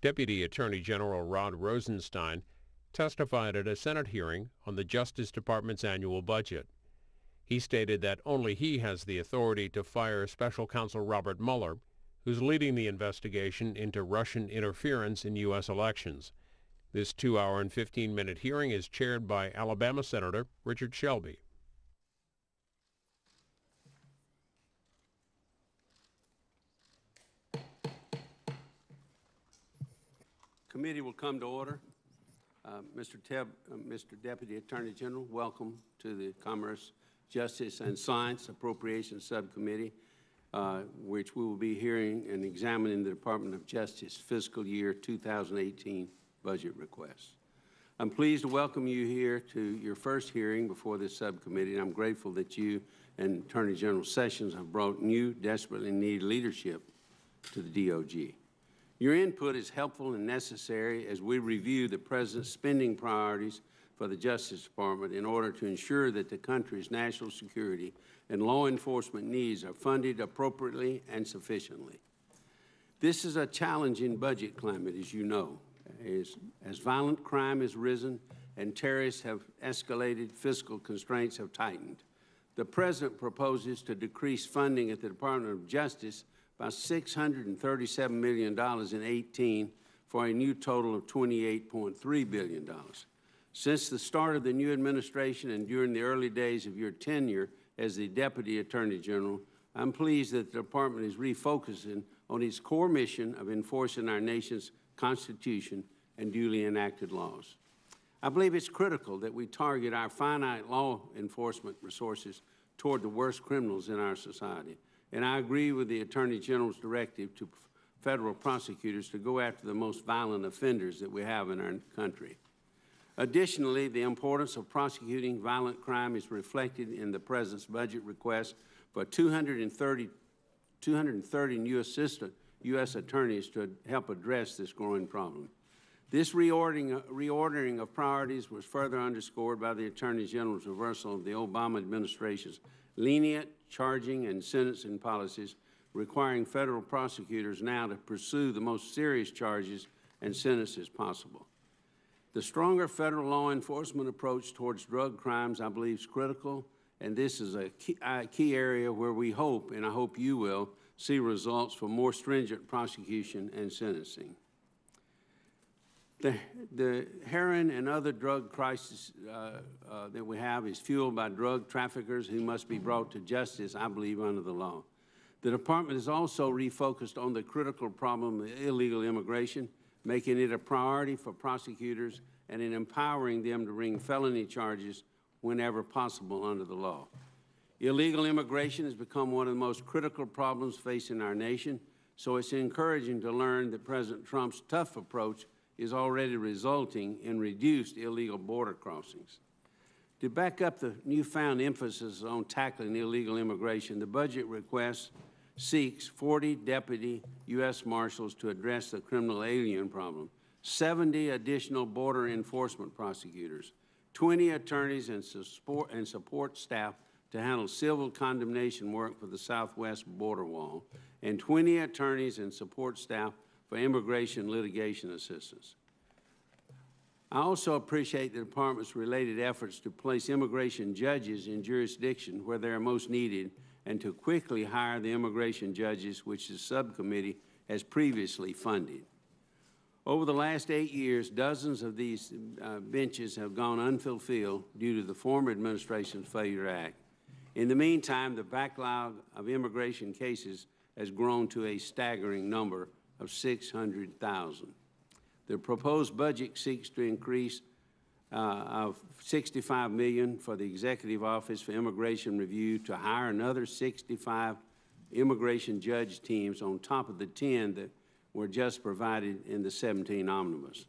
Deputy Attorney General Rod Rosenstein testified at a Senate hearing on the Justice Department's annual budget. He stated that only he has the authority to fire Special Counsel Robert Mueller, who's leading the investigation into Russian interference in U.S. elections. This 2-hour and 15-minute hearing is chaired by Alabama Senator Richard Shelby. Committee will come to order. Mr. Deputy Attorney General, welcome to the Commerce, Justice, and Science Appropriations Subcommittee, which we will be hearing and examining the Department of Justice fiscal year 2018 budget requests. I'm pleased to welcome you here to your first hearing before this subcommittee, and I'm grateful that you and Attorney General Sessions have brought new, desperately needed leadership to the DOJ. Your input is helpful and necessary as we review the President's spending priorities for the Justice Department in order to ensure that the country's national security and law enforcement needs are funded appropriately and sufficiently. This is a challenging budget climate, as you know. As violent crime has risen and terrorists have escalated, fiscal constraints have tightened. The President proposes to decrease funding at the Department of Justice by $637 million in 18 for a new total of $28.3 billion. Since the start of the new administration and during the early days of your tenure as the Deputy Attorney General, I'm pleased that the Department is refocusing on its core mission of enforcing our nation's Constitution and duly enacted laws. I believe it's critical that we target our finite law enforcement resources toward the worst criminals in our society. And I agree with the Attorney General's directive to federal prosecutors to go after the most violent offenders that we have in our country. Additionally, the importance of prosecuting violent crime is reflected in the President's budget request for 230 new assistant U.S. attorneys to help address this growing problem. This reordering of priorities was further underscored by the Attorney General's reversal of the Obama administration's lenient charging and sentencing policies, requiring federal prosecutors now to pursue the most serious charges and sentences possible. The stronger federal law enforcement approach towards drug crimes, I believe, is critical, and this is a key area where we hope, and I hope you will, see results for more stringent prosecution and sentencing. The heroin and other drug crisis that we have is fueled by drug traffickers who must be brought to justice, I believe, under the law. The Department is also refocused on the critical problem of illegal immigration, making it a priority for prosecutors and in empowering them to bring felony charges whenever possible under the law. Illegal immigration has become one of the most critical problems facing our nation, so it's encouraging to learn that President Trump's tough approach is already resulting in reduced illegal border crossings. To back up the newfound emphasis on tackling illegal immigration, the budget request seeks 40 deputy U.S. Marshals to address the criminal alien problem, 70 additional border enforcement prosecutors, 20 attorneys and support staff to handle civil condemnation work for the southwest border wall, and 20 attorneys and support staff for immigration litigation assistance. I also appreciate the Department's related efforts to place immigration judges in jurisdiction where they are most needed and to quickly hire the immigration judges which the subcommittee has previously funded. Over the last 8 years, dozens of these benches have gone unfulfilled due to the former administration's failure to act. In the meantime, the backlog of immigration cases has grown to a staggering number of 600,000. The proposed budget seeks to increase of $65 million for the Executive Office for Immigration Review to hire another 65 immigration judge teams on top of the 10 that were just provided in the 17 omnibus.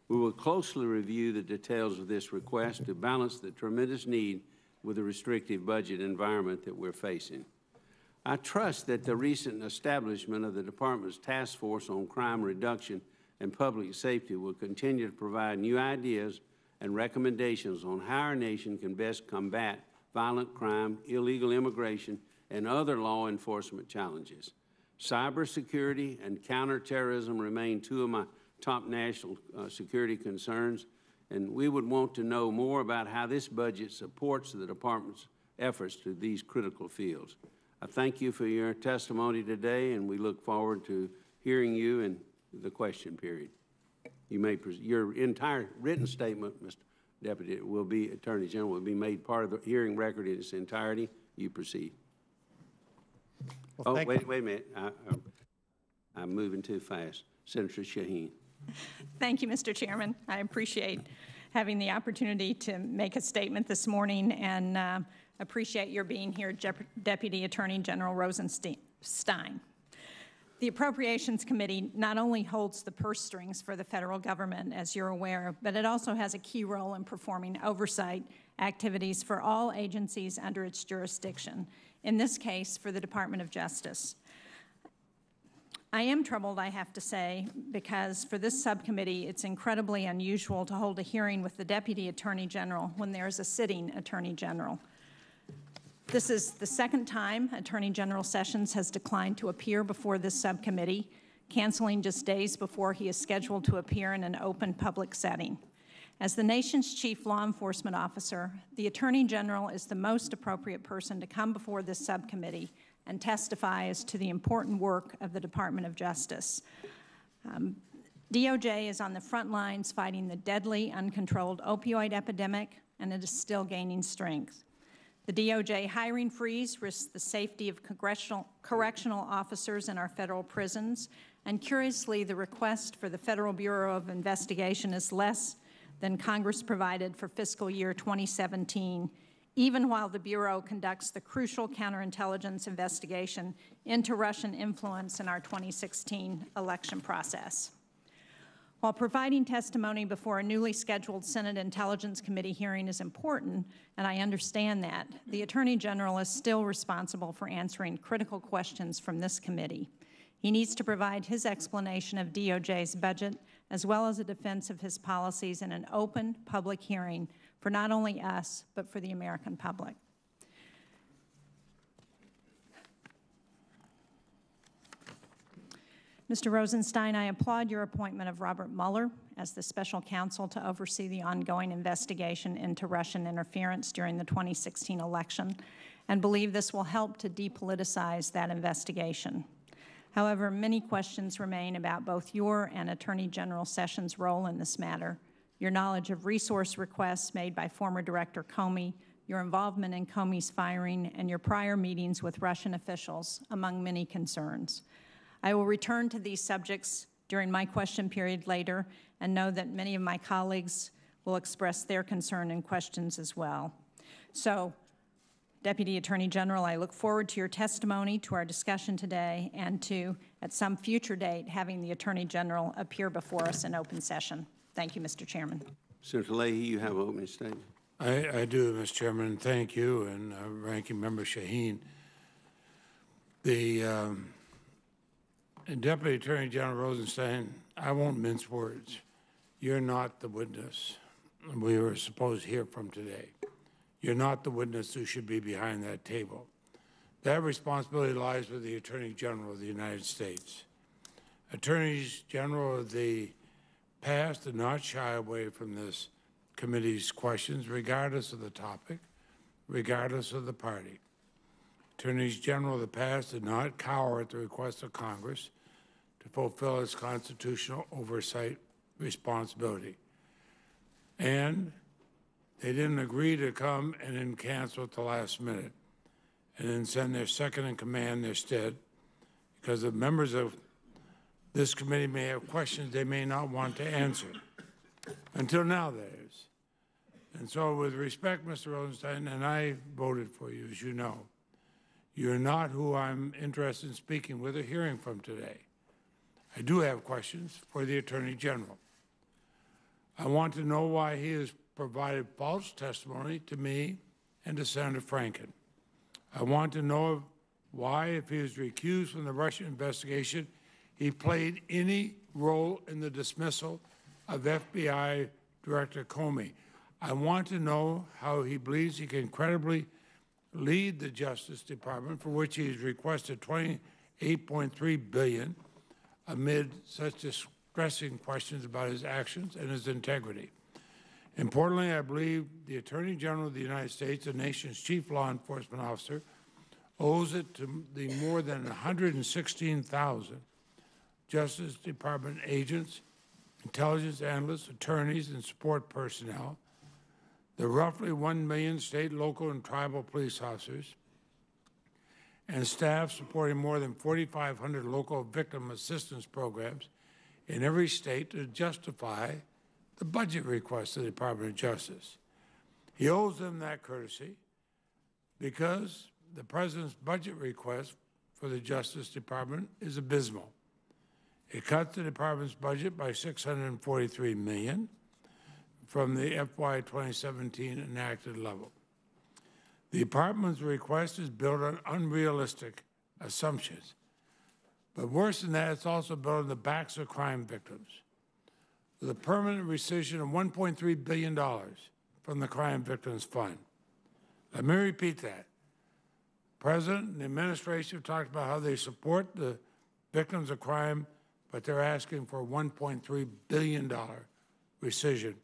We will closely review the details of this request to balance the tremendous need with the restrictive budget environment that we're facing. I trust that the recent establishment of the Department's Task Force on Crime Reduction and Public Safety will continue to provide new ideas and recommendations on how our nation can best combat violent crime, illegal immigration, and other law enforcement challenges. Cybersecurity and counterterrorism remain two of my top national security concerns, and we would want to know more about how this budget supports the department's efforts to these critical fields. I thank you for your testimony today, and we look forward to hearing you in the question period. You may your entire written statement, Mr. Deputy, Attorney General, will be made part of the hearing record in its entirety. You proceed. Well, wait a minute. I'm moving too fast. Senator Shaheen. Thank you, Mr. Chairman. I appreciate having the opportunity to make a statement this morning, and appreciate your being here, Deputy Attorney General Rosenstein. The Appropriations Committee not only holds the purse strings for the federal government, as you're aware, but it also has a key role in performing oversight activities for all agencies under its jurisdiction, in this case for the Department of Justice. I am troubled, I have to say, because for this subcommittee, it's incredibly unusual to hold a hearing with the Deputy Attorney General when there is a sitting Attorney General. This is the second time Attorney General Sessions has declined to appear before this subcommittee, canceling just days before he is scheduled to appear in an open public setting. As the nation's chief law enforcement officer, the Attorney General is the most appropriate person to come before this subcommittee and testify as to the important work of the Department of Justice. DOJ is on the front lines fighting the deadly, uncontrolled opioid epidemic, and it is still gaining strength. The DOJ hiring freeze risks the safety of correctional officers in our federal prisons, and curiously, the request for the Federal Bureau of Investigation is less than Congress provided for fiscal year 2017, even while the Bureau conducts the crucial counterintelligence investigation into Russian influence in our 2016 election process. While providing testimony before a newly scheduled Senate Intelligence Committee hearing is important, and I understand that, the Attorney General is still responsible for answering critical questions from this committee. He needs to provide his explanation of DOJ's budget, as well as a defense of his policies in an open public hearing for not only us, but for the American public. Mr. Rosenstein, I applaud your appointment of Robert Mueller as the special counsel to oversee the ongoing investigation into Russian interference during the 2016 election, and believe this will help to depoliticize that investigation. However, many questions remain about both your and Attorney General Sessions' role in this matter, your knowledge of resource requests made by former Director Comey, your involvement in Comey's firing, and your prior meetings with Russian officials, among many concerns. I will return to these subjects during my question period later, and know that many of my colleagues will express their concern and questions as well. So, Deputy Attorney General, I look forward to your testimony, to our discussion today, and to, at some future date, having the Attorney General appear before us in open session. Thank you, Mr. Chairman. Senator Leahy, you have an opening statement. I do, Mr. Chairman. Thank you, and Ranking Member Shaheen. The Deputy Attorney General Rosenstein, I won't mince words. You're not the witness we were supposed to hear from today. You're not the witness who should be behind that table. That responsibility lies with the Attorney General of the United States. Attorneys General of the past did not shy away from this committee's questions, regardless of the topic, regardless of the party. Attorneys General of the past did not cower at the request of Congress to fulfill its constitutional oversight responsibility. And they didn't agree to come and then cancel at the last minute and then send their second in command instead, because the members of this committee may have questions they may not want to answer. Until now, that is. And so with respect, Mr. Rosenstein, and I voted for you, as you know, you're not who I'm interested in speaking with or hearing from today. I do have questions for the Attorney General. I want to know why he has provided false testimony to me and to Senator Franken. I want to know why, if he was recused from the Russian investigation, he played any role in the dismissal of FBI Director Comey. I want to know how he believes he can credibly lead the Justice Department, for which he has requested $28.3 billion, amid such stressing questions about his actions and his integrity. Importantly, I believe the Attorney General of the United States, the nation's chief law enforcement officer, owes it to the more than 116,000 Justice Department agents, intelligence analysts, attorneys, and support personnel, the roughly 1 million state, local, and tribal police officers, and staff supporting more than 4,500 local victim assistance programs in every state to justify the budget request of the Department of Justice. He owes them that courtesy because the President's budget request for the Justice Department is abysmal. It cuts the department's budget by $643 million from the FY 2017 enacted level. The department's request is built on unrealistic assumptions. But worse than that, it's also built on the backs of crime victims, with a permanent rescission of $1.3 billion from the Crime Victims Fund. Let me repeat that. The President and the administration have talked about how they support the victims of crime, but they're asking for a $1.3 billion rescission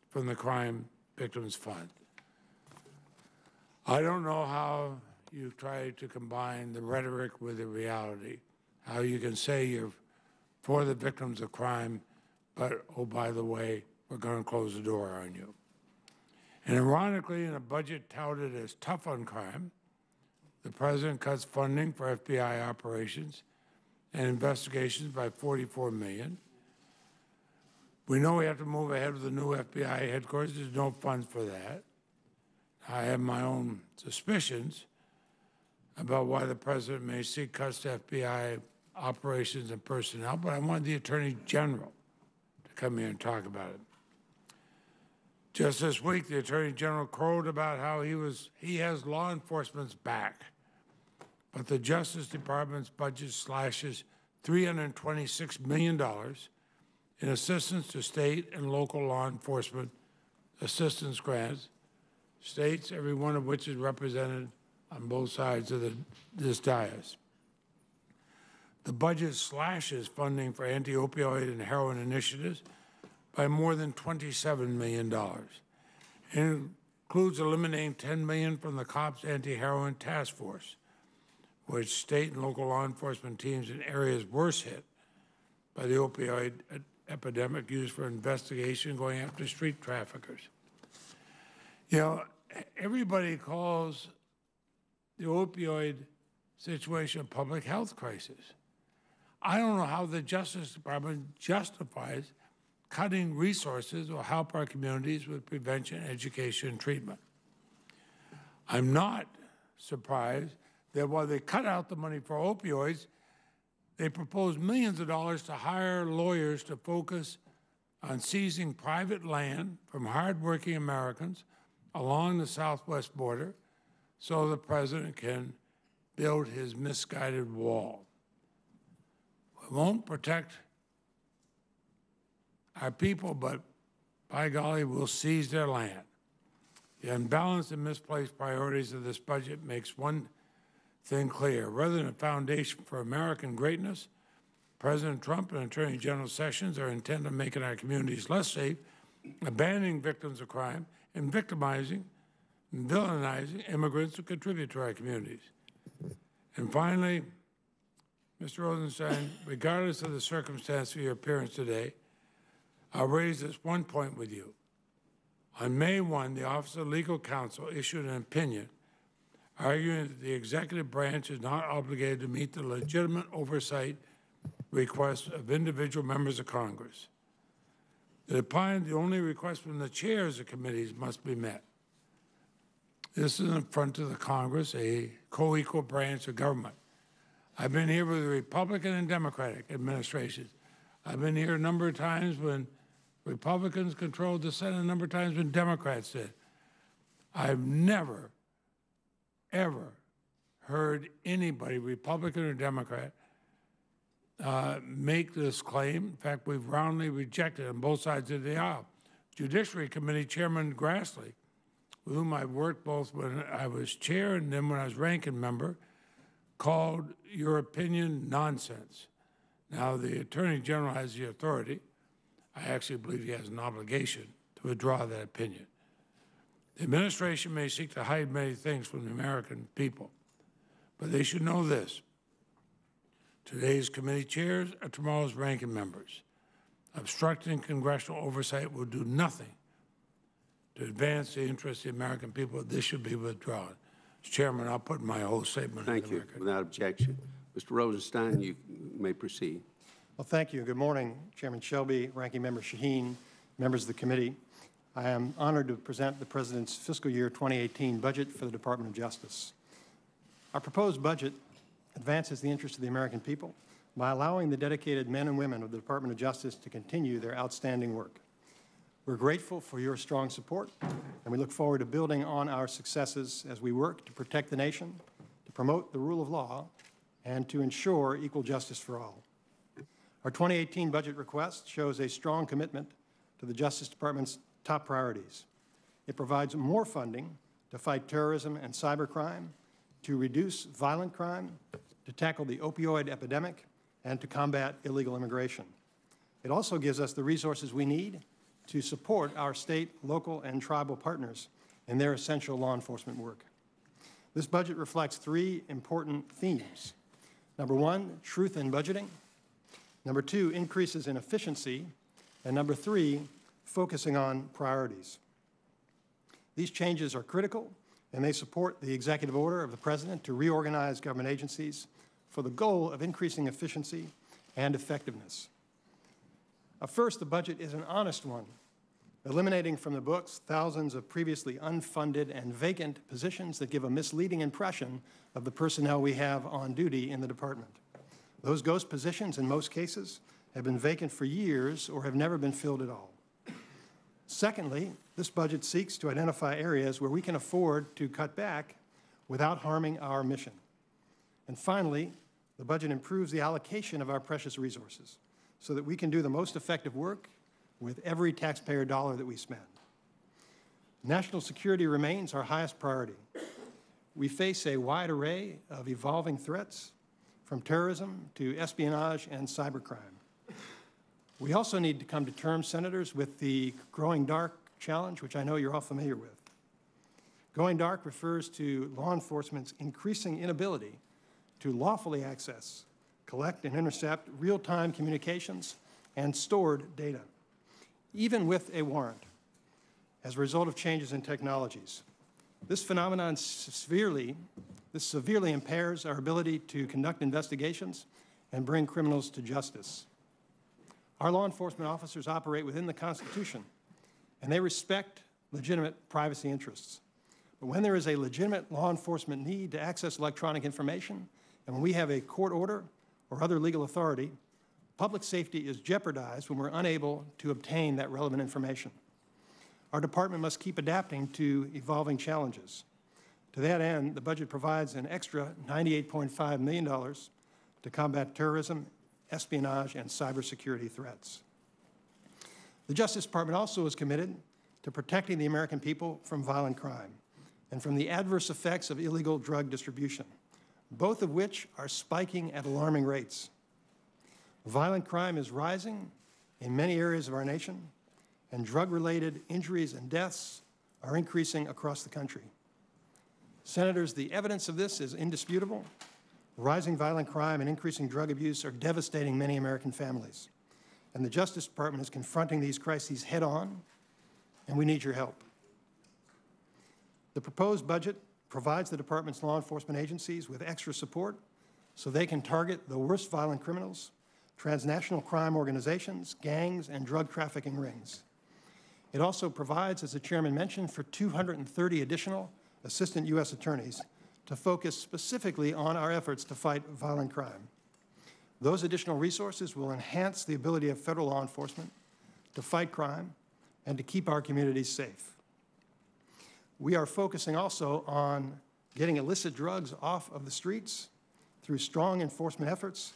from the Crime Victims Fund. I don't know how you've tried to combine the rhetoric with the reality, how you can say you're for the victims of crime, but, oh, by the way, we're going to close the door on you. And ironically, in a budget touted as tough on crime, the President cuts funding for FBI operations and investigations by $44 million. We know we have to move ahead with the new FBI headquarters. There's no funds for that. I have my own suspicions about why the President may seek cuts to FBI operations and personnel, but I want the Attorney General to come here and talk about it. Just this week, the Attorney General crowed about how he has law enforcement's back, but the Justice Department's budget slashes $326 million in assistance to state and local law enforcement assistance grants, states, every one of which is represented on both sides of this dais. The budget slashes funding for anti-opioid and heroin initiatives by more than $27 million. It includes eliminating $10 million from the COPS Anti-Heroin Task Force, which state and local law enforcement teams in areas worse hit by the opioid epidemic used for investigation going after street traffickers. You know, everybody calls the opioid situation a public health crisis. I don't know how the Justice Department justifies cutting resources will help our communities with prevention, education, and treatment. I'm not surprised that while they cut out the money for opioids, they propose millions of dollars to hire lawyers to focus on seizing private land from hardworking Americans along the southwest border so the President can build his misguided wall. We won't protect our people, but by golly, we'll seize their land. The unbalanced and misplaced priorities of this budget makes one thing clear. Rather than a foundation for American greatness, President Trump and Attorney General Sessions are intent on making our communities less safe, abandoning victims of crime, and victimizing and villainizing immigrants who contribute to our communities. And finally, Mr. Rosenstein, regardless of the circumstance of your appearance today, I'll raise this one point with you. On May 1, the Office of Legal Counsel issued an opinion arguing that the executive branch is not obligated to meet the legitimate oversight requests of individual members of Congress. It opined the only request from the chairs of committees must be met. This is in front of the Congress, a co-equal branch of government. I've been here with the Republican and Democratic administrations. I've been here a number of times when Republicans controlled the Senate, a number of times when Democrats did. I've never, ever heard anybody, Republican or Democrat, make this claim. In fact, we've roundly rejected on both sides of the aisle. Judiciary Committee Chairman Grassley, with whom I've worked both when I was chair and then when I was ranking member, called your opinion nonsense. Now, the Attorney General has the authority. I actually believe he has an obligation to withdraw that opinion. The administration may seek to hide many things from the American people, but they should know this. Today's committee chairs are tomorrow's ranking members. Obstructing congressional oversight will do nothing to advance the interests of the American people. This should be withdrawn. Mr. Chairman, I'll put my whole statement Thank on the you. record. Without objection. Mr. Rosenstein, you may proceed. Well, thank you. Good morning, Chairman Shelby, Ranking Member Shaheen, members of the committee. I am honored to present the President's fiscal year 2018 budget for the Department of Justice. Our proposed budget advances the interests of the American people by allowing the dedicated men and women of the Department of Justice to continue their outstanding work. We're grateful for your strong support, and we look forward to building on our successes as we work to protect the nation, to promote the rule of law, and to ensure equal justice for all. Our 2018 budget request shows a strong commitment to the Justice Department's top priorities. It provides more funding to fight terrorism and cybercrime, to reduce violent crime, to tackle the opioid epidemic, and to combat illegal immigration. It also gives us the resources we need to support our state, local, and tribal partners in their essential law enforcement work. This budget reflects three important themes. Number one, truth in budgeting. Number two, increases in efficiency. And number three, focusing on priorities. These changes are critical, and they support the executive order of the President to reorganize government agencies for the goal of increasing efficiency and effectiveness. First, the budget is an honest one, eliminating from the books thousands of previously unfunded and vacant positions that give a misleading impression of the personnel we have on duty in the department. Those ghost positions, in most cases, have been vacant for years or have never been filled at all. Secondly, this budget seeks to identify areas where we can afford to cut back without harming our mission. And finally, the budget improves the allocation of our precious resources so that we can do the most effective work with every taxpayer dollar that we spend. National security remains our highest priority. We face a wide array of evolving threats, from terrorism to espionage and cybercrime. We also need to come to terms, Senators, with the growing dark challenge, which I know you're all familiar with. Going dark refers to law enforcement's increasing inability to lawfully access, collect, and intercept real-time communications and stored data, even with a warrant, as a result of changes in technologies. This phenomenon severely impairs our ability to conduct investigations and bring criminals to justice. Our law enforcement officers operate within the Constitution, and they respect legitimate privacy interests. But when there is a legitimate law enforcement need to access electronic information, and when we have a court order or other legal authority, public safety is jeopardized when we're unable to obtain that relevant information. Our department must keep adapting to evolving challenges. To that end, the budget provides an extra $98.5 million to combat terrorism, espionage, and cybersecurity threats. The Justice Department also is committed to protecting the American people from violent crime and from the adverse effects of illegal drug distribution, both of which are spiking at alarming rates. Violent crime is rising in many areas of our nation, and drug-related injuries and deaths are increasing across the country. Senators, the evidence of this is indisputable. Rising violent crime and increasing drug abuse are devastating many American families, and the Justice Department is confronting these crises head-on, and we need your help. The proposed budget provides the department's law enforcement agencies with extra support so they can target the worst violent criminals, transnational crime organizations, gangs, and drug trafficking rings. It also provides, as the chairman mentioned, for 230 additional assistant U.S. attorneys to focus specifically on our efforts to fight violent crime. Those additional resources will enhance the ability of federal law enforcement to fight crime and to keep our communities safe. We are focusing also on getting illicit drugs off of the streets through strong enforcement efforts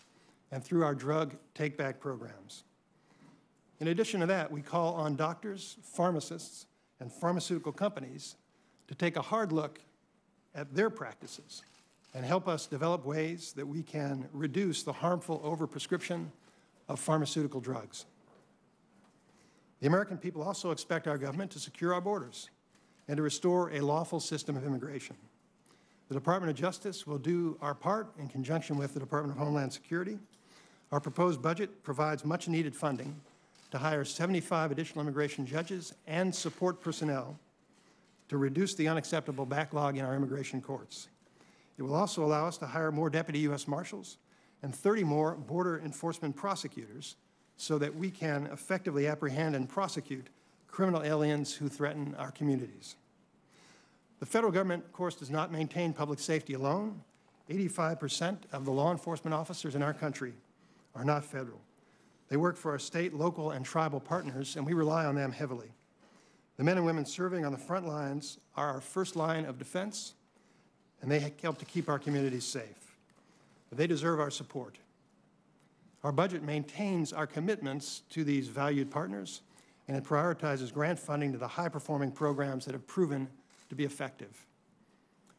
and through our drug take-back programs. In addition to that, we call on doctors, pharmacists, and pharmaceutical companies to take a hard look at their practices and help us develop ways that we can reduce the harmful overprescription of pharmaceutical drugs. The American people also expect our government to secure our borders and to restore a lawful system of immigration. The Department of Justice will do our part in conjunction with the Department of Homeland Security. Our proposed budget provides much-needed funding to hire 75 additional immigration judges and support personnel to reduce the unacceptable backlog in our immigration courts. It will also allow us to hire more deputy U.S. Marshals and 30 more border enforcement prosecutors so that we can effectively apprehend and prosecute criminal aliens who threaten our communities. The federal government, of course, does not maintain public safety alone. 85% of the law enforcement officers in our country are not federal. They work for our state, local, and tribal partners, and we rely on them heavily. The men and women serving on the front lines are our first line of defense, and they help to keep our communities safe. They deserve our support. Our budget maintains our commitments to these valued partners, and it prioritizes grant funding to the high-performing programs that have proven to be effective.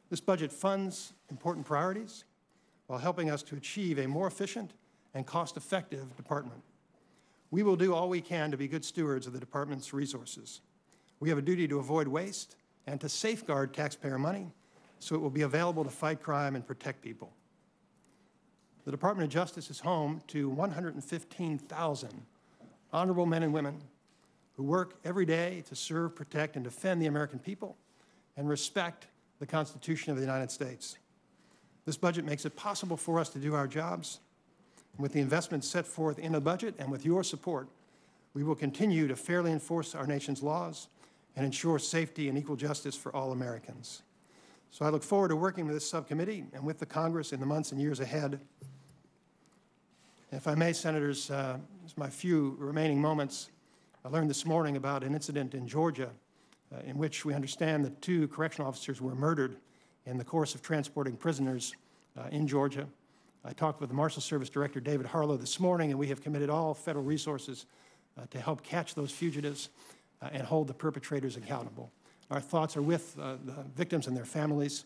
This budget funds important priorities while helping us to achieve a more efficient and cost-effective department. We will do all we can to be good stewards of the department's resources. We have a duty to avoid waste and to safeguard taxpayer money so it will be available to fight crime and protect people. The Department of Justice is home to 115,000 honorable men and women who work every day to serve, protect, and defend the American people and respect the Constitution of the United States. This budget makes it possible for us to do our jobs. With the investments set forth in the budget and with your support, we will continue to fairly enforce our nation's laws and ensure safety and equal justice for all Americans. So I look forward to working with this subcommittee and with the Congress in the months and years ahead. If I may, Senators, my few remaining moments, I learned this morning about an incident in Georgia in which we understand that 2 correctional officers were murdered in the course of transporting prisoners in Georgia. I talked with the Marshal Service Director, David Harlow, this morning, and we have committed all federal resources to help catch those fugitives and hold the perpetrators accountable. Our thoughts are with the victims and their families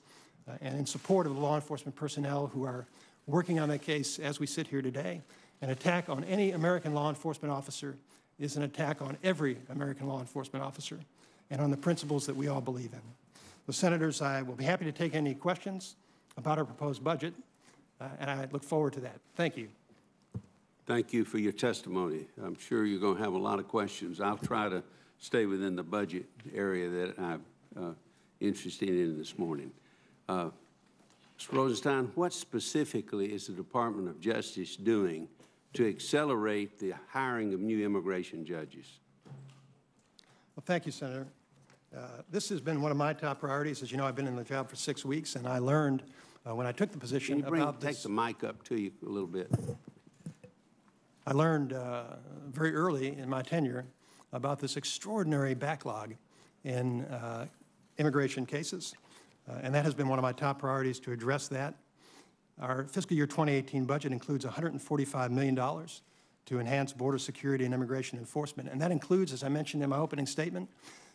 and in support of the law enforcement personnel who are working on that case as we sit here today. An attack on any American law enforcement officer is an attack on every American law enforcement officer and on the principles that we all believe in. The Senators, I will be happy to take any questions about our proposed budget, and I look forward to that. Thank you. Thank you for your testimony. I'm sure you're going to have a lot of questions. I'll try to stay within the budget area that I'm interested in this morning. Mr. Rosenstein, what specifically is the Department of Justice doing to accelerate the hiring of new immigration judges? Well, thank you, Senator. This has been one of my top priorities. As you know, I've been in the job for 6 weeks, and I learned when I took the position about this. Take the mic up to you a little bit. I learned very early in my tenure about this extraordinary backlog in immigration cases, and that has been one of my top priorities to address that. Our fiscal year 2018 budget includes $145 million to enhance border security and immigration enforcement, and that includes, as I mentioned in my opening statement,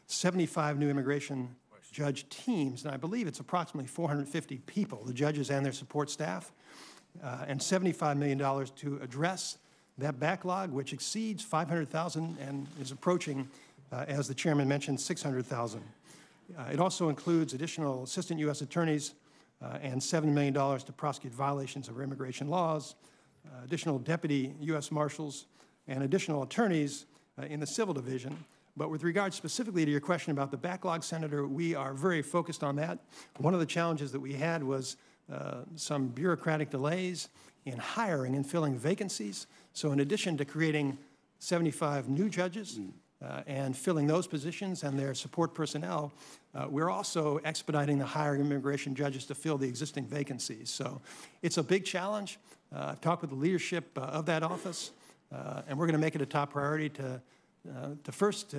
75 new immigration judge teams, and I believe it's approximately 450 people, the judges and their support staff, and $75 million to address that backlog, which exceeds 500,000 and is approaching, as the chairman mentioned, 600,000. It also includes additional assistant U.S. attorneys and $7 million to prosecute violations of our immigration laws, additional deputy U.S. marshals, and additional attorneys in the civil division. But with regard specifically to your question about the backlog, Senator, we are very focused on that. One of the challenges that we had was some bureaucratic delays in hiring and filling vacancies. So in addition to creating 75 new judges and filling those positions and their support personnel, we're also expediting the hiring of immigration judges to fill the existing vacancies. So it's a big challenge. I've talked with the leadership of that office, and we're going to make it a top priority to first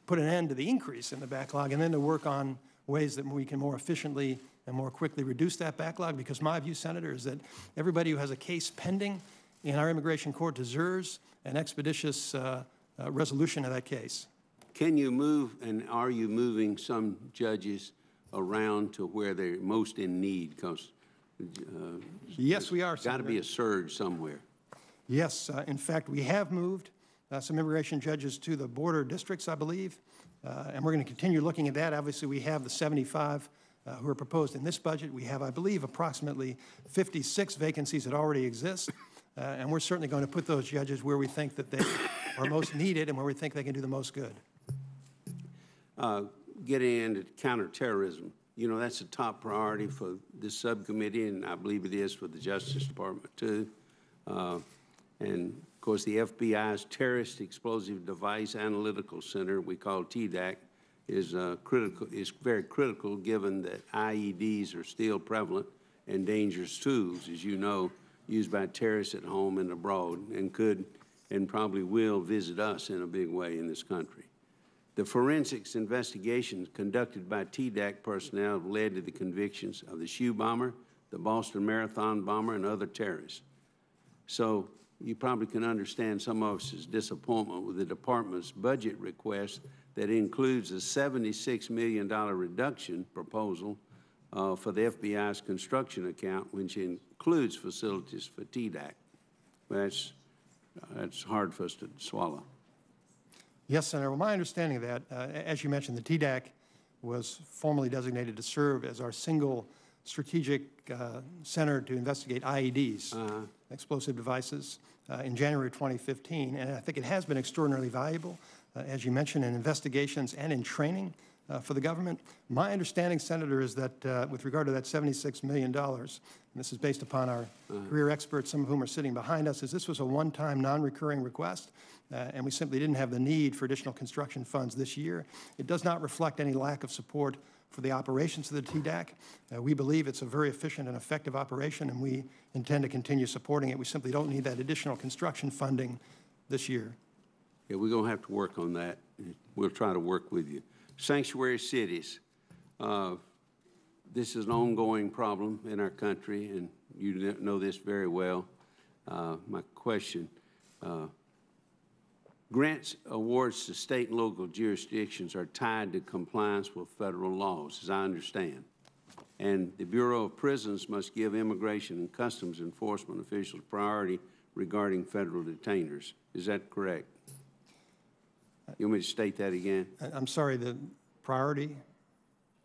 put an end to the increase in the backlog and then to work on ways that we can more efficiently and more quickly reduce that backlog, because my view, Senator, is that everybody who has a case pending in our immigration court deserves an expeditious resolution of that case. Can you move, and are you moving some judges around to where they're most in need? Because yes, we are, Senator. Got to be a surge somewhere. Yes, in fact, we have moved some immigration judges to the border districts, I believe, and we're going to continue looking at that. Obviously, we have the 75 who are proposed in this budget. We have, I believe, approximately 56 vacancies that already exist, and we're certainly going to put those judges where we think that they are most needed and where we think they can do the most good. Getting into counterterrorism, you know, that's a top priority for this subcommittee, and I believe it is for the Justice Department, too. And, of course, the FBI's Terrorist Explosive Device Analytical Center, we call TDAC, is very critical given that IEDs are still prevalent and dangerous tools, as you know, used by terrorists at home and abroad, and could and probably will visit us in a big way in this country. The forensics investigations conducted by TDAC personnel have led to the convictions of the shoe bomber, the Boston Marathon bomber, and other terrorists. So you probably can understand some of us' disappointment with the department's budget request that includes a $76 million reduction proposal for the FBI's construction account, which includes facilities for TDAC. That's hard for us to swallow. Yes, Senator. Well, my understanding of that, as you mentioned, the TDAC was formally designated to serve as our single strategic center to investigate IEDs, explosive devices, in January 2015. And I think it has been extraordinarily valuable, as you mentioned, in investigations and in training for the government. My understanding, Senator, is that with regard to that $76 million, and this is based upon our career experts, some of whom are sitting behind us, is this was a one-time non-recurring request. And we simply didn't have the need for additional construction funds this year. It does not reflect any lack of support for the operations of the TDAC. We believe it's a very efficient and effective operation, and we intend to continue supporting it. We simply don't need that additional construction funding this year. Yeah, we're going to have to work on that. We'll try to work with you. Sanctuary cities. This is an ongoing problem in our country, and you know this very well. My question, grants awards to state and local jurisdictions are tied to compliance with federal laws, as I understand. And the Bureau of Prisons must give Immigration and Customs Enforcement officials priority regarding federal detainers. Is that correct? You want me to state that again? I'm sorry, the priority?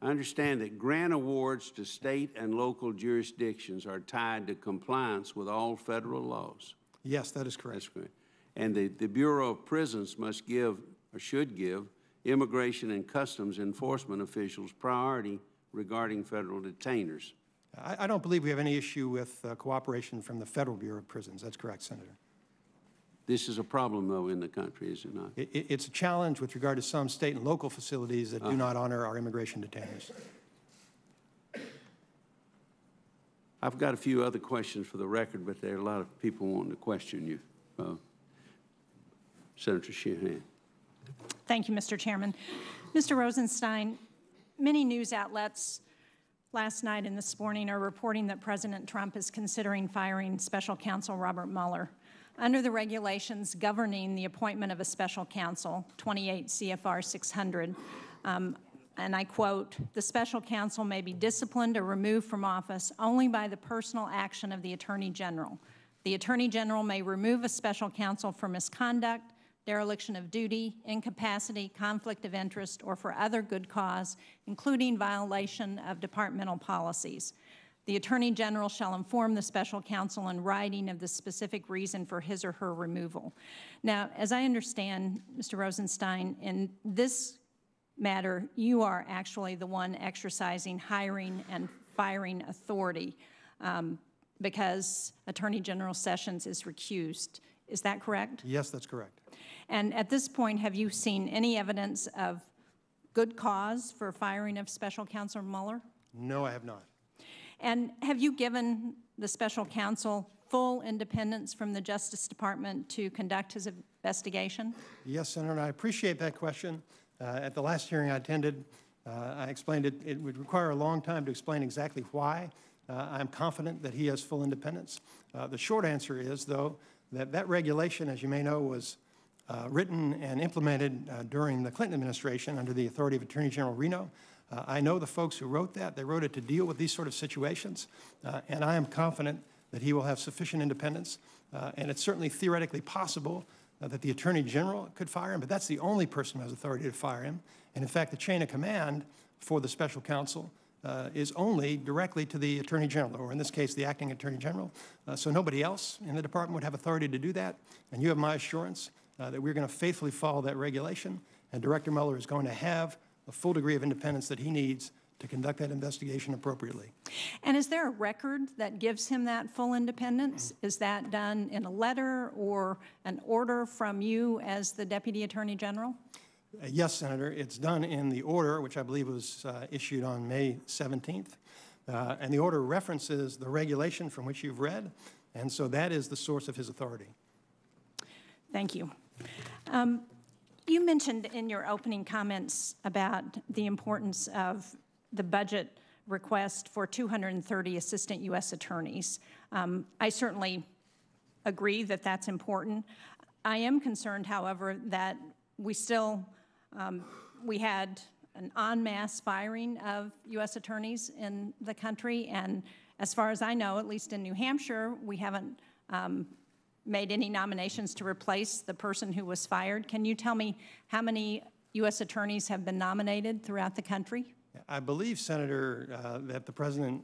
I understand that grant awards to state and local jurisdictions are tied to compliance with all federal laws. Yes, that is correct. That's correct. And the Bureau of Prisons must give, or should give, Immigration and Customs Enforcement officials priority regarding federal detainers. I don't believe we have any issue with cooperation from the Federal Bureau of Prisons. That's correct, Senator. This is a problem, though, in the country, is it not? It's a challenge with regard to some state and local facilities that do not honor our immigration detainers. I've got a few other questions for the record, but there are a lot of people wanting to question you. Senator Sheehan. Thank you, Mr. Chairman. Mr. Rosenstein, many news outlets last night and this morning are reporting that President Trump is considering firing Special Counsel Robert Mueller. Under the regulations governing the appointment of a special counsel, 28 CFR 600, and I quote, "The special counsel may be disciplined or removed from office only by the personal action of the Attorney General. The Attorney General may remove a special counsel for misconduct, dereliction of duty, incapacity, conflict of interest, or for other good cause, including violation of departmental policies. The Attorney General shall inform the special counsel in writing of the specific reason for his or her removal." Now, as I understand, Mr. Rosenstein, in this matter, you are actually the one exercising hiring and firing authority because Attorney General Sessions is recused. Is that correct? Yes, that's correct. And at this point, have you seen any evidence of good cause for firing of Special Counsel Mueller? No, I have not. And have you given the special counsel full independence from the Justice Department to conduct his investigation? Yes, Senator, and I appreciate that question. At the last hearing I attended, I explained it would require a long time to explain exactly why. I'm confident that he has full independence. The short answer is, though, that regulation, as you may know, was written and implemented during the Clinton administration under the authority of Attorney General Reno. I know the folks who wrote that. They wrote it to deal with these sort of situations, and I am confident that he will have sufficient independence. And it's certainly theoretically possible that the Attorney General could fire him, but that's the only person who has authority to fire him. And in fact, the chain of command for the special counsel is only directly to the Attorney General, or in this case, the acting Attorney General. So nobody else in the department would have authority to do that. And you have my assurance that we're going to faithfully follow that regulation, and Director Mueller is going to have the full degree of independence that he needs to conduct that investigation appropriately. And is there a record that gives him that full independence? Is that done in a letter or an order from you as the Deputy Attorney General? Yes, Senator. It's done in the order, which I believe was issued on May 17th. And the order references the regulation from which you've read, and so that is the source of his authority. Thank you. You mentioned in your opening comments about the importance of the budget request for 230 assistant U.S. attorneys. I certainly agree that that's important. I am concerned, however, that we still, we had an en masse firing of U.S. attorneys in the country, and as far as I know, at least in New Hampshire, we haven't made any nominations to replace the person who was fired. Can you tell me how many U.S. attorneys have been nominated throughout the country? I believe, Senator, that the President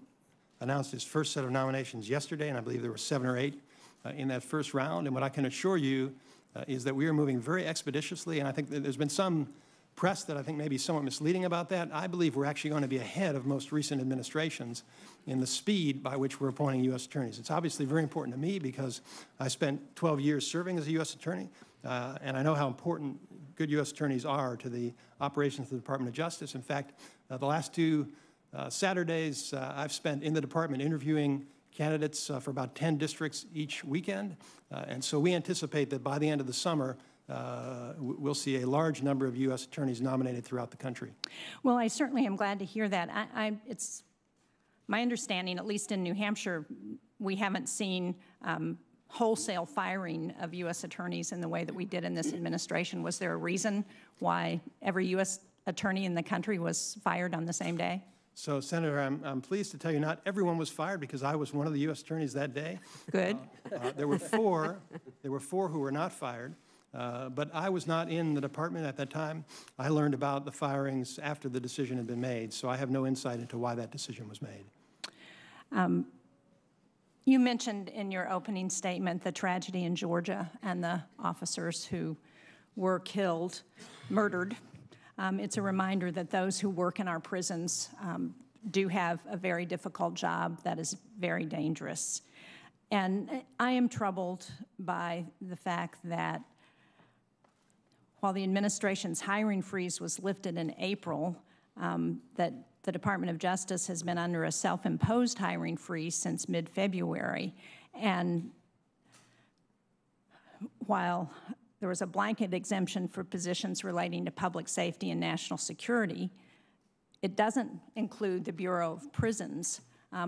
announced his first set of nominations yesterday, and I believe there were 7 or 8 in that first round. And what I can assure you is that we are moving very expeditiously, and I think that there's been some press that I think may be somewhat misleading about that. I believe we're actually going to be ahead of most recent administrations in the speed by which we're appointing U.S. attorneys. It's obviously very important to me because I spent 12 years serving as a U.S. attorney, and I know how important good U.S. attorneys are to the operations of the Department of Justice. In fact, the last 2 Saturdays I've spent in the department interviewing candidates for about 10 districts each weekend, and so we anticipate that by the end of the summer, we'll see a large number of U.S. attorneys nominated throughout the country. Well, I certainly am glad to hear that. It's my understanding, at least in New Hampshire, we haven't seen wholesale firing of U.S. attorneys in the way that we did in this administration. Was there a reason why every U.S. attorney in the country was fired on the same day? So, Senator, I'm pleased to tell you not everyone was fired because I was one of the U.S. attorneys that day. Good. There were four who were not fired. But I was not in the department at that time. I learned about the firings after the decision had been made, so I have no insight into why that decision was made. You mentioned in your opening statement the tragedy in Georgia and the officers who were killed, murdered. It's a reminder that those who work in our prisons do have a very difficult job that is very dangerous. And I am troubled by the fact that while the administration's hiring freeze was lifted in April, that the Department of Justice has been under a self-imposed hiring freeze since mid-February. And while there was a blanket exemption for positions relating to public safety and national security, it doesn't include the Bureau of Prisons,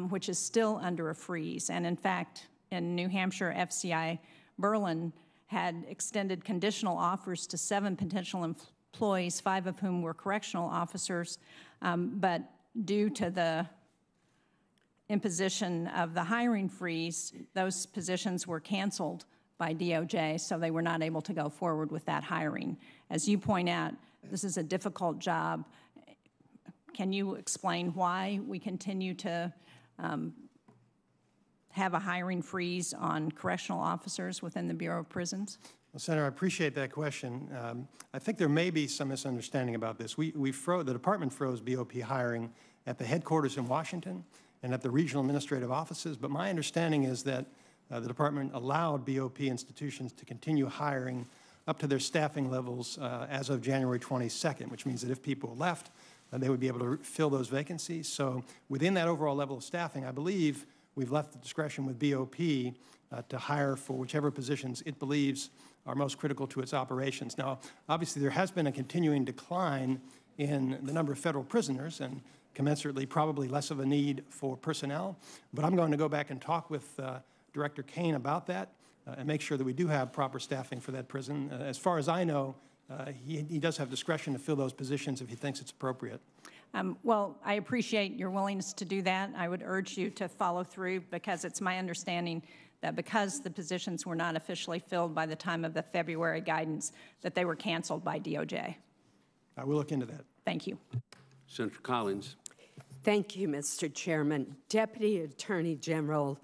which is still under a freeze. And in fact, in New Hampshire, FCI Berlin had extended conditional offers to 7 potential employees, 5 of whom were correctional officers, but due to the imposition of the hiring freeze, those positions were canceled by DOJ, so they were not able to go forward with that hiring. As you point out, this is a difficult job. Can you explain why we continue to have a hiring freeze on correctional officers within the Bureau of Prisons? Well, Senator, I appreciate that question. I think there may be some misunderstanding about this. The department froze BOP hiring at the headquarters in Washington and at the regional administrative offices, but my understanding is that the department allowed BOP institutions to continue hiring up to their staffing levels as of January 22nd, which means that if people left, they would be able to fill those vacancies. So within that overall level of staffing, I believe we've left the discretion with BOP to hire for whichever positions it believes are most critical to its operations. Now, obviously, there has been a continuing decline in the number of federal prisoners and commensurately probably less of a need for personnel. But I'm going to go back and talk with Director Kane about that and make sure that we do have proper staffing for that prison. As far as I know, he does have discretion to fill those positions if he thinks it's appropriate. Well, I appreciate your willingness to do that. I would urge you to follow through because it's my understanding that because the positions were not officially filled by the time of the February guidance, that they were canceled by DOJ. I will look into that. Thank you. Senator Collins. Thank you, Mr. Chairman. Deputy Attorney General,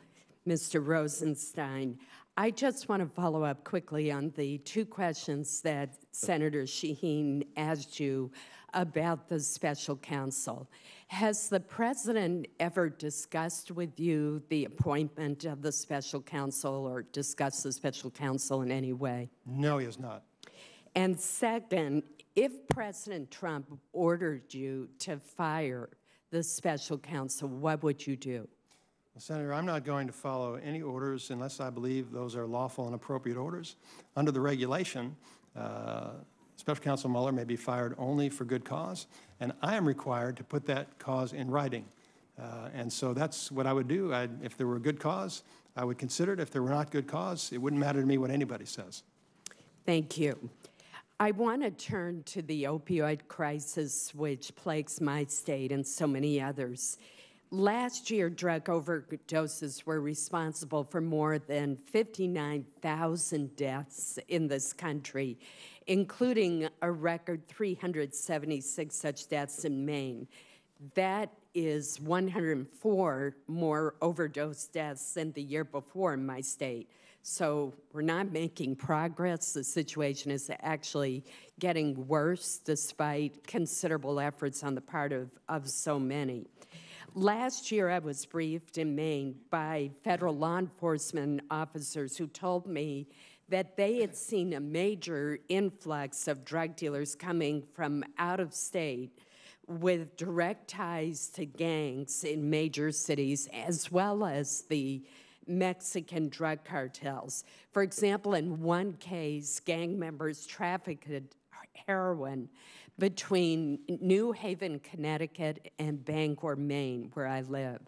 Mr. Rosenstein, I just want to follow up quickly on the two questions that Senator Shaheen asked you about the special counsel. Has the president ever discussed with you the appointment of the special counsel or discussed the special counsel in any way? No, he has not. And second, if President Trump ordered you to fire the special counsel, what would you do? Well, Senator, I'm not going to follow any orders unless I believe those are lawful and appropriate orders. Under the regulation, Special Counsel Mueller may be fired only for good cause, and I am required to put that cause in writing. And so that's what I would do. If there were a good cause, I would consider it. If there were not good cause, it wouldn't matter to me what anybody says. Thank you. I want to turn to the opioid crisis, which plagues my state and so many others. Last year, drug overdoses were responsible for more than 59,000 deaths in this country, including a record 376 such deaths in Maine. That is 104 more overdose deaths than the year before in my state. So we're not making progress. The situation is actually getting worse despite considerable efforts on the part of so many. Last year, I was briefed in Maine by federal law enforcement officers who told me that they had seen a major influx of drug dealers coming from out of state with direct ties to gangs in major cities, as well as the Mexican drug cartels. For example, in one case, gang members trafficked heroin between New Haven, Connecticut, and Bangor, Maine, where I live.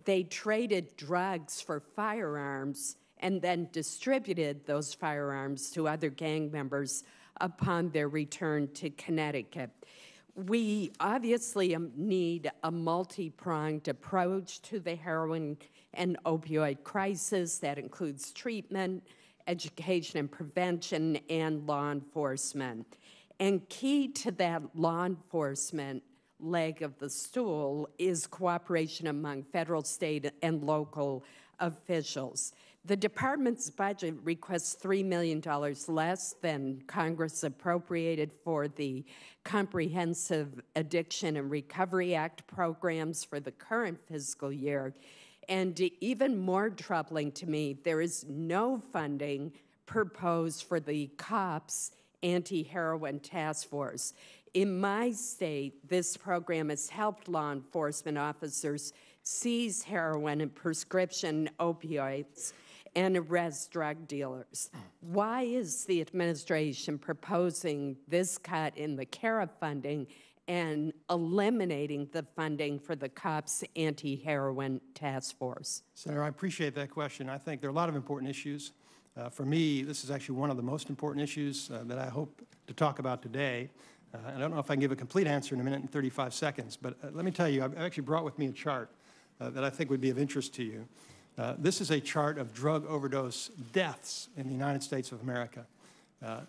They traded drugs for firearms and then distributed those firearms to other gang members upon their return to Connecticut. We obviously need a multi-pronged approach to the heroin and opioid crisis that includes treatment, education and prevention, and law enforcement. And key to that law enforcement leg of the stool is cooperation among federal, state, and local officials. The department's budget requests $3 million less than Congress appropriated for the Comprehensive Addiction and Recovery Act programs for the current fiscal year. And even more troubling to me, there is no funding proposed for the COPS Anti-Heroin Task Force. In my state, this program has helped law enforcement officers seize heroin and prescription opioids and arrest drug dealers. Why is the administration proposing this cut in the CARA funding and eliminating the funding for the COPS Anti-Heroin Task Force? Senator, I appreciate that question. I think there are a lot of important issues. For me, this is actually one of the most important issues that I hope to talk about today. I don't know if I can give a complete answer in a minute and 35 seconds, but let me tell you, I've actually brought with me a chart that I think would be of interest to you. This is a chart of drug overdose deaths in the United States of America.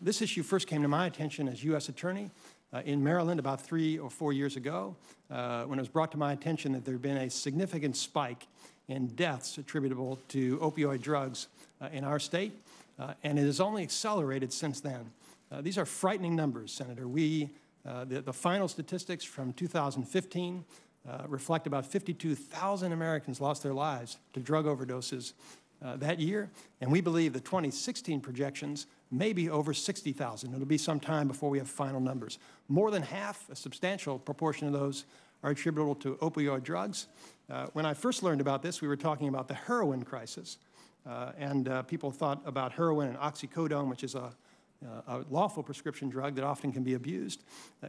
This issue first came to my attention as U.S. Attorney in Maryland about 3 or 4 years ago, when it was brought to my attention that there had been a significant spike in deaths attributable to opioid drugs in our state, and it has only accelerated since then. These are frightening numbers, Senator. The final statistics from 2015 reflect about 52,000 Americans lost their lives to drug overdoses that year, and we believe the 2016 projections may be over 60,000. It'll be some time before we have final numbers. More than half, a substantial proportion of those, are attributable to opioid drugs. When I first learned about this, we were talking about the heroin crisis, and people thought about heroin and oxycodone, which is a lawful prescription drug that often can be abused.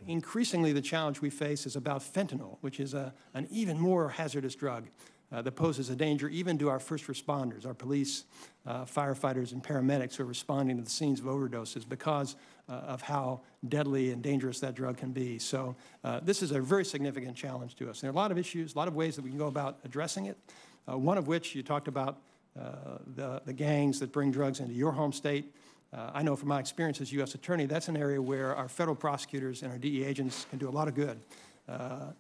Increasingly, the challenge we face is about fentanyl, which is an even more hazardous drug that poses a danger even to our first responders, our police, firefighters, and paramedics who are responding to the scenes of overdoses because of how deadly and dangerous that drug can be. So this is a very significant challenge to us. There are a lot of issues, a lot of ways that we can go about addressing it, one of which you talked about the gangs that bring drugs into your home state. I know from my experience as U.S. Attorney, that's an area where our federal prosecutors and our DEA agents can do a lot of good.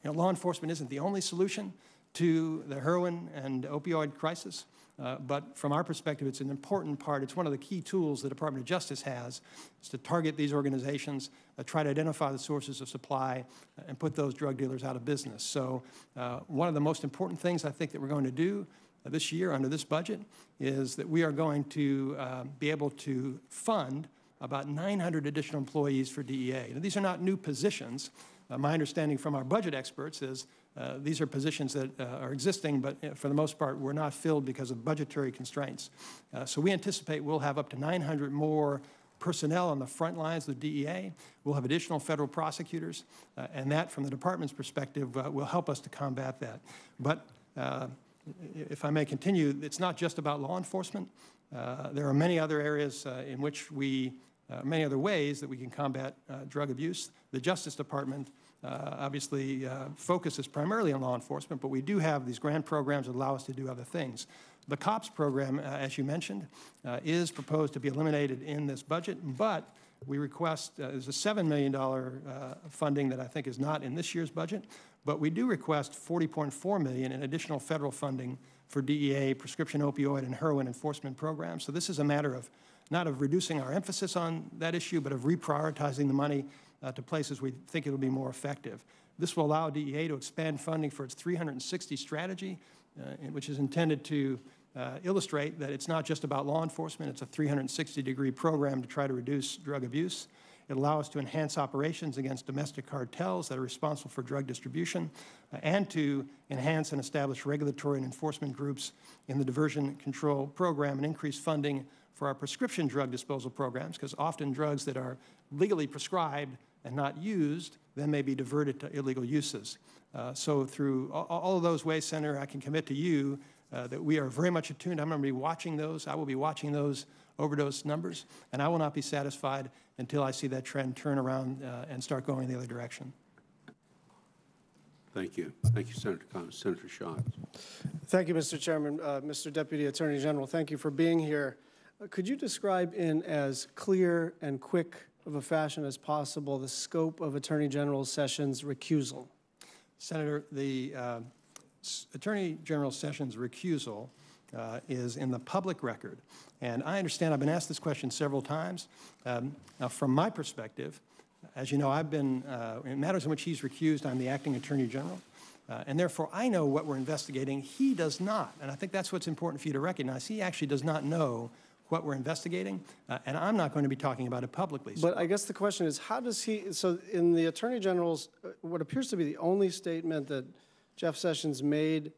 Law enforcement isn't the only solution to the heroin and opioid crisis, but from our perspective, it's an important part. It's one of the key tools the Department of Justice has, is to target these organizations, try to identify the sources of supply, and put those drug dealers out of business. So one of the most important things I think that we're going to do this year under this budget is that we are going to be able to fund about 900 additional employees for DEA. Now, these are not new positions. My understanding from our budget experts is these are positions that are existing, but for the most part were not filled because of budgetary constraints. So we anticipate we'll have up to 900 more personnel on the front lines of the DEA. We'll have additional federal prosecutors, and that, from the department's perspective, will help us to combat that. But if I may continue, it's not just about law enforcement. There are many other areas in which many other ways that we can combat drug abuse. The Justice Department obviously focuses primarily on law enforcement, but we do have these grant programs that allow us to do other things. The COPS program, as you mentioned, is proposed to be eliminated in this budget, but we request, there's a $7 million funding that I think is not in this year's budget, but we do request $40.4 million in additional federal funding for DEA, prescription opioid, and heroin enforcement programs. So this is a matter of not of reducing our emphasis on that issue, but of reprioritizing the money to places we think it will be more effective. This will allow DEA to expand funding for its 360 strategy, which is intended to illustrate that it's not just about law enforcement, it's a 360-degree program to try to reduce drug abuse. It'll allow us to enhance operations against domestic cartels that are responsible for drug distribution, and to enhance and establish regulatory and enforcement groups in the diversion control program and increase funding for our prescription drug disposal programs, because often drugs that are legally prescribed and not used then may be diverted to illegal uses. So through all of those ways, Senator, I can commit to you that we are very much attuned. I'm going to be watching those. I will be watching those overdose numbers, and I will not be satisfied until I see that trend turn around and start going the other direction. Thank you. Thank you, Senator Collins. Senator Shaw. Thank you, Mr. Chairman. Mr. Deputy Attorney General, thank you for being here. Could you describe in as clear and quick of a fashion as possible the scope of Attorney General Sessions' recusal? Senator, the Attorney General Sessions' recusal is in the public record. And I understand I've been asked this question several times. Now, from my perspective, as you know, I've been, in matters in which he's recused, I'm the acting Attorney General. And therefore, I know what we're investigating. He does not. And I think that's what's important for you to recognize. He actually does not know what we're investigating, and I'm not going to be talking about it publicly. But I guess the question is, how does he, so in the Attorney General's, what appears to be the only statement that Jeff Sessions made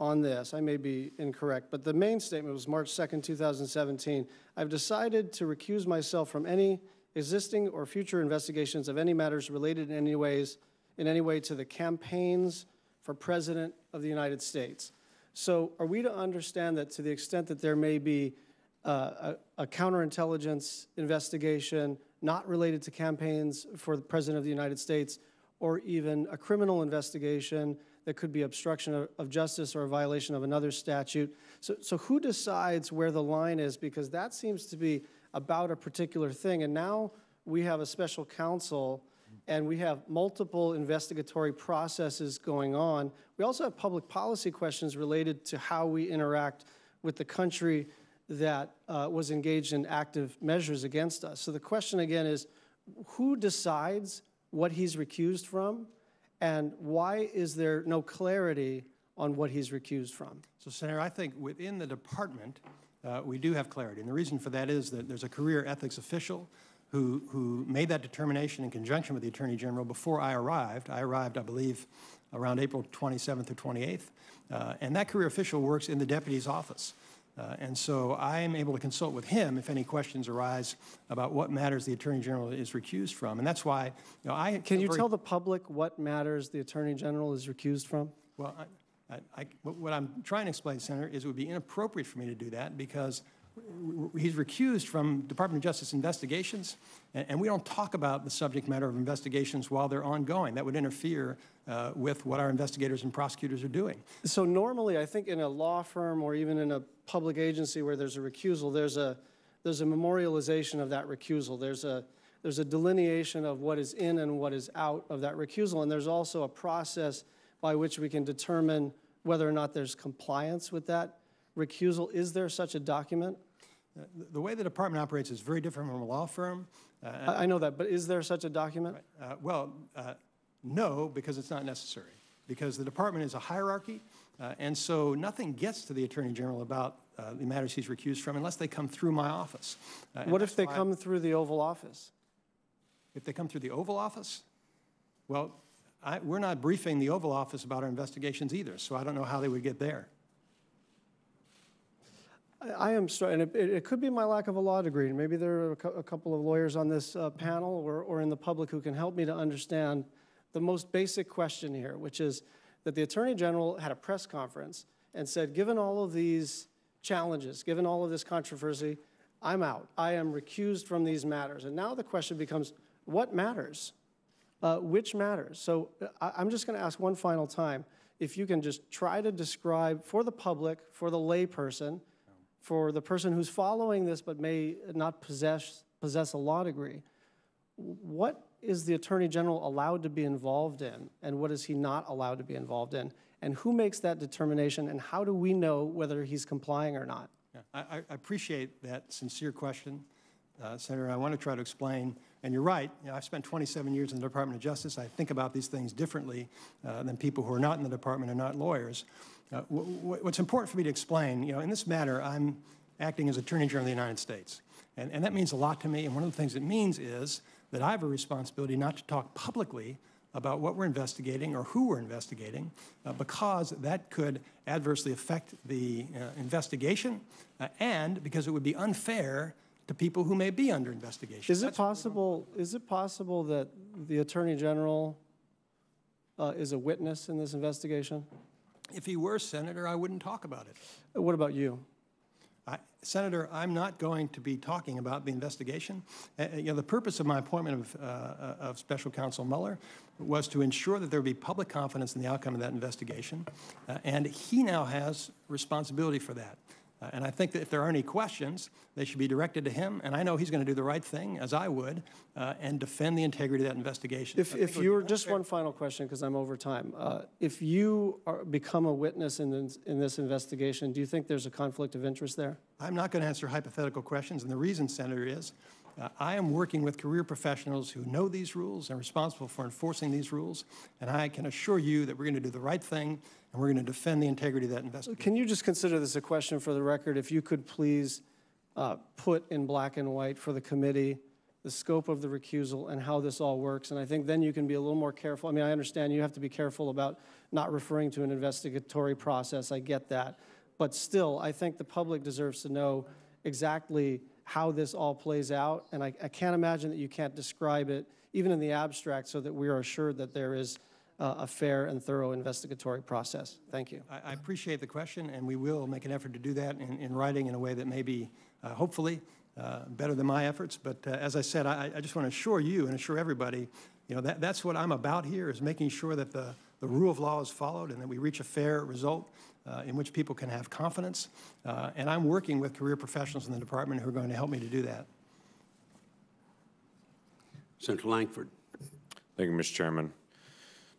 on this, I may be incorrect, but the main statement was March 2nd, 2017. I've decided to recuse myself from any existing or future investigations of any matters related in any way to the campaigns for President of the United States. So are we to understand that to the extent that there may be a counterintelligence investigation not related to campaigns for the President of the United States, or even a criminal investigation that could be obstruction of justice or a violation of another statute? So who decides where the line is? Because that seems to be about a particular thing. And now we have a special counsel, and we have multiple investigatory processes going on. We also have public policy questions related to how we interact with the country that was engaged in active measures against us. So the question again is, who decides what he's recused from, and why is there no clarity on what he's recused from? So, Senator, I think within the department, we do have clarity. And the reason for that is that there's a career ethics official who made that determination in conjunction with the Attorney General before I arrived. I arrived, I believe, around April 27th or 28th. And that career official works in the deputy's office. And so I am able to consult with him if any questions arise about what matters the Attorney General is recused from. And that's why, Can you tell the public what matters the Attorney General is recused from? Well, what I'm trying to explain, Senator, is it would be inappropriate for me to do that because He's recused from Department of Justice investigations, and we don't talk about the subject matter of investigations while they're ongoing. That would interfere with what our investigators and prosecutors are doing. So normally, I think in a law firm or even in a public agency where there's a recusal, there's a memorialization of that recusal. There's a delineation of what is in and what is out of that recusal, and there's also a process by which we can determine whether or not there's compliance with that recusal. Is there such a document? The way the department operates is very different from a law firm. I know that, but is there such a document? No, because it's not necessary. Because the department is a hierarchy, and so nothing gets to the Attorney General about the matters he's recused from unless they come through my office. What if they come through the Oval Office? If they come through the Oval Office? Well, we're not briefing the Oval Office about our investigations either, so I don't know how they would get there. I am struggling, and it could be my lack of a law degree. And maybe there are a couple of lawyers on this panel or in the public who can help me to understand the most basic question here, which is that the Attorney General had a press conference and said, given all of these challenges, given all of this controversy, I'm out. I am recused from these matters. And now the question becomes, what matters? Which matters? So I'm just going to ask one final time, if you can just try to describe for the public, for the layperson, for the person who's following this but may not possess a law degree, what is the Attorney General allowed to be involved in, and what is he not allowed to be involved in? And who makes that determination, and how do we know whether he's complying or not? Yeah, I appreciate that sincere question, Senator. I want to try to explain, and you're right, I've spent 27 years in the Department of Justice. I think about these things differently than people who are not in the department and not lawyers. What's important for me to explain, in this matter, I'm acting as Attorney General of the United States. And that means a lot to me, and one of the things it means is that I have a responsibility not to talk publicly about what we're investigating or who we're investigating, because that could adversely affect the investigation, and because it would be unfair to people who may be under investigation. Is it possible that the Attorney General is a witness in this investigation? If he were, Senator, I wouldn't talk about it. What about you? Senator, I'm not going to be talking about the investigation. The purpose of my appointment of Special Counsel Mueller was to ensure that there would be public confidence in the outcome of that investigation, and he now has responsibility for that. And I think that if there are any questions, they should be directed to him, and I know he's going to do the right thing, as I would, and defend the integrity of that investigation. If you were, just one final question, because I'm over time. If you become a witness in this investigation, do you think there's a conflict of interest there? I'm not going to answer hypothetical questions, and the reason, Senator, is I am working with career professionals who know these rules and are responsible for enforcing these rules, and I can assure you that we're going to do the right thing, and we're going to defend the integrity of that investigation. Can you just consider this a question for the record? If you could please put in black and white for the committee the scope of the recusal and how this all works, and I think then you can be a little more careful. I mean, I understand you have to be careful about not referring to an investigatory process. I get that. But still, I think the public deserves to know exactly how this all plays out, and I can't imagine that you can't describe it, even in the abstract, so that we are assured that there is a fair and thorough investigatory process. Thank you. I appreciate the question, and we will make an effort to do that in writing in a way that may be, hopefully, better than my efforts. But as I said, I just want to assure you and assure everybody, that's what I'm about here, is making sure that the rule of law is followed and that we reach a fair result in which people can have confidence. And I'm working with career professionals in the department who are going to help me to do that. Senator Lankford. Thank you, Mr. Chairman.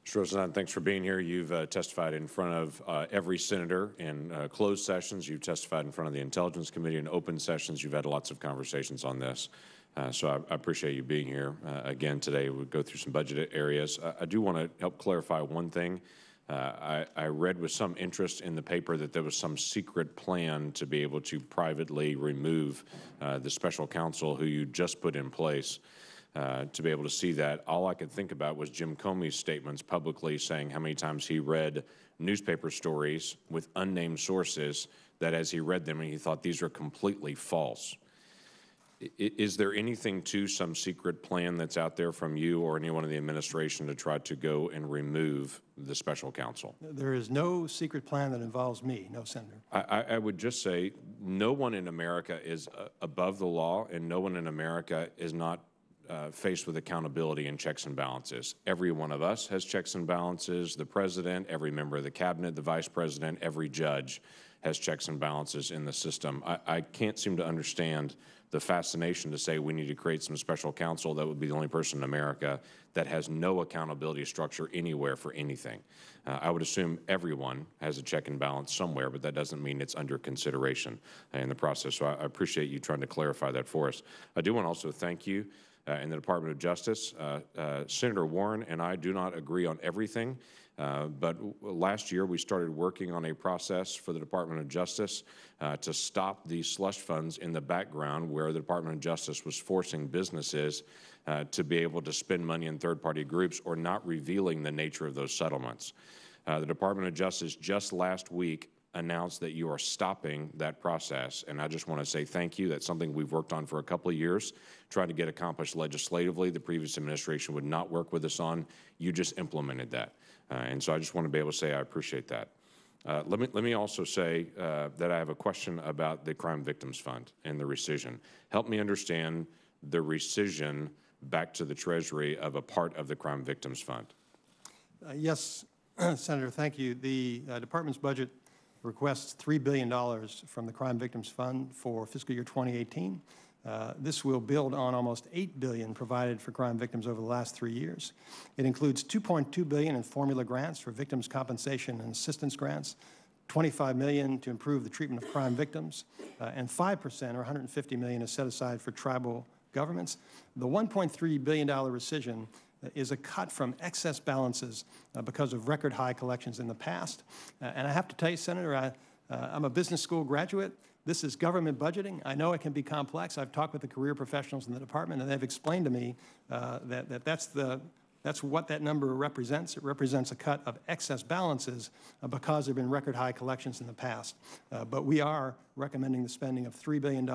Mr. Rosenstein, thanks for being here. You've testified in front of every senator in closed sessions. You've testified in front of the Intelligence Committee in open sessions. You've had lots of conversations on this. So I appreciate you being here again today. We'll go through some budget areas. I do want to help clarify one thing. I read with some interest in the paper that there was some secret plan to be able to privately remove the special counsel who you just put in place. To be able to see that, all I could think about was Jim Comey's statements publicly saying how many times he read newspaper stories with unnamed sources that as he read them, he thought these are completely false. Is there anything to some secret plan that's out there from you or anyone in the administration to try to go and remove the special counsel? There is no secret plan that involves me, no, Senator. I would just say no one in America is above the law, and no one in America is not faced with accountability and checks and balances. Every one of us has checks and balances. The president, every member of the cabinet, the vice president, every judge has checks and balances in the system. I can't seem to understand the fascination to say we need to create some special counsel that would be the only person in America that has no accountability structure anywhere for anything. I would assume everyone has a check and balance somewhere, but that doesn't mean it's under consideration in the process. So I appreciate you trying to clarify that for us. I do want to also thank you in the Department of Justice. Senator Warren and I do not agree on everything, but last year we started working on a process for the Department of Justice to stop these slush funds in the background where the Department of Justice was forcing businesses to be able to spend money in third-party groups or not revealing the nature of those settlements. The Department of Justice just last week announced that you are stopping that process, and I just want to say thank you. That's something we've worked on for a couple of years, trying to get accomplished legislatively. The previous administration would not work with us on. You just implemented that, and so I just want to be able to say I appreciate that. Let me also say that I have a question about the Crime Victims Fund and the rescission. Help me understand the rescission back to the Treasury of a part of the Crime Victims Fund. Yes, Senator, thank you. The department's budget requests $3 billion from the Crime Victims Fund for fiscal year 2018. This will build on almost $8 billion provided for crime victims over the last 3 years. It includes $2.2 billion in formula grants for victims' compensation and assistance grants, $25 million to improve the treatment of crime victims, and 5%, or $150 million, is set aside for tribal governments. The $1.3 billion rescission is a cut from excess balances because of record high collections in the past. And I have to tell you, Senator, I'm a business school graduate. This is government budgeting. I know it can be complex. I've talked with the career professionals in the department, and they've explained to me that's what that number represents. It represents a cut of excess balances because there have been record high collections in the past. But we are recommending the spending of $3 billion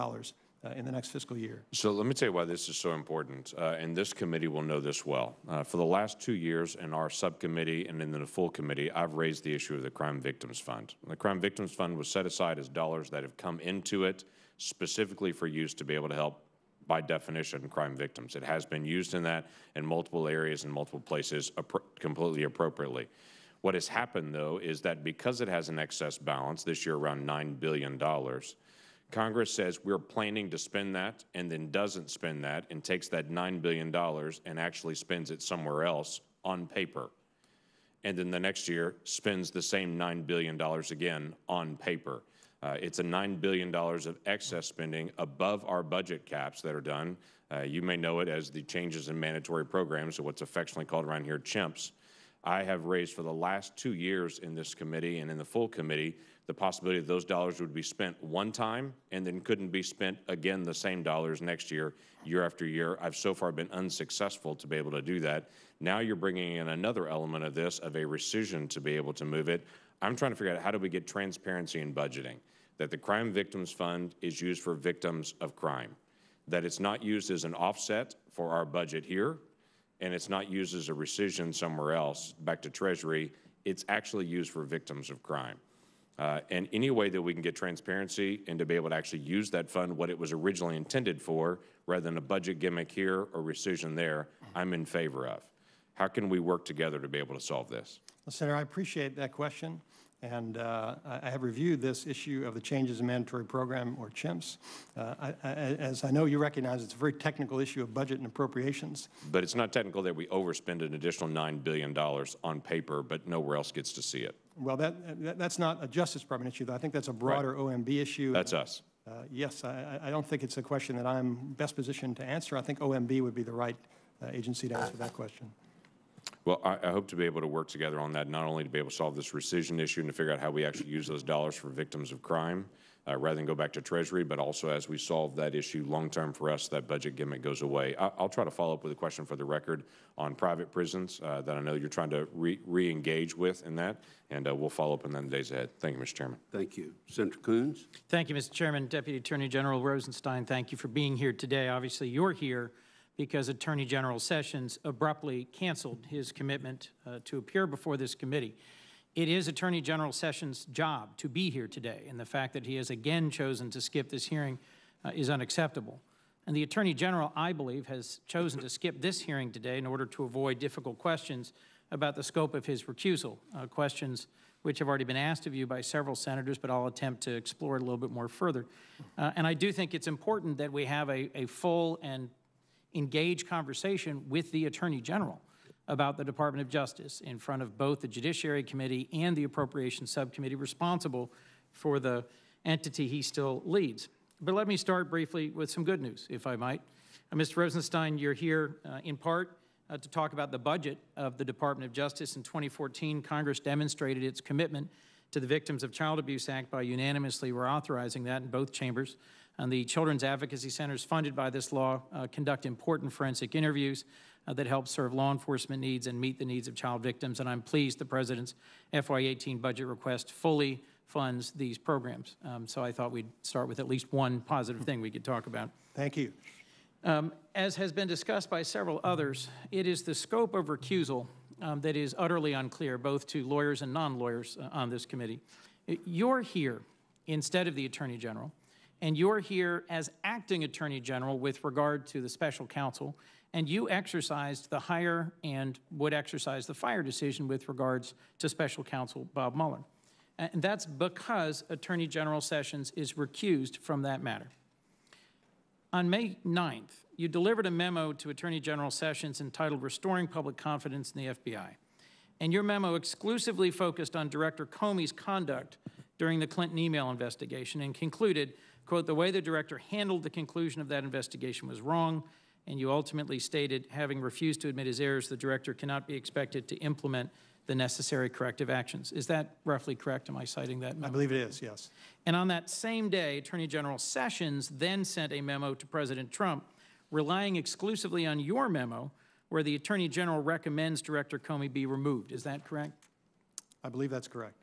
in the next fiscal year. So let me tell you why this is so important, and this committee will know this well. For the last 2 years in our subcommittee and in the full committee, I've raised the issue of the Crime Victims Fund. The Crime Victims Fund was set aside as dollars that have come into it specifically for use to be able to help, by definition, crime victims. It has been used in that in multiple areas and multiple places completely appropriately. What has happened, though, is that because it has an excess balance, this year around $9 billion, Congress says we're planning to spend that and then doesn't spend that and takes that $9 billion and actually spends it somewhere else on paper. And then the next year spends the same $9 billion again on paper. It's a $9 billion of excess spending above our budget caps that are done. You may know it as the changes in mandatory programs, or what's affectionately called around here CHIMPs. I have raised for the last 2 years in this committee and in the full committee the possibility that those dollars would be spent one time and then couldn't be spent again the same dollars next year, year after year. I've so far been unsuccessful to be able to do that. Now you're bringing in another element of this, of a rescission to be able to move it. I'm trying to figure out how do we get transparency in budgeting, that the Crime Victims Fund is used for victims of crime, that it's not used as an offset for our budget here, and it's not used as a rescission somewhere else back to Treasury. It's actually used for victims of crime. And any way that we can get transparency and to be able to actually use that fund what it was originally intended for, rather than a budget gimmick here or rescission there, I'm in favor of. How can we work together to be able to solve this? Well, Senator, I appreciate that question. And I have reviewed this issue of the changes in mandatory program, or CHIMPs. As I know you recognize, it's a very technical issue of budget and appropriations. But it's not technical that we overspend an additional $9 billion on paper, but nowhere else gets to see it. Well, that's not a Justice Department issue, though. I think that's a broader OMB issue. That's us. Yes, I don't think it's a question that I'm best positioned to answer. I think OMB would be the right agency to answer that question. Well, I hope to be able to work together on that, not only to be able to solve this rescission issue and to figure out how we actually use those dollars for victims of crime, rather than go back to Treasury, but also as we solve that issue long-term for us, that budget gimmick goes away. I'll try to follow up with a question for the record on private prisons that I know you're trying to re-engage with in that, and we'll follow up in the days ahead. Thank you, Mr. Chairman. Thank you. Senator Coons? Thank you, Mr. Chairman. Deputy Attorney General Rosenstein, thank you for being here today. Obviously, you're here because Attorney General Sessions abruptly canceled his commitment to appear before this committee. It is Attorney General Sessions' job to be here today, and the fact that he has again chosen to skip this hearing is unacceptable. And the Attorney General, I believe, has chosen to skip this hearing today in order to avoid difficult questions about the scope of his recusal, questions which have already been asked of you by several senators, but I'll attempt to explore it a little bit more further. And I do think it's important that we have a full and engaged conversation with the Attorney General about the Department of Justice in front of both the Judiciary Committee and the Appropriations Subcommittee responsible for the entity he still leads. But let me start briefly with some good news, if I might. Mr. Rosenstein, you're here in part to talk about the budget of the Department of Justice. In 2014, Congress demonstrated its commitment to the Victims of Child Abuse Act by unanimously authorizing that in both chambers. And the Children's Advocacy Centers funded by this law conduct important forensic interviews that help serve law enforcement needs and meet the needs of child victims. And I'm pleased the President's FY18 budget request fully funds these programs. So I thought we'd start with at least one positive thing we could talk about. Thank you. As has been discussed by several others, it is the scope of recusal that is utterly unclear, both to lawyers and non-lawyers on this committee. You're here instead of the Attorney General, and you're here as acting Attorney General with regard to the special counsel, and you exercised the hire and would exercise the fire decision with regards to special counsel Bob Mueller. And that's because Attorney General Sessions is recused from that matter. On May 9th, you delivered a memo to Attorney General Sessions entitled Restoring Public Confidence in the FBI. And your memo exclusively focused on Director Comey's conduct during the Clinton email investigation and concluded, quote, the way the director handled the conclusion of that investigation was wrong, and you ultimately stated, having refused to admit his errors, the director cannot be expected to implement the necessary corrective actions. Is that roughly correct? Am I citing that memo? I believe it is, yes. And on that same day, Attorney General Sessions then sent a memo to President Trump relying exclusively on your memo where the Attorney General recommends Director Comey be removed. Is that correct? I believe that's correct.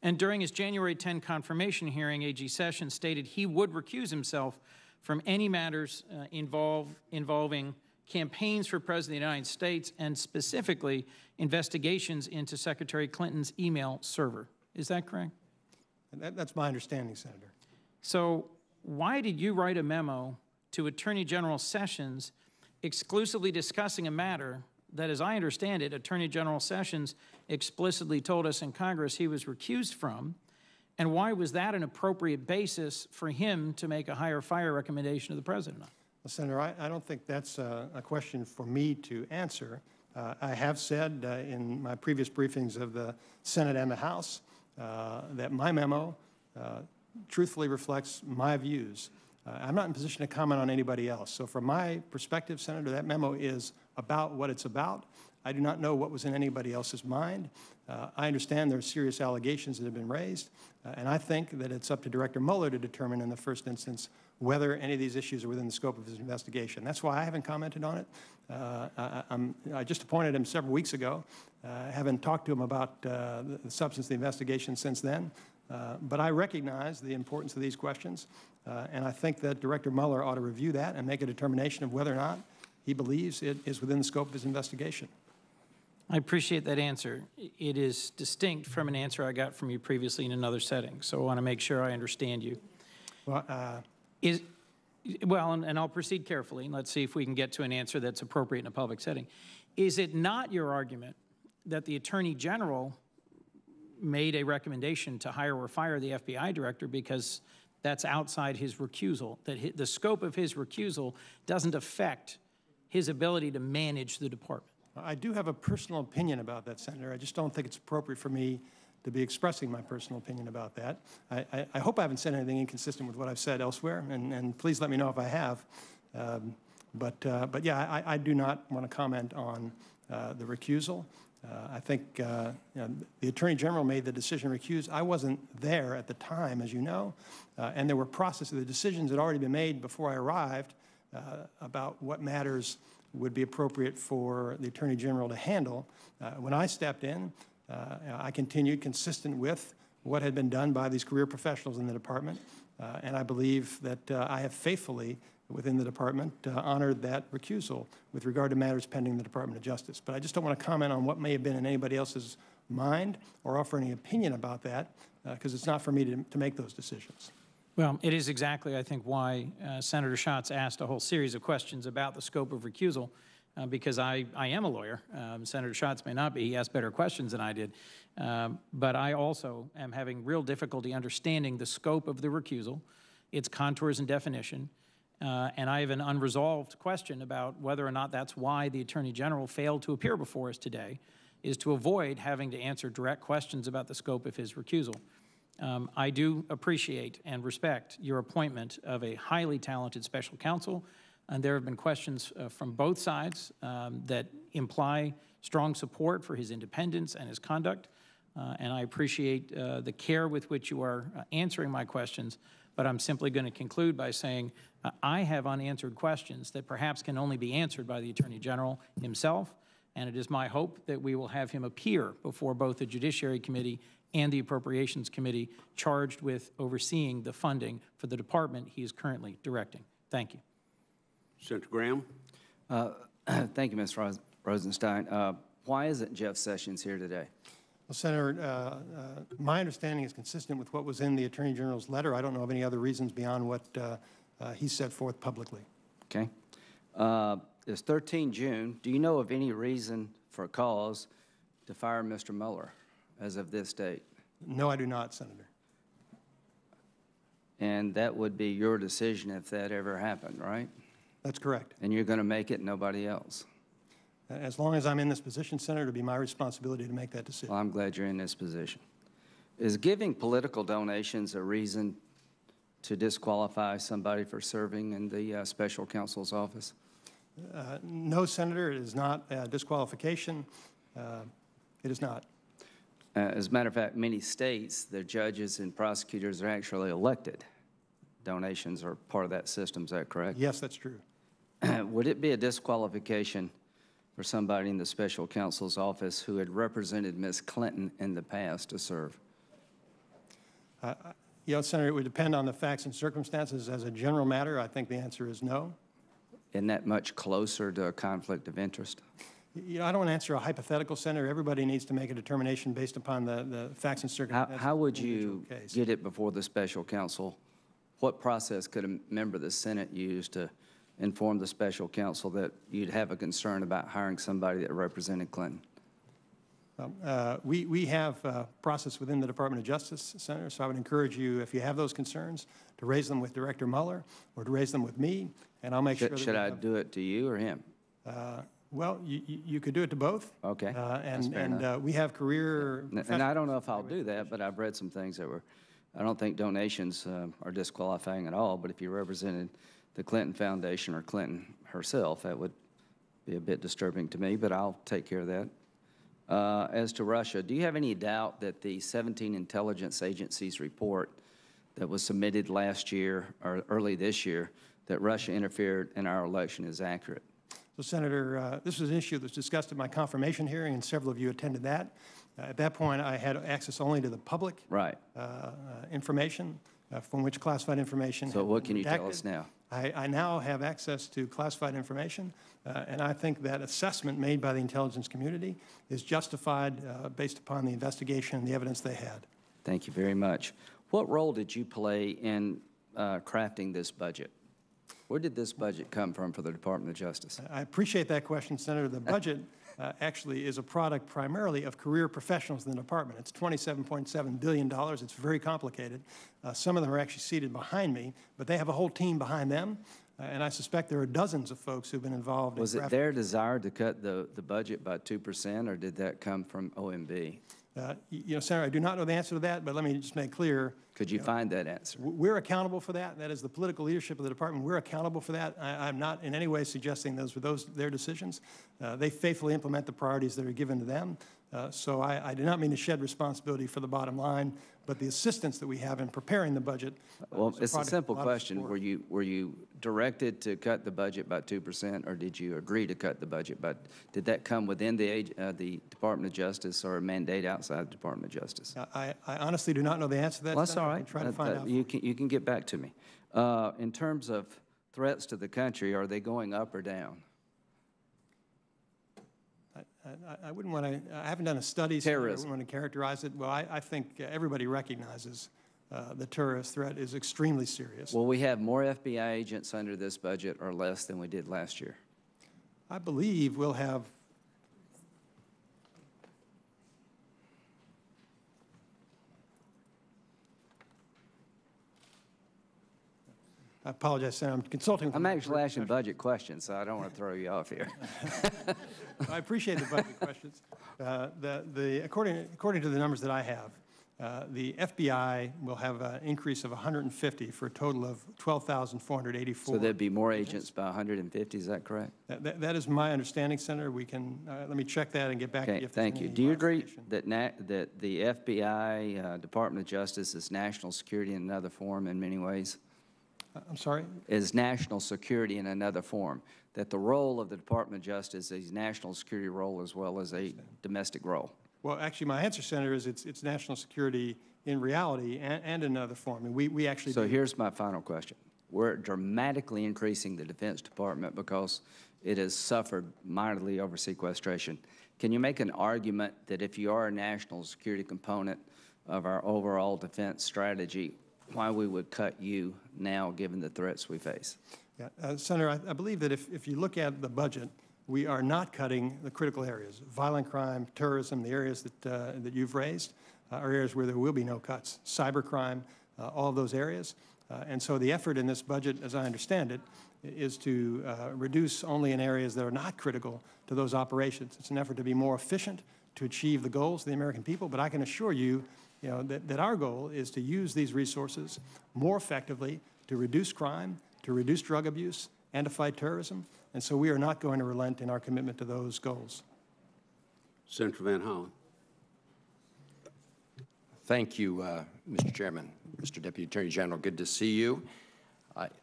And during his January 10 confirmation hearing, AG Sessions stated he would recuse himself from any matters involving campaigns for President of the United States and specifically investigations into Secretary Clinton's email server. Is that correct? That's my understanding, Senator. So why did you write a memo to Attorney General Sessions exclusively discussing a matter that, as I understand it, Attorney General Sessions explicitly told us in Congress he was recused from? And why was that an appropriate basis for him to make a hire-fire recommendation to the President? Well, Senator, I don't think that's a question for me to answer. I have said in my previous briefings of the Senate and the House that my memo truthfully reflects my views. I'm not in a position to comment on anybody else. So from my perspective, Senator, that memo is about what it's about. I do not know what was in anybody else's mind. I understand there are serious allegations that have been raised, and I think that it's up to Director Mueller to determine in the first instance whether any of these issues are within the scope of his investigation. That's why I haven't commented on it. I just appointed him several weeks ago. I haven't talked to him about the substance of the investigation since then, but I recognize the importance of these questions, and I think that Director Mueller ought to review that and make a determination of whether or not he believes it is within the scope of his investigation. I appreciate that answer. It is distinct from an answer I got from you previously in another setting, so I want to make sure I understand you. Well, and I'll proceed carefully, and let's see if we can get to an answer that's appropriate in a public setting. Is it not your argument that the Attorney General made a recommendation to hire or fire the FBI director because that's outside his recusal, that the scope of his recusal doesn't affect his ability to manage the department? I do have a personal opinion about that, Senator. I just don't think it's appropriate for me to be expressing my personal opinion about that. I hope I haven't said anything inconsistent with what I've said elsewhere, and please let me know if I have. But yeah, I do not want to comment on the recusal. I think you know, the Attorney General made the decision to recuse. I wasn't there at the time, as you know, and there were processes. The decisions had already been made before I arrived about what matters would be appropriate for the Attorney General to handle. When I stepped in, I continued consistent with what had been done by these career professionals in the department, and I believe that I have faithfully within the department honored that recusal with regard to matters pending the Department of Justice. But I just don't want to comment on what may have been in anybody else's mind or offer any opinion about that because it's not for me to make those decisions. Well, it is exactly, I think, why Senator Schatz asked a whole series of questions about the scope of recusal, because I am a lawyer. Senator Schatz may not be. He asked better questions than I did. But I also am having real difficulty understanding the scope of the recusal, its contours and definition, and I have an unresolved question about whether or not that's why the Attorney General failed to appear before us today, is to avoid having to answer direct questions about the scope of his recusal. I do appreciate and respect your appointment of a highly talented special counsel, and there have been questions from both sides that imply strong support for his independence and his conduct, and I appreciate the care with which you are answering my questions, but I'm simply going to conclude by saying I have unanswered questions that perhaps can only be answered by the Attorney General himself, and it is my hope that we will have him appear before both the Judiciary Committee and the Appropriations Committee charged with overseeing the funding for the department he is currently directing. Thank you. Senator Graham. Thank you, Mr. Rosenstein. Why isn't Jeff Sessions here today? Well, Senator, my understanding is consistent with what was in the Attorney General's letter. I don't know of any other reasons beyond what he set forth publicly. Okay. It's 13 June. Do you know of any reason for cause to fire Mr. Mueller as of this date? No, I do not, Senator. And that would be your decision if that ever happened, right? That's correct. And you're going to make it, nobody else? As long as I'm in this position, Senator, it'll be my responsibility to make that decision. Well, I'm glad you're in this position. Is giving political donations a reason to disqualify somebody for serving in the special counsel's office? No, Senator, it is not a disqualification. It is not. As a matter of fact, many states, their judges and prosecutors are actually elected. Donations are part of that system, is that correct? Yes, that's true. Would it be a disqualification for somebody in the special counsel's office who had represented Ms. Clinton in the past to serve? You know, Senator, it would depend on the facts and circumstances. As a general matter, I think the answer is no. Isn't that much closer to a conflict of interest? You know, I don't want to answer a hypothetical, Senator. Everybody needs to make a determination based upon the facts and circumstances. How would you get it before the special counsel? What process could a member of the Senate use to inform the special counsel that you'd have a concern about hiring somebody that represented Clinton? We have a process within the Department of Justice, Senator, so I would encourage you, if you have those concerns, to raise them with Director Mueller or to raise them with me, and I'll make sure that Should I do it to you or him? Well, you could do it to both. Okay. And we have career... And I don't know if I'll do that, but I've read some things that were... I don't think donations are disqualifying at all, but if you represented the Clinton Foundation or Clinton herself, that would be a bit disturbing to me, but I'll take care of that. As to Russia, do you have any doubt that the 17 intelligence agencies report that was submitted last year or early this year that Russia interfered in our election is accurate? So, Senator, this was an issue that was discussed at my confirmation hearing, and several of you attended that. At that point, I had access only to the public information, from which classified information. So what can you tell us now? I now have access to classified information, and I think that assessment made by the intelligence community is justified based upon the investigation and the evidence they had. Thank you very much. What role did you play in crafting this budget? Where did this budget come from for the Department of Justice? I appreciate that question, Senator. The budget actually is a product primarily of career professionals in the department. It's $27.7 billion. It's very complicated. Some of them are actually seated behind me, but they have a whole team behind them, and I suspect there are dozens of folks who've been involved. Was it their desire to cut the budget by 2%, or did that come from OMB? Senator, I do not know the answer to that, but let me just make clear. Could you find that answer? We're accountable for that. That is the political leadership of the department. We're accountable for that. I'm not in any way suggesting those were their decisions. They faithfully implement the priorities that are given to them. So I do not mean to shed responsibility for the bottom line, but the assistance that we have in preparing the budget. Well, it's a simple question. Were you directed to cut the budget by 2%, or did you agree to cut the budget? But did that come within the Department of Justice or a mandate outside the Department of Justice? I honestly do not know the answer to that. Well, that's all right. Try to find out. You can get back to me. In terms of threats to the country, are they going up or down? I wouldn't want to, I haven't done a study, so I wouldn't want to characterize it. Well, I think everybody recognizes the terrorist threat is extremely serious. Will we have more FBI agents under this budget or less than we did last year? I believe we'll have I apologize, Senator. I'm consulting. I'm actually asking budget questions, so I don't want to throw you off here. I appreciate the budget questions. According to the numbers that I have, the FBI will have an increase of 150 for a total of 12,484. So there'd be more agents by 150, is that correct? That is my understanding, Senator. We can, let me check that and get back to you. Okay, thank you. Do you agree that the FBI, Department of Justice, is national security in another form in many ways? I'm sorry? Is national security in another form, that the role of the Department of Justice is a national security role as well as a domestic role? Well, actually, my answer, Senator, is it's national security in reality and in another form. And we actually So here's my final question. We're dramatically increasing the Defense Department because it has suffered mightily over sequestration. Can you make an argument that if you are a national security component of our overall defense strategy, why we would cut you now, given the threats we face? Yeah, Senator, I believe that if you look at the budget, we are not cutting the critical areas. Violent crime, terrorism, the areas that you've raised are areas where there will be no cuts. Cybercrime, all of those areas. And so the effort in this budget, as I understand it, is to reduce only in areas that are not critical to those operations. It's an effort to be more efficient, to achieve the goals of the American people. But I can assure you, that our goal is to use these resources more effectively to reduce crime, to reduce drug abuse, and to fight terrorism. And so we are not going to relent in our commitment to those goals. Senator Van Hollen. Thank you, Mr. Chairman. Mr. Deputy Attorney General, good to see you.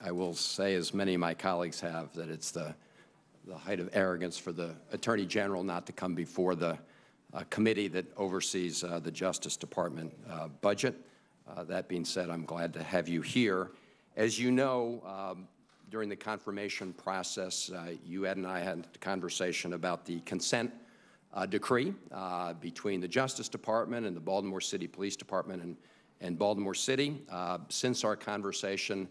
I will say, as many of my colleagues have, that it's the height of arrogance for the Attorney General not to come before the committee that oversees the Justice Department budget. That being said, I'm glad to have you here. As you know, during the confirmation process, you, Ed, and I had a conversation about the consent decree between the Justice Department and the Baltimore City Police Department and Baltimore City. Since our conversation,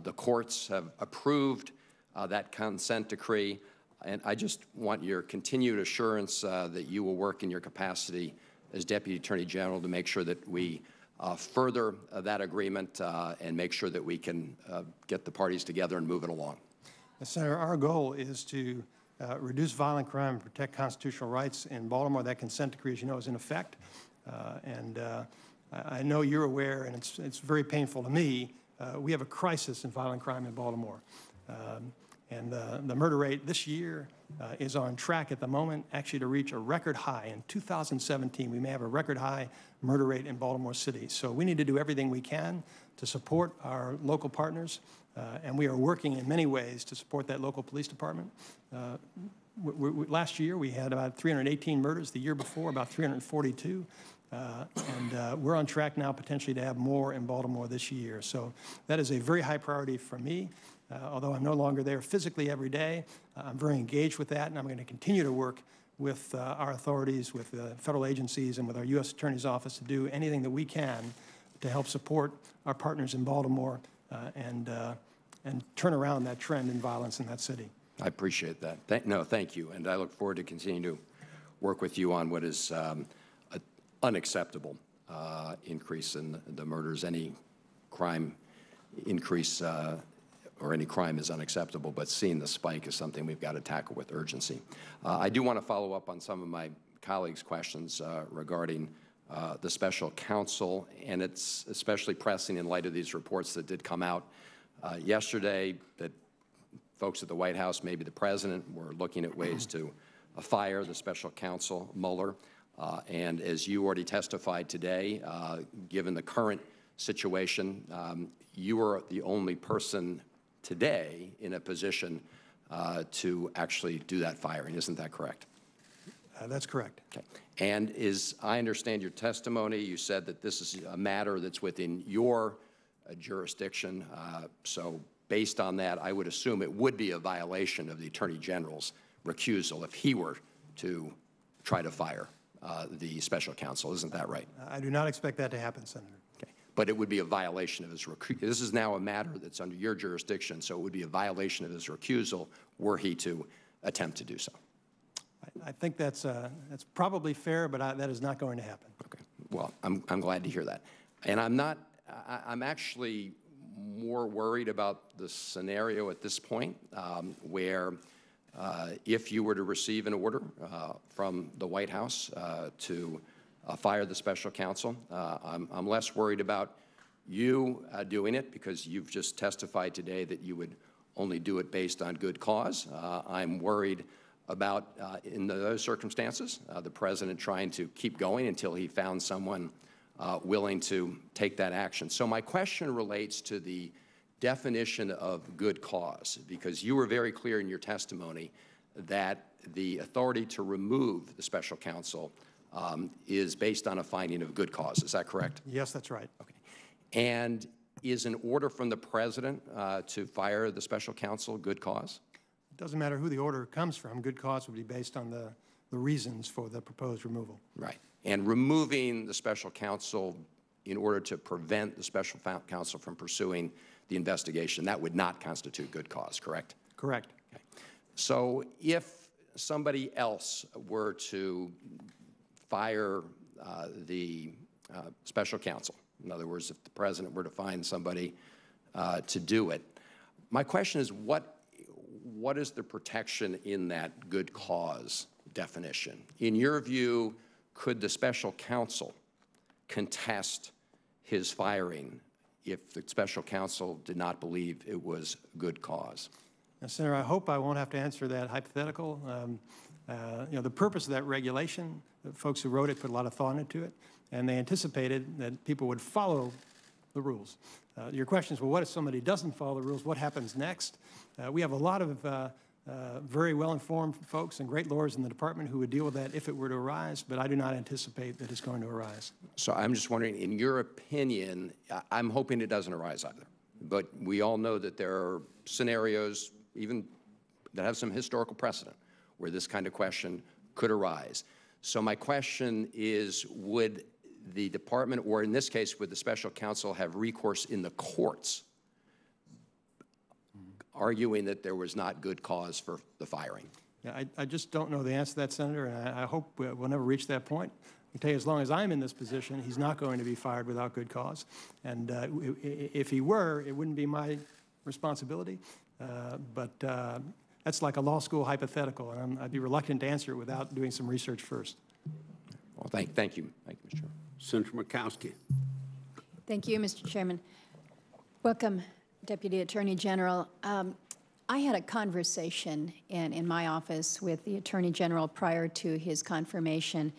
the courts have approved that consent decree. And I just want your continued assurance that you will work in your capacity as Deputy Attorney General to make sure that we further that agreement and make sure that we can get the parties together and move it along. Senator, our goal is to reduce violent crime and protect constitutional rights in Baltimore. That consent decree, as you know, is in effect. I know you're aware, and it's very painful to me, we have a crisis in violent crime in Baltimore. And the murder rate this year is on track at the moment, actually to reach a record high. In 2017, we may have a record high murder rate in Baltimore City. So we need to do everything we can to support our local partners, and we are working in many ways to support that local police department. Last year, we had about 318 murders. The year before, about 342. And we're on track now potentially to have more in Baltimore this year. So that is a very high priority for me. Although I'm no longer there physically every day, I'm very engaged with that, and I'm going to continue to work with our authorities, with the federal agencies, and with our U.S. Attorney's Office to do anything that we can to help support our partners in Baltimore and turn around that trend in violence in that city. I appreciate that. Thank you, and I look forward to continuing to work with you on what is an unacceptable increase in the murders. Any crime increase or any crime is unacceptable, but seeing the spike is something we've got to tackle with urgency. I do want to follow up on some of my colleagues' questions regarding the special counsel, and it's especially pressing in light of these reports that did come out yesterday that folks at the White House, maybe the president, were looking at ways to fire the special counsel Mueller. And as you already testified today, given the current situation, you are the only person today in a position to actually do that firing. Isn't that correct? That's correct. Okay. And as I understand your testimony, you said that this is a matter that's within your jurisdiction. So based on that, I would assume it would be a violation of the Attorney General's recusal if he were to try to fire the special counsel. Isn't that right? I do not expect that to happen, Senator. Okay. But it would be a violation of his recusal. This is now a matter that's under your jurisdiction, so it would be a violation of his recusal were he to attempt to do so. I think that's probably fair, but that is not going to happen. Okay. Well, I'm glad to hear that. And I'm actually more worried about the scenario at this point where if you were to receive an order from the White House to fire the special counsel, I'm less worried about you doing it because you've just testified today that you would only do it based on good cause. I'm worried about, in those circumstances, the president trying to keep going until he found someone willing to take that action. So my question relates to the definition of good cause, because you were very clear in your testimony that the authority to remove the special counsel is based on a finding of good cause. Is that correct? Yes, that's right. Okay. And is an order from the president to fire the special counsel good cause? It doesn't matter who the order comes from. Good cause would be based on the reasons for the proposed removal. Right. And removing the special counsel in order to prevent the special counsel from pursuing the investigation, that would not constitute good cause, correct? Correct. Okay. So if somebody else were to fire the special counsel, in other words, if the president were to find somebody to do it, my question is what is the protection in that good cause definition? In your view, could the special counsel contest his firing if the special counsel did not believe it was good cause? Now, Senator, I hope I won't have to answer that hypothetical. The purpose of that regulation, the folks who wrote it put a lot of thought into it, and they anticipated that people would follow the rules. Your question is, well, what if somebody doesn't follow the rules? What happens next? We have a lot of very well-informed folks and great lawyers in the department who would deal with that if it were to arise, but I do not anticipate that it's going to arise. So I'm just wondering, in your opinion, I'm hoping it doesn't arise either, but we all know that there are scenarios even that have some historical precedent where this kind of question could arise. So my question is, would the department, or in this case, would the special counsel have recourse in the courts arguing that there was not good cause for the firing? Yeah, I just don't know the answer to that, Senator, and I hope we'll never reach that point. I can tell you, as long as I'm in this position, he's not going to be fired without good cause. And if he were, it wouldn't be my responsibility. But that's like a law school hypothetical, and I'd be reluctant to answer it without doing some research first. Well, thank you. Thank you, Mr. Chairman. Senator Murkowski. Thank you, Mr. Chairman. Welcome, Deputy Attorney General. I had a conversation in my office with the Attorney General prior to his confirmation,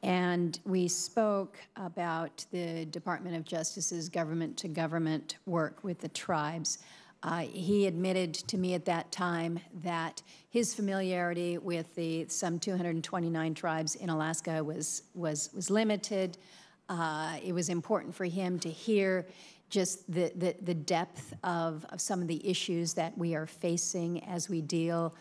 and we spoke about the Department of Justice's government-to-government work with the tribes. He admitted to me at that time that his familiarity with the some 229 tribes in Alaska was limited. It was important for him to hear just the depth of some of the issues that we are facing as we deal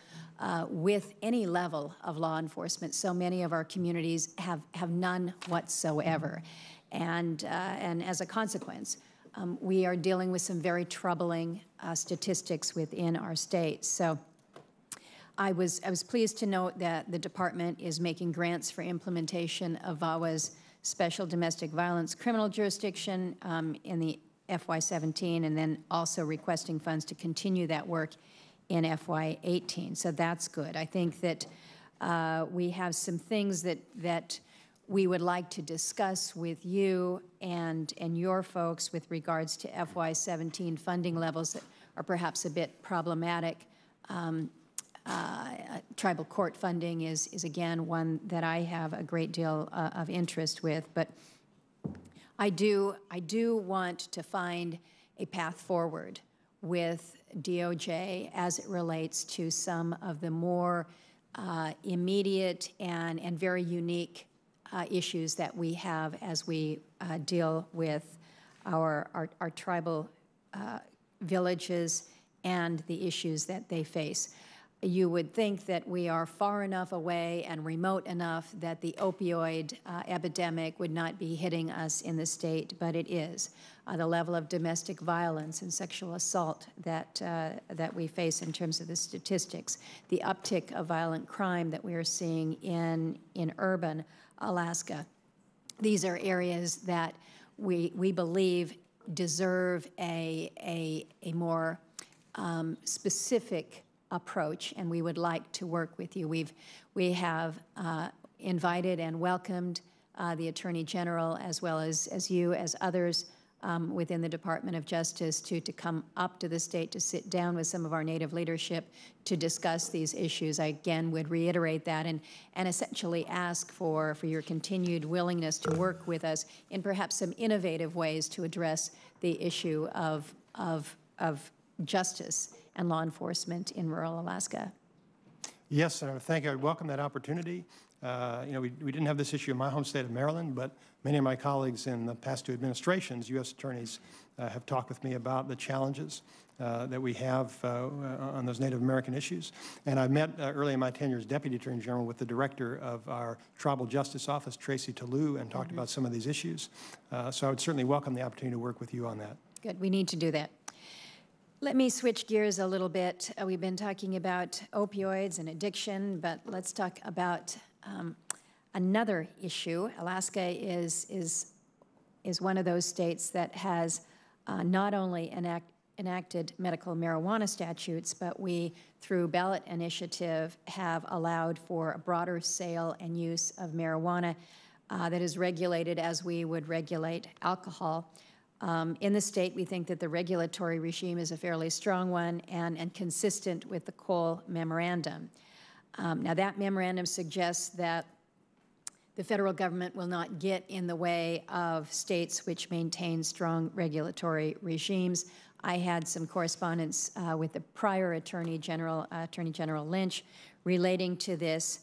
with any level of law enforcement. So many of our communities have none whatsoever. And as a consequence, we are dealing with some very troubling statistics within our state. So I was pleased to note that the department is making grants for implementation of VAWA's special domestic violence criminal jurisdiction in the FY17, and then also requesting funds to continue that work in FY18. So that's good. I think that we have some things that we would like to discuss with you and your folks with regards to FY17 funding levels that are perhaps a bit problematic. Tribal court funding is again one that I have a great deal of interest with, but I do want to find a path forward with DOJ as it relates to some of the more immediate and very unique issues that we have as we deal with our tribal villages and the issues that they face. You would think that we are far enough away and remote enough that the opioid epidemic would not be hitting us in the state, but it is. The level of domestic violence and sexual assault that we face in terms of the statistics, the uptick of violent crime that we are seeing in urban Alaska. These are areas that we believe deserve a more specific approach, and we would like to work with you. We have invited and welcomed the Attorney General, as well as you, as others within the Department of Justice, to come up to the state to sit down with some of our Native leadership to discuss these issues. I again would reiterate that and essentially ask for your continued willingness to work with us in perhaps some innovative ways to address the issue of justice and law enforcement in rural Alaska. Yes, Senator, thank you. I welcome that opportunity. You know, we didn't have this issue in my home state of Maryland, but many of my colleagues in the past two administrations, U.S. attorneys, have talked with me about the challenges that we have on those Native American issues. And I met early in my tenure as Deputy Attorney General with the Director of our Tribal Justice Office, Tracy Toulouse, and talked about some of these issues. So I would certainly welcome the opportunity to work with you on that. Good. We need to do that. Let me switch gears a little bit. We've been talking about opioids and addiction, but let's talk about another issue. Alaska is one of those states that has not only enacted medical marijuana statutes, but we, through ballot initiative, have allowed for a broader sale and use of marijuana that is regulated as we would regulate alcohol. In the state, we think that the regulatory regime is a fairly strong one and consistent with the Cole Memorandum. Now, that memorandum suggests that the federal government will not get in the way of states which maintain strong regulatory regimes. I had some correspondence with the prior Attorney General Lynch, relating to this.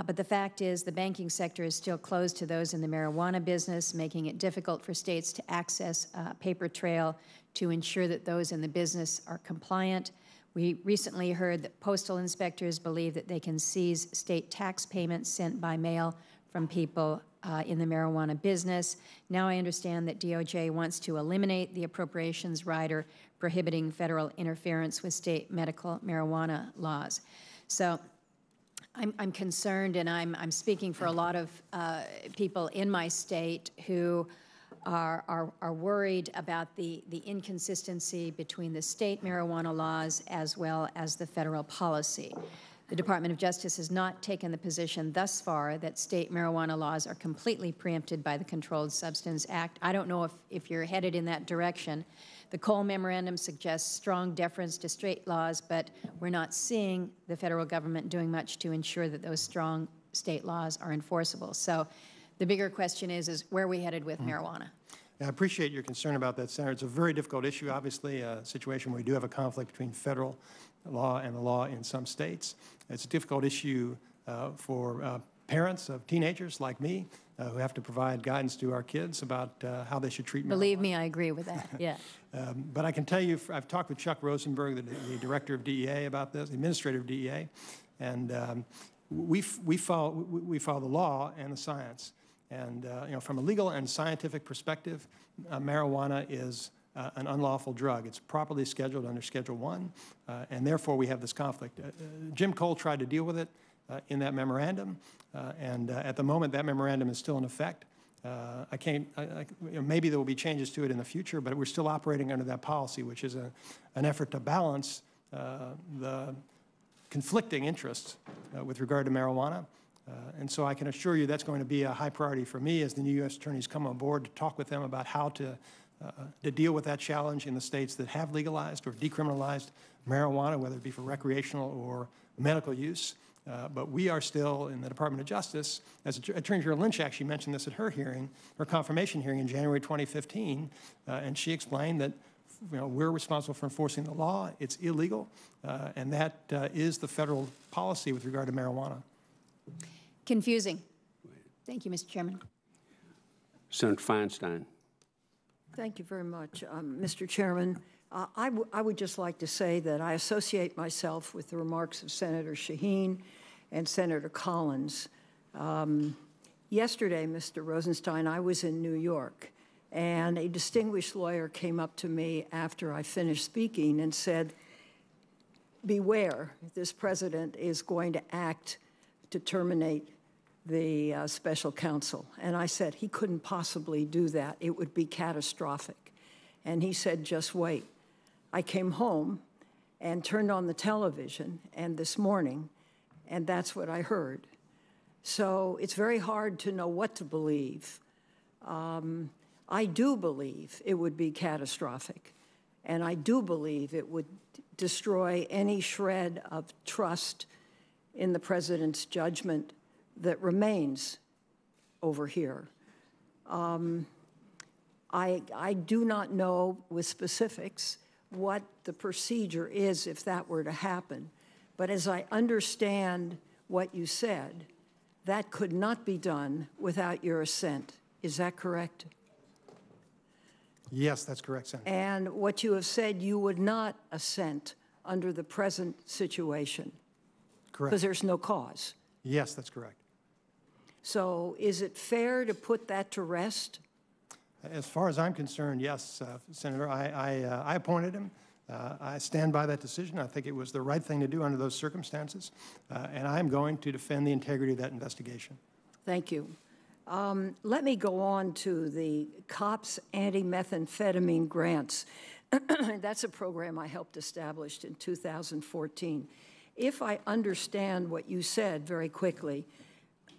But the fact is the banking sector is still closed to those in the marijuana business, making it difficult for states to access a paper trail to ensure that those in the business are compliant. We recently heard that postal inspectors believe that they can seize state tax payments sent by mail from people in the marijuana business. Now I understand that DOJ wants to eliminate the appropriations rider prohibiting federal interference with state medical marijuana laws. So I'm concerned, and I'm speaking for a lot of people in my state who are worried about the inconsistency between the state marijuana laws as well as the federal policy. The Department of Justice has not taken the position thus far that state marijuana laws are completely preempted by the Controlled Substance Act. I don't know if you're headed in that direction. The Cole Memorandum suggests strong deference to state laws, but we're not seeing the federal government doing much to ensure that those strong state laws are enforceable. So the bigger question is where are we headed with marijuana? I appreciate your concern about that, Senator. It's a very difficult issue, obviously, a situation where we do have a conflict between federal law and the law in some states. It's a difficult issue for parents of teenagers like me who have to provide guidance to our kids about how they should treat marijuana. Believe me, I agree with that, yeah. But I can tell you, I've talked with Chuck Rosenberg, the director of DEA, about this, the administrator of DEA, and we follow the law and the science. And you know, from a legal and scientific perspective, marijuana is an unlawful drug. It's properly scheduled under Schedule 1, and therefore we have this conflict. Jim Cole tried to deal with it in that memorandum, and at the moment that memorandum is still in effect. Maybe there will be changes to it in the future, but we're still operating under that policy, which is an effort to balance the conflicting interests with regard to marijuana. And so I can assure you that's going to be a high priority for me as the new U.S. attorneys come on board to talk with them about how to deal with that challenge in the states that have legalized or decriminalized marijuana, whether it be for recreational or medical use. But we are still in the Department of Justice, as Attorney General Lynch actually mentioned this at her hearing, her confirmation hearing in January 2015, and she explained that we're responsible for enforcing the law. It's illegal, and that is the federal policy with regard to marijuana. Confusing. Thank you, Mr. Chairman. Senator Feinstein. Thank you very much, Mr. Chairman. I would just like to say that I associate myself with the remarks of Senator Shaheen and Senator Collins. Yesterday, Mr. Rosenstein, I was in New York, and a distinguished lawyer came up to me after I finished speaking and said, beware, this president is going to act to terminate the special counsel. And I said, he couldn't possibly do that. It would be catastrophic. And he said, just wait. I came home and turned on the television and this morning, and that's what I heard. So it's very hard to know what to believe. I do believe it would be catastrophic, and I do believe it would destroy any shred of trust in the president's judgment that remains over here. I do not know with specifics what the procedure is if that were to happen, but as I understand what you said, that could not be done without your assent. Is that correct? Yes, that's correct, Senator. And what you have said, you would not assent under the present situation. Correct. Because there's no cause. Yes, that's correct. So is it fair to put that to rest? As far as I'm concerned, yes, Senator. I appointed him. I stand by that decision. I think it was the right thing to do under those circumstances, and I'm going to defend the integrity of that investigation. Thank you. Let me go on to the COPS anti-methamphetamine grants. That's a program I helped establish in 2014. If I understand what you said very quickly,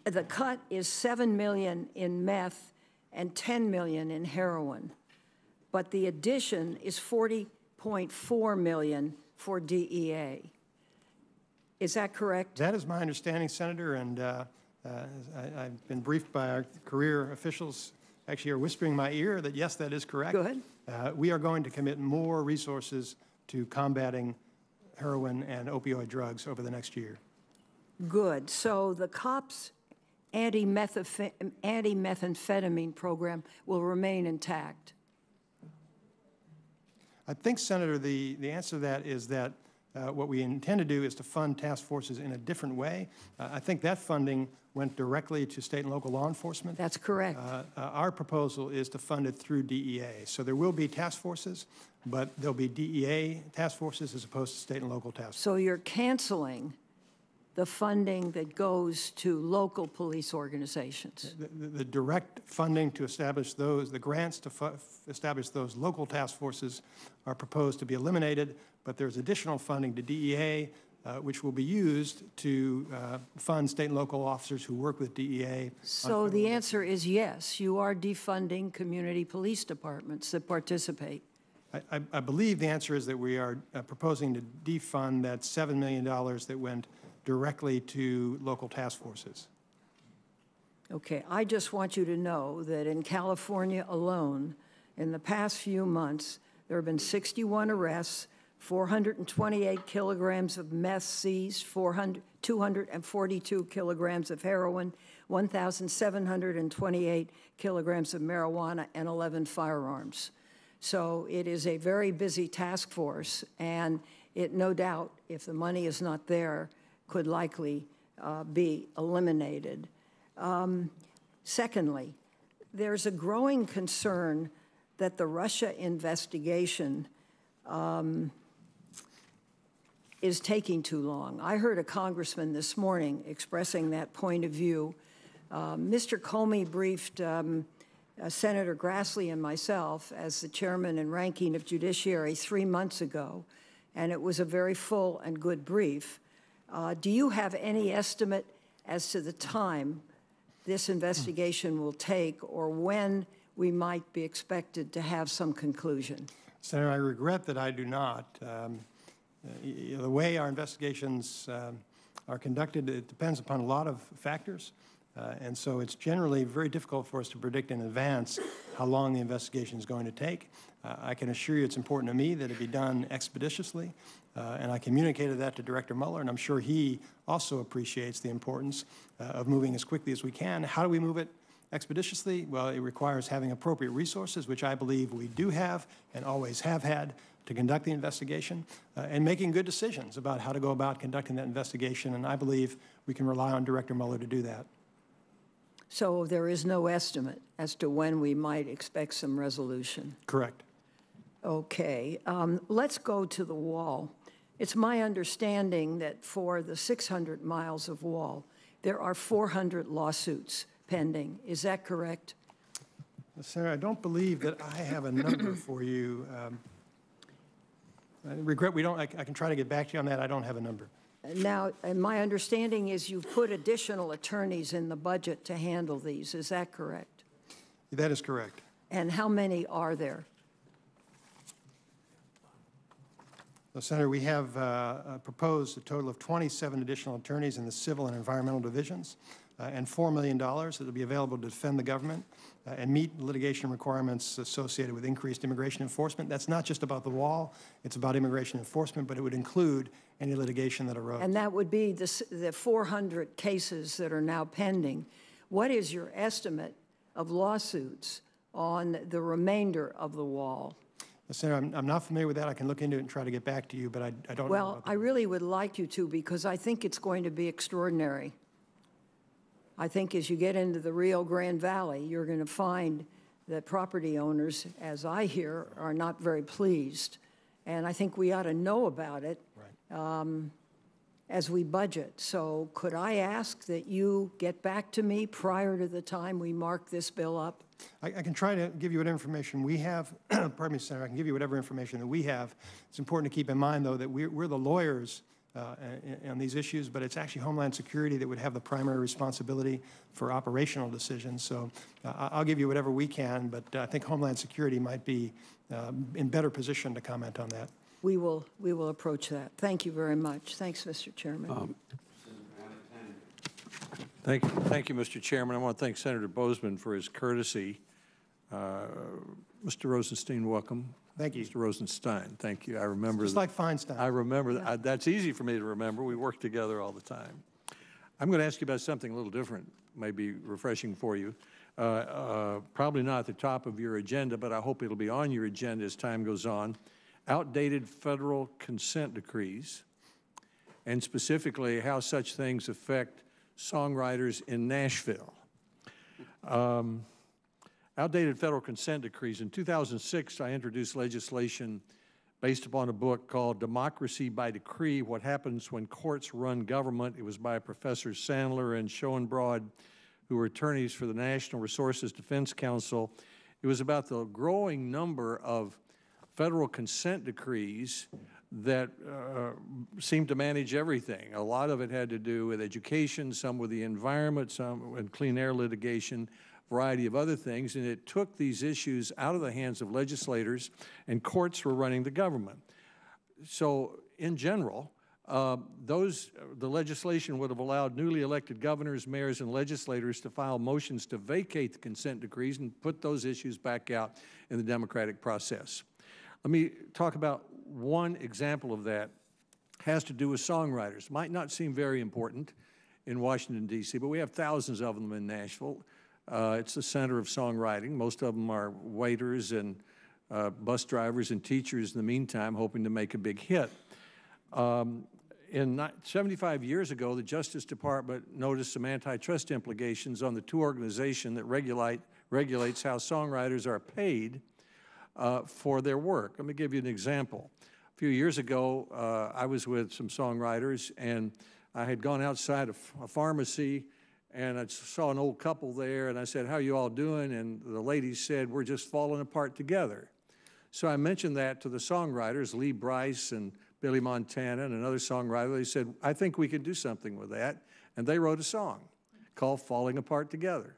the cut is $7 million in meth and $10 million in heroin, but the addition is $40.4 million for DEA. Is that correct? That is my understanding, Senator, and I've been briefed by our career officials, actually are whispering in my ear that yes, that is correct. Good. We are going to commit more resources to combating heroin and opioid drugs over the next year. Good. So the COPS anti-methamphetamine program will remain intact. I think, Senator, the answer to that is that what we intend to do is to fund task forces in a different way. I think that funding went directly to state and local law enforcement. That's correct. Our proposal is to fund it through DEA. So there will be task forces, but there'll be DEA task forces as opposed to state and local task forces. So you're canceling the funding that goes to local police organizations. The direct funding to establish those, the grants to establish those local task forces are proposed to be eliminated, but there's additional funding to DEA, which will be used to fund state and local officers who work with DEA. So the answer is yes, you are defunding community police departments that participate. I believe the answer is that we are proposing to defund that $7 million that went directly to local task forces. Okay, I just want you to know that in California alone, in the past few months, there have been 61 arrests, 428 kilograms of meth seized, 242 kilograms of heroin, 1,728 kilograms of marijuana, and 11 firearms. So it is a very busy task force, and it no doubt, if the money is not there, could likely be eliminated. Secondly, there's a growing concern that the Russia investigation is taking too long. I heard a congressman this morning expressing that point of view. Mr. Comey briefed Senator Grassley and myself as the chairman and ranking of Judiciary 3 months ago, and it was a very full and good brief. Do you have any estimate as to the time this investigation will take or when we might be expected to have some conclusion? Senator, I regret that I do not. The way our investigations are conducted, it depends upon a lot of factors. And so it's generally very difficult for us to predict in advance how long the investigation is going to take. I can assure you it's important to me that it be done expeditiously. And I communicated that to Director Mueller, and I'm sure he also appreciates the importance of moving as quickly as we can. How do we move it expeditiously? Well, it requires having appropriate resources, which I believe we do have and always have had to conduct the investigation, and making good decisions about how to go about conducting that investigation. And I believe we can rely on Director Mueller to do that. So there is no estimate as to when we might expect some resolution? Correct. Okay. Let's go to the wall. It's my understanding that for the 600 miles of wall, there are 400 lawsuits pending. Is that correct? Senator, I don't believe that I have a number for you. I regret we don't. I can try to get back to you on that. I don't have a number. Now, and my understanding is you've put additional attorneys in the budget to handle these. Is that correct? That is correct. And how many are there? So, Senator, we have proposed a total of 27 additional attorneys in the civil and environmental divisions, and $4 million that will be available to defend the government and meet litigation requirements associated with increased immigration enforcement. That's not just about the wall. It's about immigration enforcement, but it would include any litigation that arose. And that would be the 400 cases that are now pending. What is your estimate of lawsuits on the remainder of the wall? Senator, I'm not familiar with that. I can look into it and try to get back to you, but I don't know. Well, I really would like you to, because I think it's going to be extraordinary. I think as you get into the Rio Grande Valley, you're going to find that property owners, as I hear, are not very pleased. And I think we ought to know about it as we budget. So could I ask that you get back to me prior to the time we mark this bill up? I can try to give you whatever information we have. Pardon me, Senator. I can give you whatever information that we have. It's important to keep in mind, though, that we're the lawyers on these issues, but it's actually Homeland Security that would have the primary responsibility for operational decisions. So I'll give you whatever we can, but I think Homeland Security might be in better position to comment on that. We will approach that. Thank you very much. Thanks, Mr. Chairman. Thank you, Mr. Chairman. I want to thank Senator Bozeman for his courtesy. Mr. Rosenstein, welcome. Thank you. Mr. Rosenstein, thank you. I remember. Just like Feinstein. I remember. Yeah. That's easy for me to remember. We work together all the time. I'm going to ask you about something a little different, maybe refreshing for you. Probably not at the top of your agenda, but I hope it'll be on your agenda as time goes on. Outdated federal consent decrees, and specifically how such things affect songwriters in Nashville. Outdated federal consent decrees. In 2006, I introduced legislation based upon a book called Democracy by Decree, What Happens When Courts Run Government. It was by Professors Sandler and Schoenbrod, who were attorneys for the National Resources Defense Council. It was about the growing number of federal consent decrees that seemed to manage everything. A lot of it had to do with education, some with the environment, some with clean air litigation, variety of other things, and it took these issues out of the hands of legislators, and courts were running the government. So in general, the legislation would have allowed newly elected governors, mayors, and legislators to file motions to vacate the consent decrees and put those issues back out in the democratic process. Let me talk about one example of that. It has to do with songwriters. Might not seem very important in Washington, D.C., but we have thousands of them in Nashville. It's the center of songwriting. Most of them are waiters and bus drivers and teachers in the meantime, hoping to make a big hit. 75 years ago, the Justice Department noticed some antitrust implications on the two organizations that regulates how songwriters are paid for their work. Let me give you an example. A few years ago, I was with some songwriters, and I had gone outside a pharmacy, and I saw an old couple there, and I said, "How are you all doing?" And the lady said, "We're just falling apart together." So I mentioned that to the songwriters, Lee Brice and Billy Montana and another songwriter. They said, "I think we could do something with that." and they wrote a song called Falling Apart Together.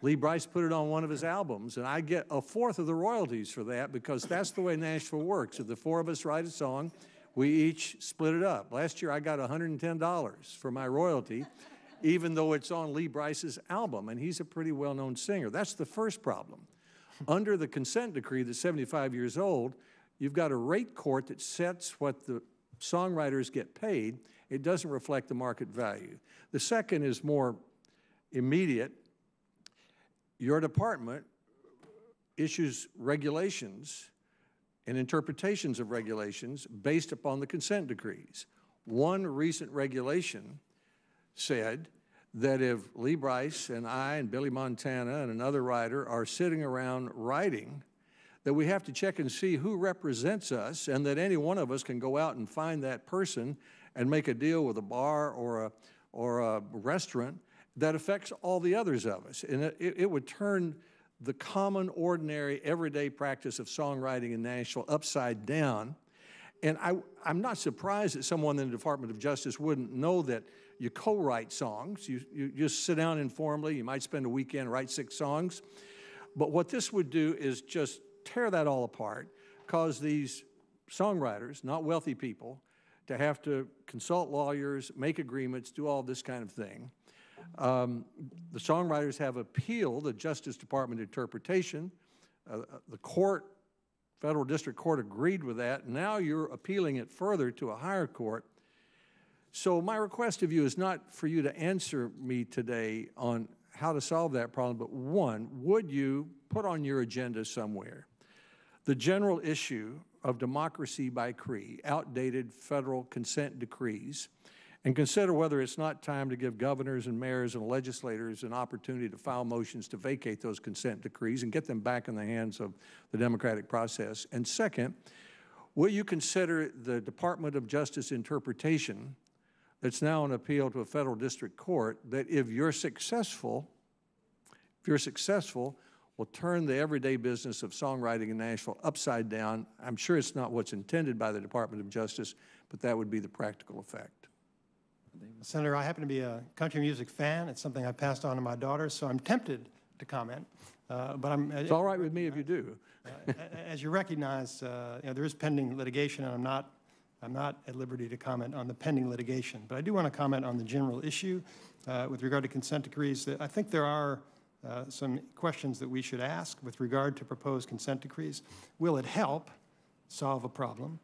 Lee Brice put it on one of his albums, and I get a fourth of the royalties for that because that's the way Nashville works. If the four of us write a song, we each split it up. Last year I got $110 for my royalty, even though it's on Lee Brice's album, and he's a pretty well-known singer. That's the first problem. Under the consent decree that's 75 years old, you've got a rate court that sets what the songwriters get paid. It doesn't reflect the market value. The second is more immediate. Your department issues regulations and interpretations of regulations based upon the consent decrees. One recent regulation said that if Lee Brice and I and Billy Montana and another writer are sitting around writing, that we have to check and see who represents us, and that any one of us can go out and find that person and make a deal with a bar or a restaurant that affects all the others of us. And it would turn the common, ordinary, everyday practice of songwriting in Nashville upside down. And I'm not surprised that someone in the Department of Justice wouldn't know that you co-write songs. You just sit down informally. You might spend a weekend, write 6 songs. But what this would do is just tear that all apart, cause these songwriters, not wealthy people, to have to consult lawyers, make agreements, do all this kind of thing. The songwriters have appealed the Justice Department interpretation. The court, federal district court, agreed with that. Now you're appealing it further to a higher court. So my request of you is not for you to answer me today on how to solve that problem, but one, would you put on your agenda somewhere the general issue of democracy by decree, outdated federal consent decrees, and consider whether it's not time to give governors and mayors and legislators an opportunity to file motions to vacate those consent decrees and get them back in the hands of the democratic process. And second, will you consider the Department of Justice interpretation that's now on appeal to a federal district court that if you're successful, will turn the everyday business of songwriting in Nashville upside down? I'm sure it's not what's intended by the Department of Justice, but that would be the practical effect. Senator, I happen to be a country music fan. It's something I passed on to my daughter, so I'm tempted to comment. But it's all right with me if you do. As you recognize, there is pending litigation, and I'm not at liberty to comment on the pending litigation. But I do want to comment on the general issue with regard to consent decrees. I think there are some questions that we should ask with regard to proposed consent decrees. Will it help solve a problem?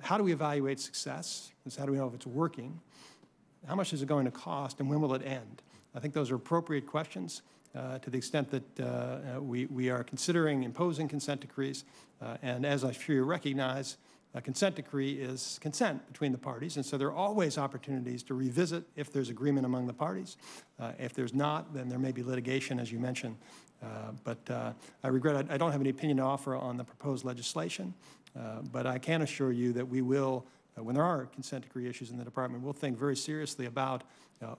How do we evaluate success? How do we know if it's working? How much is it going to cost, and when will it end? I think those are appropriate questions to the extent that we are considering imposing consent decrees. And as I'm sure you recognize, a consent decree is consent between the parties, and so there are always opportunities to revisit if there's agreement among the parties. If there's not, then there may be litigation, as you mentioned. But I regret I don't have any opinion to offer on the proposed legislation, but I can assure you that we will, when there are consent decree issues in the department, we'll think very seriously about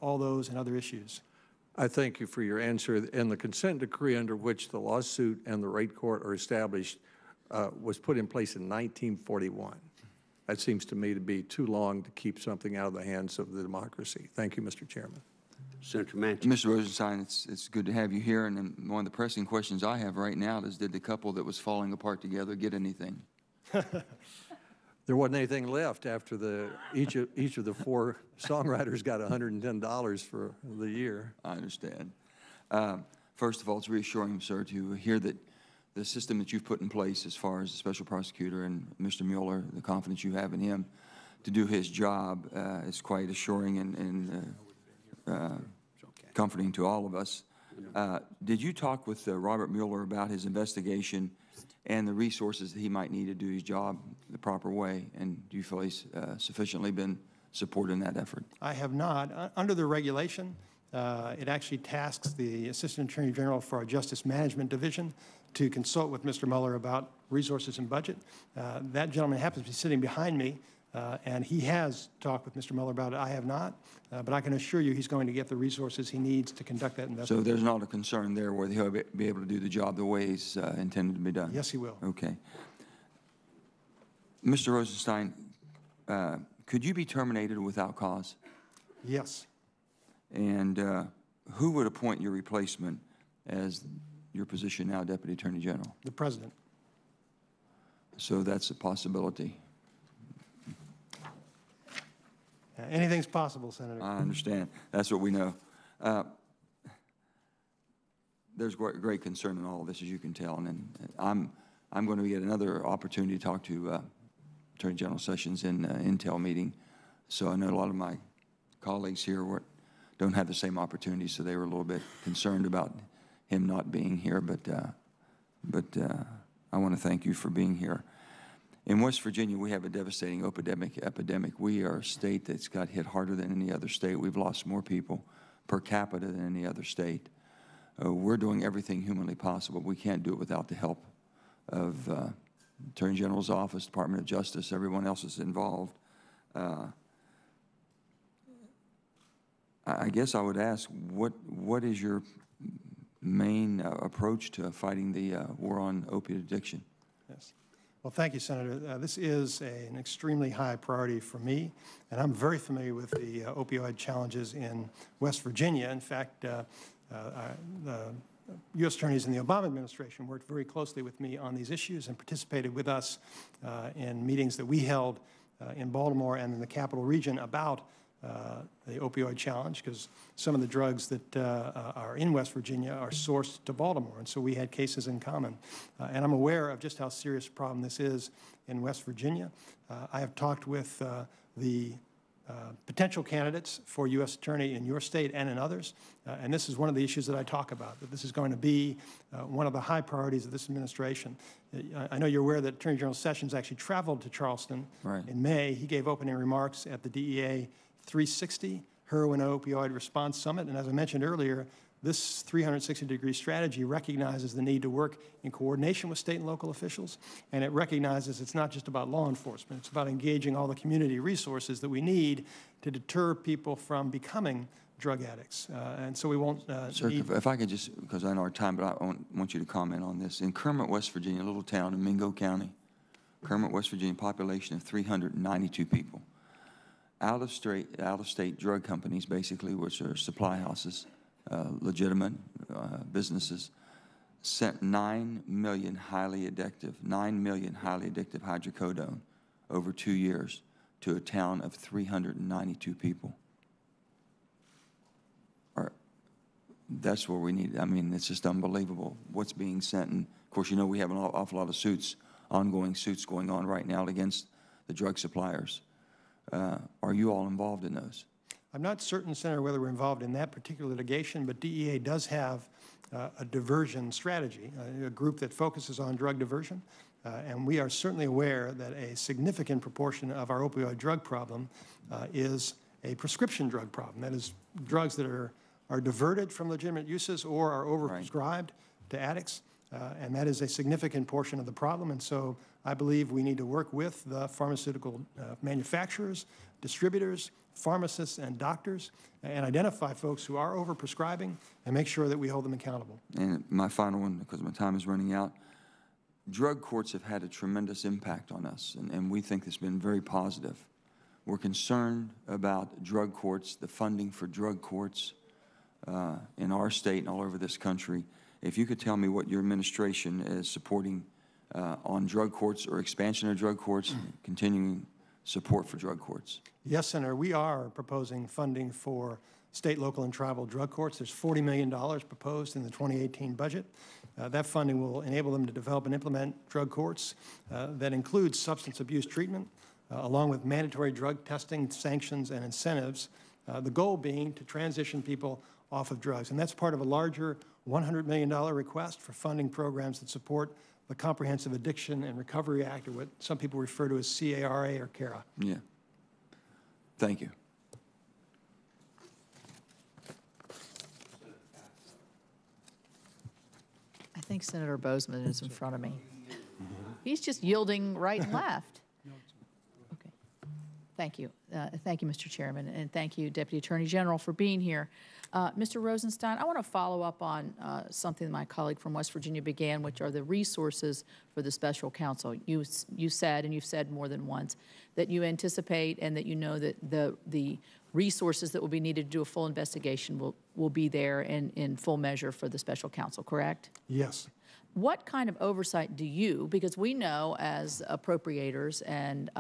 all those and other issues. I thank you for your answer. And the consent decree under which the lawsuit and the rate court are established was put in place in 1941. That seems to me to be too long to keep something out of the hands of the democracy. Thank you, Mr. Chairman. Senator Manchin. Mr. Rosenstein, it's good to have you here. And one of the pressing questions I have right now is, did the couple that was falling apart together get anything? There wasn't anything left after each of the 4 songwriters got $110 for the year. I understand. First of all, it's reassuring, sir, to hear that the system that you've put in place as far as the special prosecutor and Mr. Mueller, the confidence you have in him to do his job is quite assuring and comforting to all of us. Did you talk with Robert Mueller about his investigation and the resources that he might need to do his job the proper way? And do you feel he's sufficiently been supported in that effort? I have not. Under the regulation, it actually tasks the Assistant Attorney General for our Justice Management Division to consult with Mr. Mueller about resources and budget. That gentleman happens to be sitting behind me, and he has talked with Mr. Mueller about it. I have not, but I can assure you he's going to get the resources he needs to conduct that investigation. So there's not a concern there whether he'll be able to do the job the way he's intended to be done? Yes, he will. Okay. Mr. Rosenstein, could you be terminated without cause? Yes. And who would appoint your replacement as your position now, Deputy Attorney General? The President. So that's a possibility. Anything's possible, Senator. I understand. That's what we know. There's great concern in all of this, as you can tell, and I'm going to get another opportunity to talk to Attorney General Sessions in Intel meeting. So I know a lot of my colleagues here don't have the same opportunity, so they were a little bit concerned about him not being here. But I want to thank you for being here. In West Virginia, we have a devastating epidemic. We are a state that's got hit harder than any other state. We've lost more people per capita than any other state. We're doing everything humanly possible. We can't do it without the help of Attorney General's office, Department of Justice, everyone else is involved. I guess I would ask, what is your main approach to fighting the war on opiate addiction? Yes. Well, thank you, Senator. This is an extremely high priority for me, and I'm very familiar with the opioid challenges in West Virginia. In fact, the U.S. attorneys in the Obama administration worked very closely with me on these issues and participated with us in meetings that we held in Baltimore and in the Capital Region about the opioid challenge, because some of the drugs that are in West Virginia are sourced to Baltimore, and so we had cases in common. And I'm aware of just how serious a problem this is in West Virginia. I have talked with the potential candidates for U.S. Attorney in your state and in others, and this is one of the issues that I talk about, that this is going to be one of the high priorities of this administration. I know you're aware that Attorney General Sessions actually traveled to Charleston in May. He gave opening remarks at the DEA 360 Heroin Opioid Response Summit, and as I mentioned earlier, this 360-degree strategy recognizes the need to work in coordination with state and local officials, and it recognizes it's not just about law enforcement, it's about engaging all the community resources that we need to deter people from becoming drug addicts. And so we won't Sir, if I could just, because I know our time, but I want you to comment on this. In Kermit, West Virginia, a little town in Mingo County, Kermit, West Virginia, population of 392 people. Out-of-state drug companies, basically, which are supply houses, legitimate businesses, sent 9 million highly addictive hydrocodone over 2 years to a town of 392 people. That's where we need, I mean, it's just unbelievable what's being sent. And of course, you know, we have an awful lot of ongoing suits going on right now against the drug suppliers. Are you all involved in those? I'm not certain, Senator, whether we're involved in that particular litigation, but DEA does have a diversion strategy, a group that focuses on drug diversion. And we are certainly aware that a significant proportion of our opioid drug problem is a prescription drug problem. That is, drugs that are diverted from legitimate uses or are overprescribed to addicts. And that is a significant portion of the problem. And so I believe we need to work with the pharmaceutical manufacturers, distributors, pharmacists, and doctors, and identify folks who are overprescribing and make sure that we hold them accountable. And my final one, because my time is running out, drug courts have had a tremendous impact on us, and we think it's been very positive. We're concerned about drug courts, the funding for drug courts in our state and all over this country. If you could tell me what your administration is supporting on drug courts or expansion of drug courts, continuing support for drug courts. Yes, Senator, we are proposing funding for state, local, and tribal drug courts. There's $40 million proposed in the 2018 budget. That funding will enable them to develop and implement drug courts that include substance abuse treatment, along with mandatory drug testing, sanctions, and incentives, the goal being to transition people off of drugs. And that's part of a larger $100 million request for funding programs that support the Comprehensive Addiction and Recovery Act, or what some people refer to as CARA or CARA. Yeah. Thank you. I think Senator Bozeman is in front of me. He's just yielding right and left. Okay. Thank you. Thank you, Mr. Chairman, and thank you, Deputy Attorney General, for being here. Mr. Rosenstein, I want to follow up on something my colleague from West Virginia began, which are the resources for the special counsel. You said, and you've said more than once, that you anticipate and that you know that the resources that will be needed to do a full investigation will be there in full measure for the special counsel, correct? Yes. What kind of oversight do you, because we know as appropriators and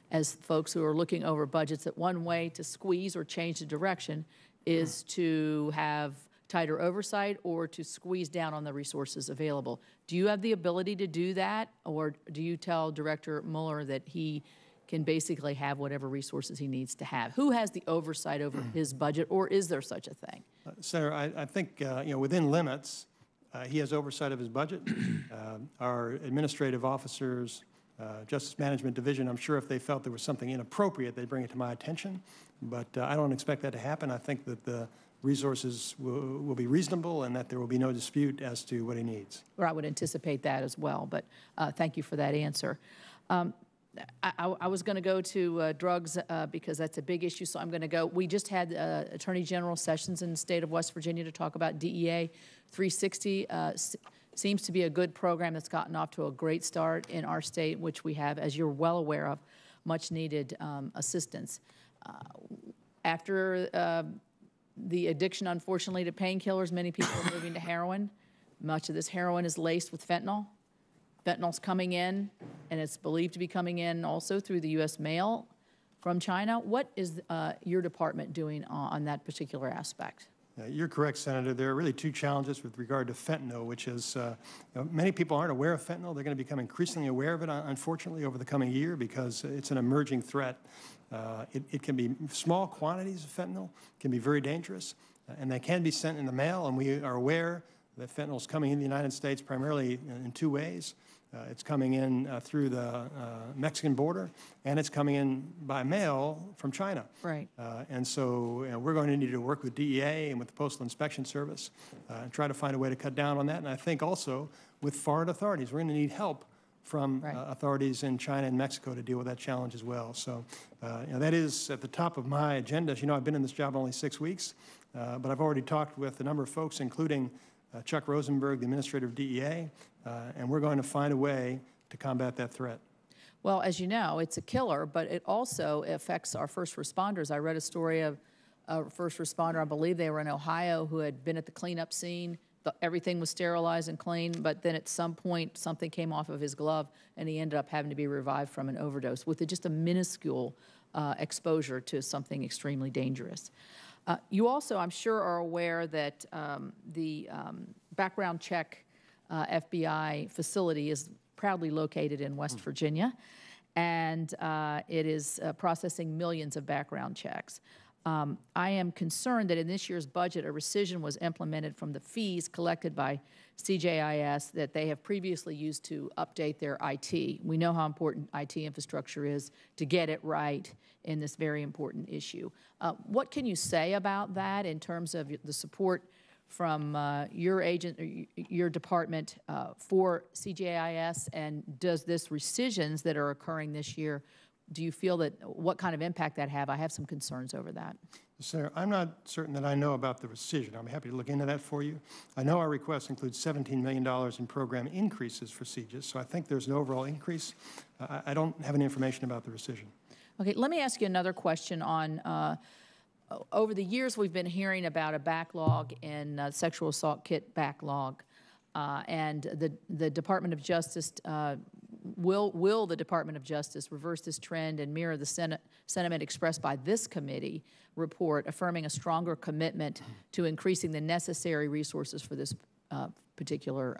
as folks who are looking over budgets that one way to squeeze or change the direction is to have tighter oversight or to squeeze down on the resources available. Do you have the ability to do that, or do you tell Director Mueller that he can basically have whatever resources he needs to have? Who has the oversight over his budget, or is there such a thing? Senator, I think within limits, he has oversight of his budget. Our administrative officers, Justice Management Division, I'm sure if they felt there was something inappropriate, they'd bring it to my attention. But I don't expect that to happen. I think that the resources will be reasonable and that there will be no dispute as to what he needs. Or I would anticipate that as well, but thank you for that answer. I was going to go to drugs because that's a big issue, so I'm going to go. We just had Attorney General Sessions in the state of West Virginia to talk about DEA 360. Seems to be a good program that's gotten off to a great start in our state, which we have, as you're well aware of, much needed assistance. After the addiction, unfortunately, to painkillers, many people are moving to heroin. Much of this heroin is laced with fentanyl. Fentanyl's coming in, and it's believed to be coming in also through the U.S. mail from China. What is your department doing on that particular aspect? You're correct, Senator. There are really two challenges with regard to fentanyl, which is many people aren't aware of fentanyl. They're going to become increasingly aware of it, unfortunately, over the coming year because it's an emerging threat. It can be small quantities of fentanyl, can be very dangerous, and they can be sent in the mail, and we are aware that fentanyl is coming in the United States primarily in two ways. It's coming in through the Mexican border, and it's coming in by mail from China. Right. And so we're going to need to work with DEA and with the Postal Inspection Service and try to find a way to cut down on that. And I think also with foreign authorities, we're going to need help from authorities in China and Mexico to deal with that challenge as well. So that is at the top of my agenda. As you know, I've been in this job only 6 weeks, but I've already talked with a number of folks, including Chuck Rosenberg, the administrator of DEA, and we're going to find a way to combat that threat. Well, as you know, it's a killer, but it also affects our first responders. I read a story of a first responder, I believe they were in Ohio, who had been at the cleanup scene. Everything was sterilized and clean, but then at some point something came off of his glove and he ended up having to be revived from an overdose with just a minuscule exposure to something extremely dangerous. You also, I'm sure, are aware that the background check FBI facility is proudly located in West Virginia, and it is processing millions of background checks. I am concerned that in this year's budget, a rescission was implemented from the fees collected by CJIS that they have previously used to update their IT. We know how important IT infrastructure is to get it right in this very important issue. What can you say about that in terms of the support from your department for CJIS, and does this rescissions that are occurring this year, do you feel that, what kind of impact that have? I have some concerns over that. Senator, I'm not certain that I know about the rescission. I'm happy to look into that for you. I know our request includes $17 million in program increases for CJIS, so I think there's an overall increase. I don't have any information about the rescission. Okay, let me ask you another question on, over the years we've been hearing about a backlog in sexual assault kit backlog, and the Department of Justice will the Department of Justice reverse this trend and mirror the sentiment expressed by this committee report, affirming a stronger commitment to increasing the necessary resources for this particular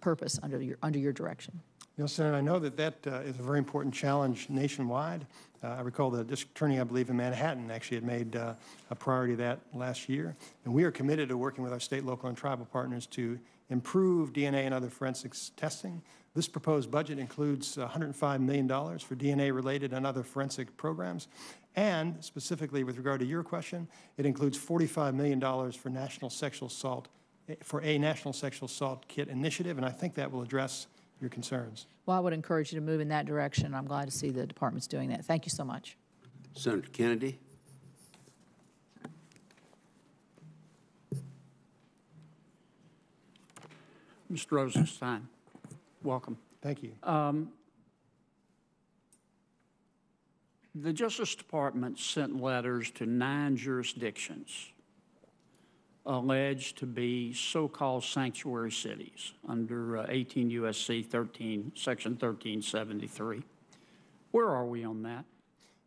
purpose under your direction? You know, Senator, I know that is a very important challenge nationwide. I recall the district attorney, I believe, in Manhattan actually had made a priority of that last year. And we are committed to working with our state, local, and tribal partners to improve DNA and other forensics testing. This proposed budget includes $105 million for DNA-related and other forensic programs. And specifically with regard to your question, it includes $45 million for national sexual assault, for a national sexual assault kit initiative, and I think that will address your concerns. Well, I would encourage you to move in that direction. I'm glad to see the department's doing that. Thank you so much. Senator Kennedy. Mr. Rosenstein, welcome. Thank you. The Justice Department sent letters to 9 jurisdictions alleged to be so-called sanctuary cities under 18 U.S.C. Section 1373. Where are we on that?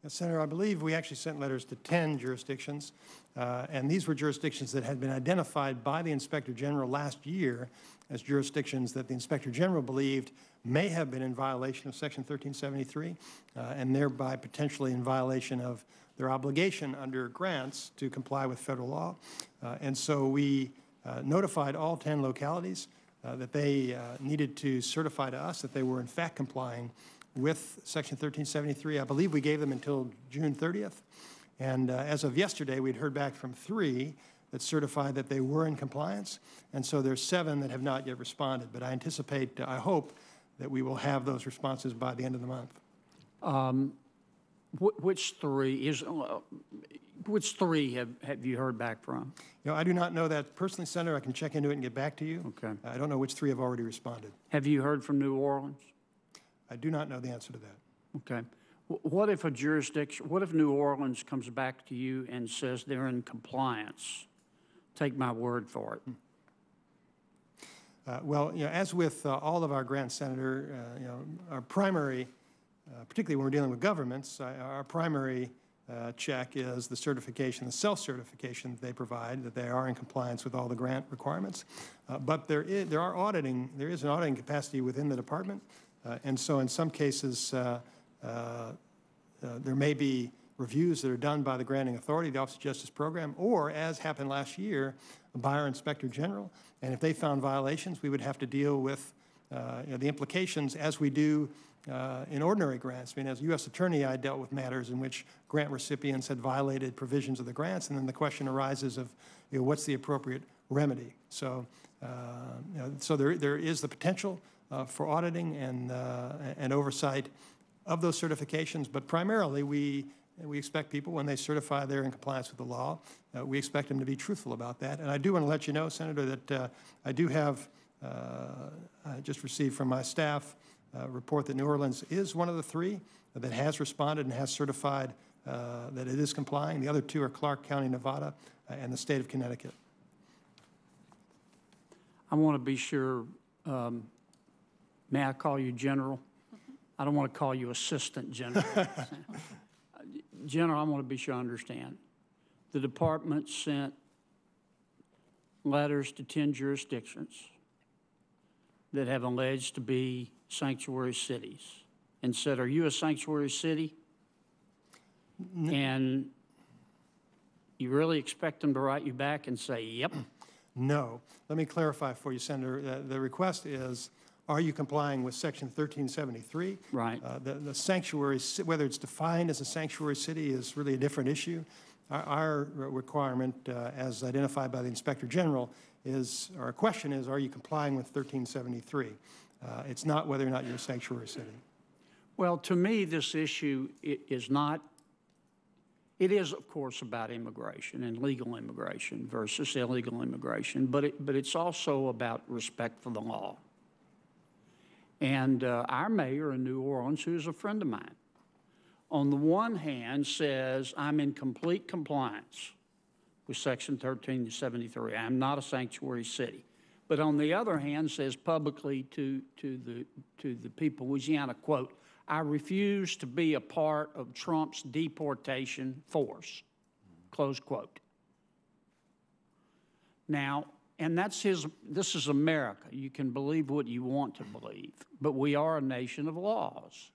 Senator, I believe we actually sent letters to 10 jurisdictions, and these were jurisdictions that had been identified by the Inspector General last year as jurisdictions that the Inspector General believed may have been in violation of Section 1373, and thereby potentially in violation of their obligation under grants to comply with federal law. And so we notified all 10 localities that they needed to certify to us that they were in fact complying with Section 1373. I believe we gave them until June 30th. And as of yesterday, we'd heard back from 3 that certified that they were in compliance. And so there's 7 that have not yet responded. But I anticipate, I hope, that we will have those responses by the end of the month. Which 3 have you heard back from? You know, I do not know that personally, Senator. I can check into it and get back to you. Okay. I don't know which 3 have already responded. Have you heard from New Orleans? I do not know the answer to that. Okay. What if a jurisdiction, what if New Orleans comes back to you and says they're in compliance? Take my word for it. Well, you know, as with all of our grants, Senator, you know, our primary, particularly when we're dealing with governments, our primary check is the certification, the self-certification that they provide, that they are in compliance with all the grant requirements. But there is an auditing capacity within the department, and so in some cases, there may be reviews that are done by the granting authority, the Office of Justice Program, or, as happened last year, by our Inspector General. And if they found violations, we would have to deal with you know, the implications as we do in ordinary grants. I mean, as U.S. Attorney, I dealt with matters in which grant recipients had violated provisions of the grants, and then the question arises of, you know, what's the appropriate remedy? So, you know, so there is the potential for auditing and oversight of those certifications, but primarily we expect people, when they certify they're in compliance with the law, we expect them to be truthful about that. And I do want to let you know, Senator, that I do have, I just received from my staff a report that New Orleans is one of the 3 that has responded and has certified that it is complying. The other 2 are Clark County, Nevada, and the state of Connecticut. I want to be sure, may I call you General? I don't want to call you Assistant General. General, I want to be sure I understand. The department sent letters to 10 jurisdictions that have alleged to be sanctuary cities and said, are you a sanctuary city? And you really expect them to write you back and say, yep? No. Let me clarify for you, Senator. The request is, are you complying with Section 1373? Right. The sanctuary, whether it's defined as a sanctuary city, is really a different issue. Our requirement, as identified by the Inspector General, is, or our question is, are you complying with 1373? It's not whether or not you're a sanctuary city. Well, to me, this issue is not, it is, of course, about immigration and legal immigration versus illegal immigration, but it's also about respect for the law. And our mayor in New Orleans, who is a friend of mine, on the one hand says, I'm in complete compliance with Section 1373. I'm not a sanctuary city. But on the other hand says publicly to the people of Louisiana, quote, I refuse to be a part of Trump's deportation force, close quote. Now, and that's this is America. You can believe what you want to believe, but we are a nation of laws,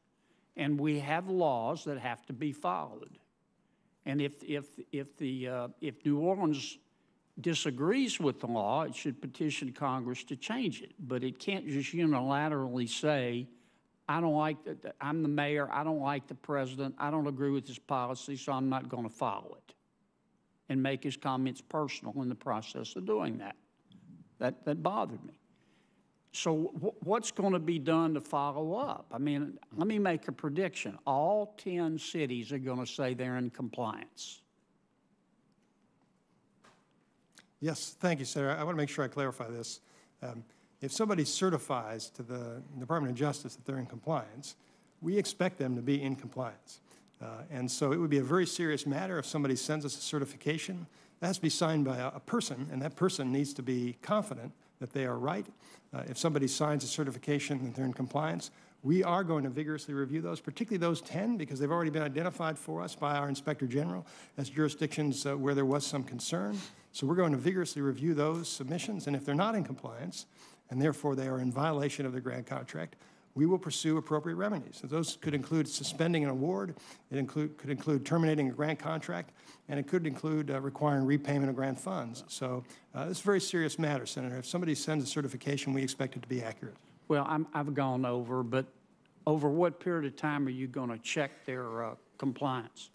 and we have laws that have to be followed. And if New Orleans disagrees with the law, it should petition Congress to change it. But it can't just unilaterally say, I don't like I'm the mayor, I don't like the president, I don't agree with his policy, so I'm not going to follow it, and make his comments personal in the process of doing that. That bothered me. So what's going to be done to follow up? I mean, let me make a prediction. All 10 cities are going to say they're in compliance. Yes, thank you, Senator. I want to make sure I clarify this. If somebody certifies to the Department of Justice that they're in compliance, we expect them to be in compliance. And so it would be a very serious matter if somebody sends us a certification. That has to be signed by a person, and that person needs to be confident that they are right. If somebody signs a certification that they're in compliance, we are going to vigorously review those, particularly those 10, because they've already been identified for us by our Inspector General as jurisdictions where there was some concern. So we're going to vigorously review those submissions, and if they're not in compliance, and therefore they are in violation of the grant contract, we will pursue appropriate remedies. So those could include suspending an award, could include terminating a grant contract, and it could include requiring repayment of grant funds. So it's a very serious matter, Senator. If somebody sends a certification, we expect it to be accurate. Well, I've gone over, but over what period of time are you going to check their compliance?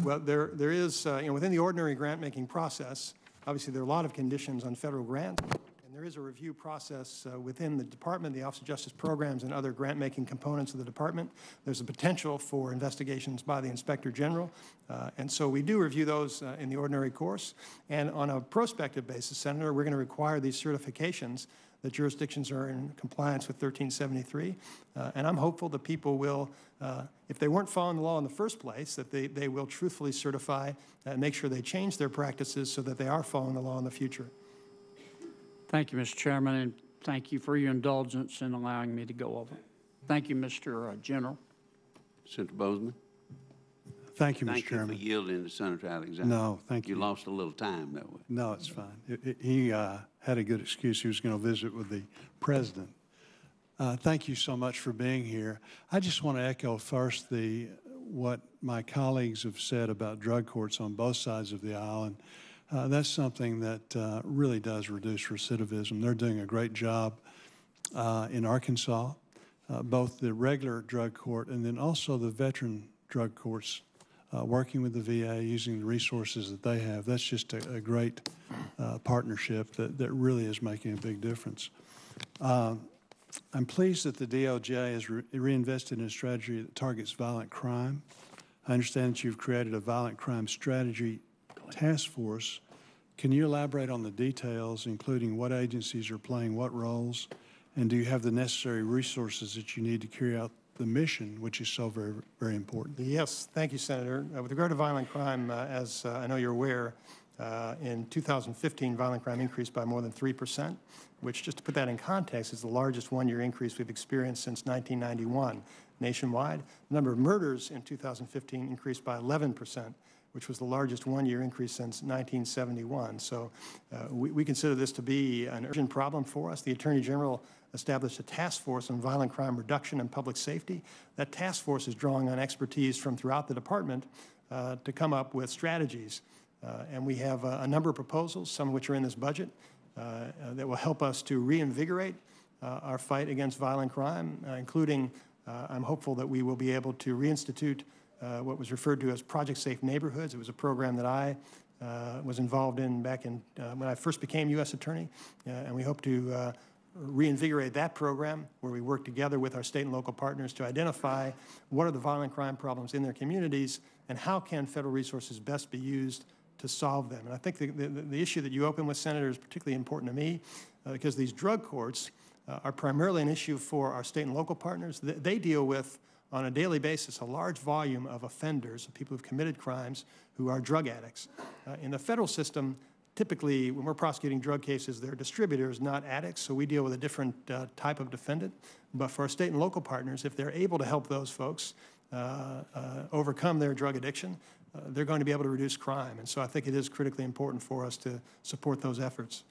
Well, there is, within the ordinary grant-making process, obviously there are a lot of conditions on federal grants. There is a review process within the department, the Office of Justice Programs, and other grant-making components of the department. There's a potential for investigations by the Inspector General, and so we do review those in the ordinary course. And on a prospective basis, Senator, we're going to require these certifications that jurisdictions are in compliance with 1373, and I'm hopeful that people will, if they weren't following the law in the first place, that they will truthfully certify and make sure they change their practices so that they are following the law in the future. Thank you, Mr. Chairman, and thank you for your indulgence in allowing me to go over. Thank you, Mr. General. Senator Bozeman. Thank you, Mr. Chairman. Thank you for yielding to Senator Alexander. No, thank you. You lost a little time that way. No, it's fine. He had a good excuse. He was going to visit with the president. Thank you so much for being here. I just want to echo first what my colleagues have said about drug courts on both sides of the aisle. And that's something that really does reduce recidivism. They're doing a great job in Arkansas, both the regular drug court and then also the veteran drug courts, working with the VA, using the resources that they have. That's just a great partnership that really is making a big difference. I'm pleased that the DOJ has reinvested in a strategy that targets violent crime. I understand that you've created a violent crime strategy task force. Can you elaborate on the details, including what agencies are playing what roles, and do you have the necessary resources that you need to carry out the mission, which is so very, very important? Yes, thank you, Senator. With regard to violent crime, as I know you're aware, in 2015, violent crime increased by more than 3%, which, just to put that in context, is the largest one-year increase we've experienced since 1991 nationwide. The number of murders in 2015 increased by 11%, which was the largest one-year increase since 1971. So we consider this to be an urgent problem for us. The Attorney General established a task force on violent crime reduction and public safety. That task force is drawing on expertise from throughout the department to come up with strategies. And we have a number of proposals, some of which are in this budget, that will help us to reinvigorate our fight against violent crime, including I'm hopeful that we will be able to reinstitute what was referred to as Project Safe Neighborhoods. It was a program that I was involved in back in when I first became U.S. Attorney, and we hope to reinvigorate that program where we work together with our state and local partners to identify what are the violent crime problems in their communities and how can federal resources best be used to solve them. And I think the issue that you open with, Senator, is particularly important to me because these drug courts are primarily an issue for our state and local partners. They deal with, on a daily basis, a large volume of offenders, of people who've committed crimes who are drug addicts. In the federal system, typically, when we're prosecuting drug cases, they're distributors, not addicts, so we deal with a different type of defendant. But for our state and local partners, if they're able to help those folks overcome their drug addiction, they're going to be able to reduce crime. And so I think it is critically important for us to support those efforts.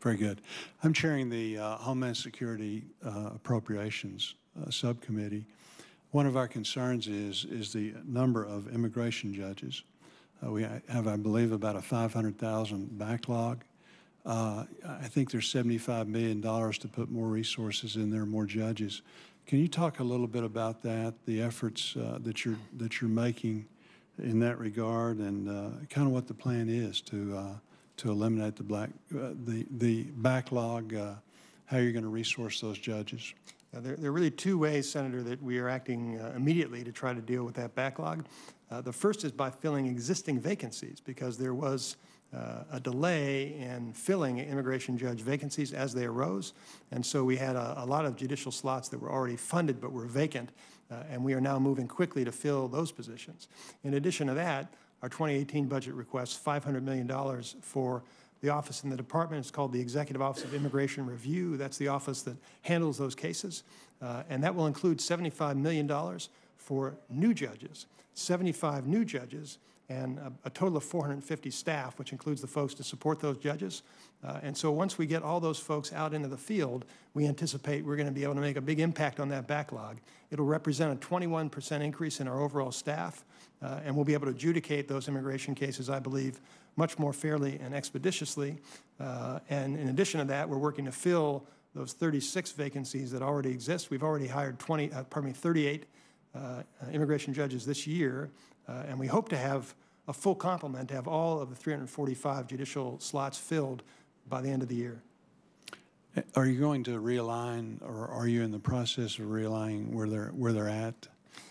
Very good. I'm chairing the Homeland Security Appropriations Subcommittee. One of our concerns is the number of immigration judges. We have, I believe, about a 500,000 backlog. I think there's $75 million to put more resources in there, more judges. Can you talk a little bit about that, the efforts that you're making in that regard, and kind of what the plan is to eliminate the backlog, how you're going to resource those judges? There are really two ways, Senator, that we are acting immediately to try to deal with that backlog. The first is by filling existing vacancies, because there was a delay in filling immigration judge vacancies as they arose. And so we had a lot of judicial slots that were already funded but were vacant, and we are now moving quickly to fill those positions. In addition to that, our 2018 budget requests $500 million for the office in the department. It's called the Executive Office of Immigration Review. That's the office that handles those cases. And that will include $75 million for new judges, 75 new judges, and a total of 450 staff, which includes the folks to support those judges. And so once we get all those folks out into the field, we anticipate we're going to be able to make a big impact on that backlog. It'll represent a 21% increase in our overall staff, and we'll be able to adjudicate those immigration cases, I believe, much more fairly and expeditiously. And in addition to that, we're working to fill those 36 vacancies that already exist. We've already hired 38 immigration judges this year, and we hope to have a full complement, to have all of the 345 judicial slots filled by the end of the year. Are you going to realign, or are you in the process of realigning where they're at?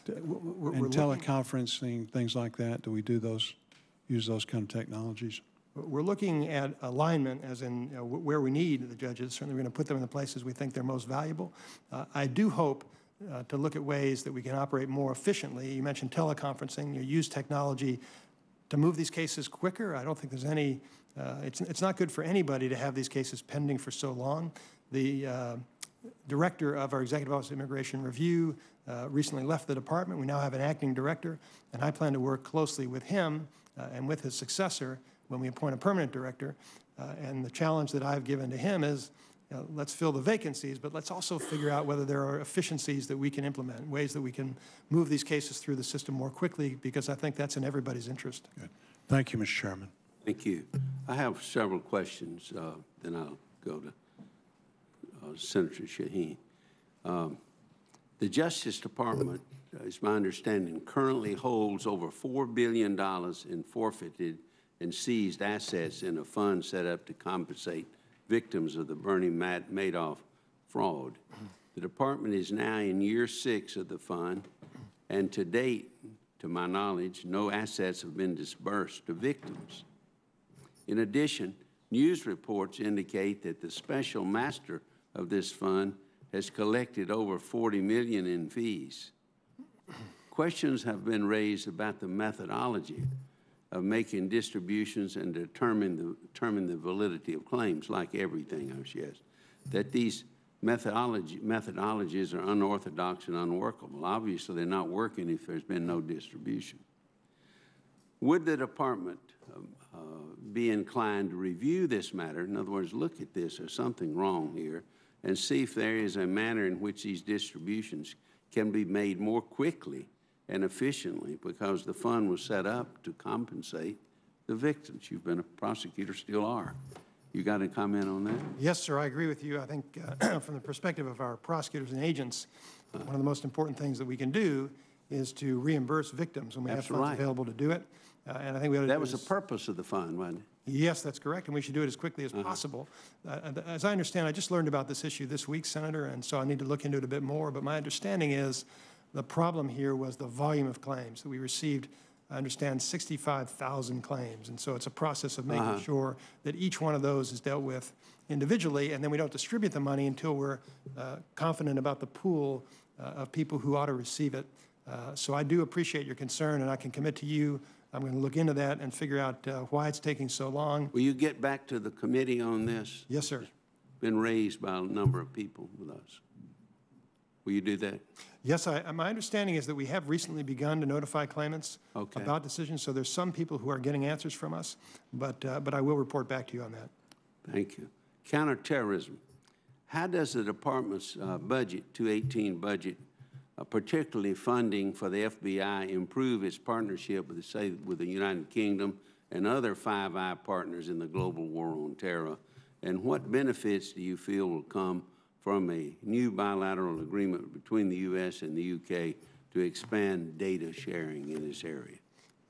And teleconferencing, things like that, do we do those, use those kind of technologies? We're looking at alignment, as in where we need the judges. Certainly we're going to put them in the places we think they're most valuable. I do hope to look at ways that we can operate more efficiently. You mentioned teleconferencing. You use technology to move these cases quicker. I don't think there's any, it's not good for anybody to have these cases pending for so long. The director of our Executive Office of Immigration Review recently left the department. We now have an acting director, and I plan to work closely with him and with his successor when we appoint a permanent director. And the challenge that I've given to him is, let's fill the vacancies, but let's also figure out whether there are efficiencies that we can implement, ways that we can move these cases through the system more quickly, because I think that's in everybody's interest. Good. Thank you, Mr. Chairman. Thank you. I have several questions, then I'll go to Senator Shaheen. The Justice Department, is my understanding, currently holds over $4 billion in forfeited and seized assets in a fund set up to compensate victims of the Bernie Madoff fraud. The department is now in year 6 of the fund, and to date, to my knowledge, no assets have been disbursed to victims. In addition, news reports indicate that the special master of this fund has collected over $40 million in fees. Questions have been raised about the methodology of making distributions and determine the validity of claims, like everything else, yes, that these methodologies are unorthodox and unworkable. Obviously, they're not working if there's been no distribution. Would the department be inclined to review this matter? In other words, look at this, there's something wrong here, and see if there is a manner in which these distributions can be made more quickly and efficiently, because the fund was set up to compensate the victims. You've been a prosecutor, still are. You got a comment on that? Yes, sir, I agree with you. I think from the perspective of our prosecutors and agents, one of the most important things that we can do is to reimburse victims when we have funds available to do it. And I think we ought to that was the purpose of the fund, wasn't it? Yes, that's correct, and we should do it as quickly as possible. As I understand, I just learned about this issue this week, Senator, and so I need to look into it a bit more, but my understanding is the problem here was the volume of claims that we received. I understand 65,000 claims, and so it's a process of making sure that each one of those is dealt with individually, and then we don't distribute the money until we're confident about the pool of people who ought to receive it. So I do appreciate your concern, and I can commit to you, I'm going to look into that and figure out why it's taking so long. Will you get back to the committee on this? Yes, sir. It's been raised by a number of people with us. Will you do that? Yes, my understanding is that we have recently begun to notify claimants about decisions, so there's some people who are getting answers from us, but I will report back to you on that. Thank you. Counterterrorism. How does the department's budget, 2018 budget, particularly funding for the FBI, improve its partnership with, say, with the United Kingdom and other Five Eyes partners in the global war on terror? And what benefits do you feel will come from a new bilateral agreement between the U.S. and the U.K. to expand data sharing in this area?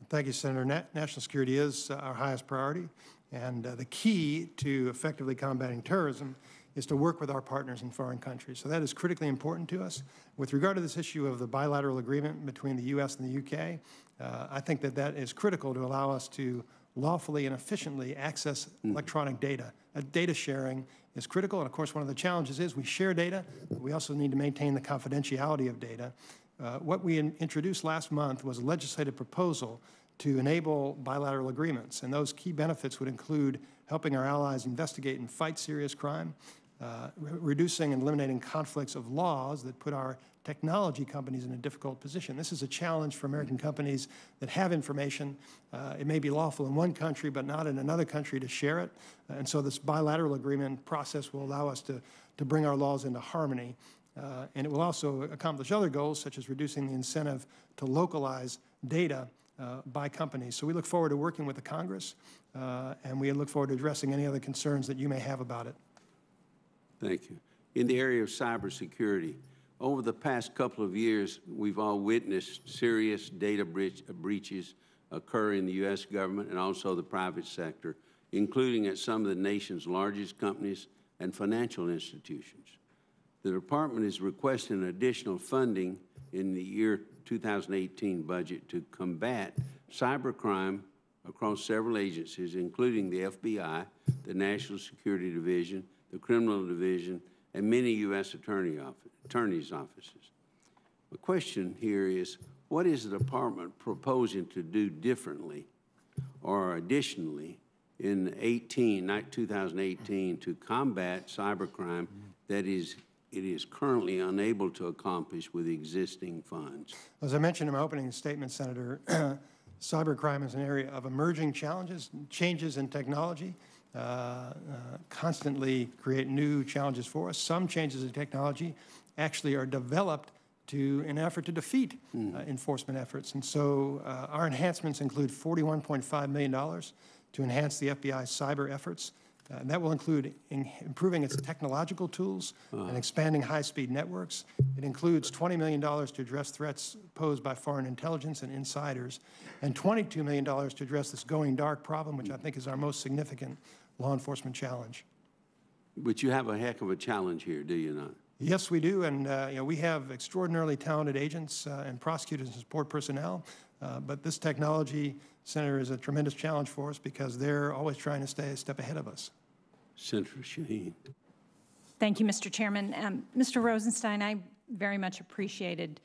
Thank you, Senator. National security is our highest priority, And the key to effectively combating terrorism is to work with our partners in foreign countries. So that is critically important to us. With regard to this issue of the bilateral agreement between the U.S. and the U.K., I think that that is critical to allow us to lawfully and efficiently access electronic data. Data sharing is critical, and of course one of the challenges is we share data, but we also need to maintain the confidentiality of data. What we introduced last month was a legislative proposal to enable bilateral agreements, and those key benefits would include helping our allies investigate and fight serious crime, reducing and eliminating conflicts of laws that put our technology companies in a difficult position. This is a challenge for American companies that have information. It may be lawful in one country, but not in another country to share it. And so this bilateral agreement process will allow us to bring our laws into harmony. And it will also accomplish other goals, such as reducing the incentive to localize data by companies. So we look forward to working with the Congress, and we look forward to addressing any other concerns that you may have about it. Thank you. In the area of cybersecurity, over the past couple of years, we've all witnessed serious data breaches occur in the U.S. government and also the private sector, including at some of the nation's largest companies and financial institutions. The department is requesting additional funding in the year 2018 budget to combat cybercrime across several agencies, including the FBI, the National Security Division, the Criminal Division, and many U.S. attorneys' offices. The question here is, what is the department proposing to do differently or additionally in 2018 to combat cybercrime that it is currently unable to accomplish with existing funds? As I mentioned in my opening statement, Senator, cybercrime is an area of emerging challenges, changes in technology. Constantly create new challenges for us. Some changes in technology actually are developed in an effort to defeat enforcement efforts. And so our enhancements include $41.5 million to enhance the FBI's cyber efforts. And that will include improving its technological tools and expanding high-speed networks. It includes $20 million to address threats posed by foreign intelligence and insiders, and $22 million to address this going dark problem, which I think is our most significant law enforcement challenge. But you have a heck of a challenge here, do you not? Yes, we do, and we have extraordinarily talented agents and prosecutors and support personnel, but this technology, Senator, is a tremendous challenge for us because they're always trying to stay a step ahead of us. Senator Shaheen. Thank you, Mr. Chairman. Mr. Rosenstein, I very much appreciate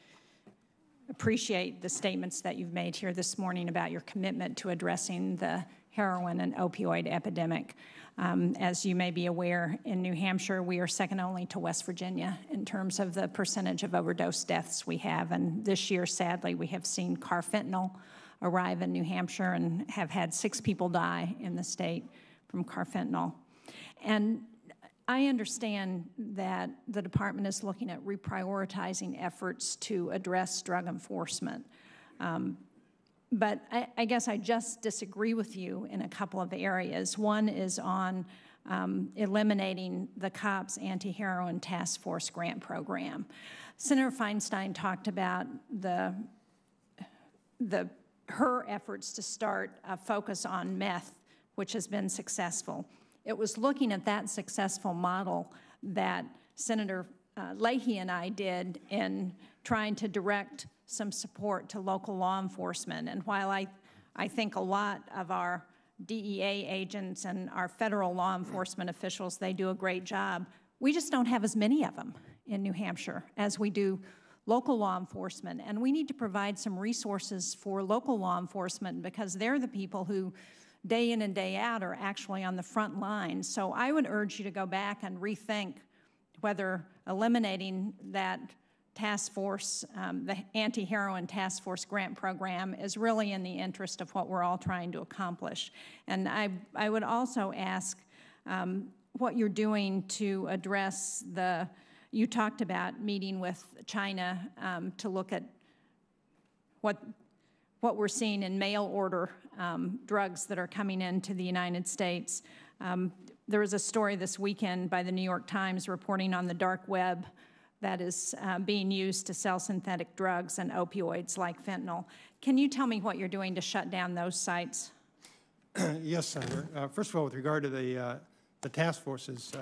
the statements that you've made here this morning about your commitment to addressing the heroin and opioid epidemic. As you may be aware, in New Hampshire, we are second only to West Virginia in terms of the percentage of overdose deaths we have. And this year, sadly, we have seen carfentanil arrive in New Hampshire and have had 6 people die in the state from carfentanil. And I understand that the department is looking at reprioritizing efforts to address drug enforcement. But I guess I just disagree with you in a couple of areas. One is on eliminating the COPS Anti-Heroin Task Force grant program. Senator Feinstein talked about her efforts to start a focus on meth, which has been successful. It was looking at that successful model that Senator Leahy and I did in trying to direct some support to local law enforcement. And while I think a lot of our DEA agents and our federal law enforcement officials, they do a great job, we just don't have as many of them in New Hampshire as we do local law enforcement. And we need to provide some resources for local law enforcement because they're the people who day in and day out are actually on the front line. So I would urge you to go back and rethink whether eliminating that task force, the Anti-Heroin Task Force grant program, is really in the interest of what we're all trying to accomplish. And I would also ask what you're doing to address you talked about meeting with China to look at what we're seeing in mail order drugs that are coming into the United States. There was a story this weekend by the New York Times reporting on the dark web that is being used to sell synthetic drugs and opioids like fentanyl. Can you tell me what you're doing to shut down those sites? Yes, Senator. First of all, with regard to the task forces,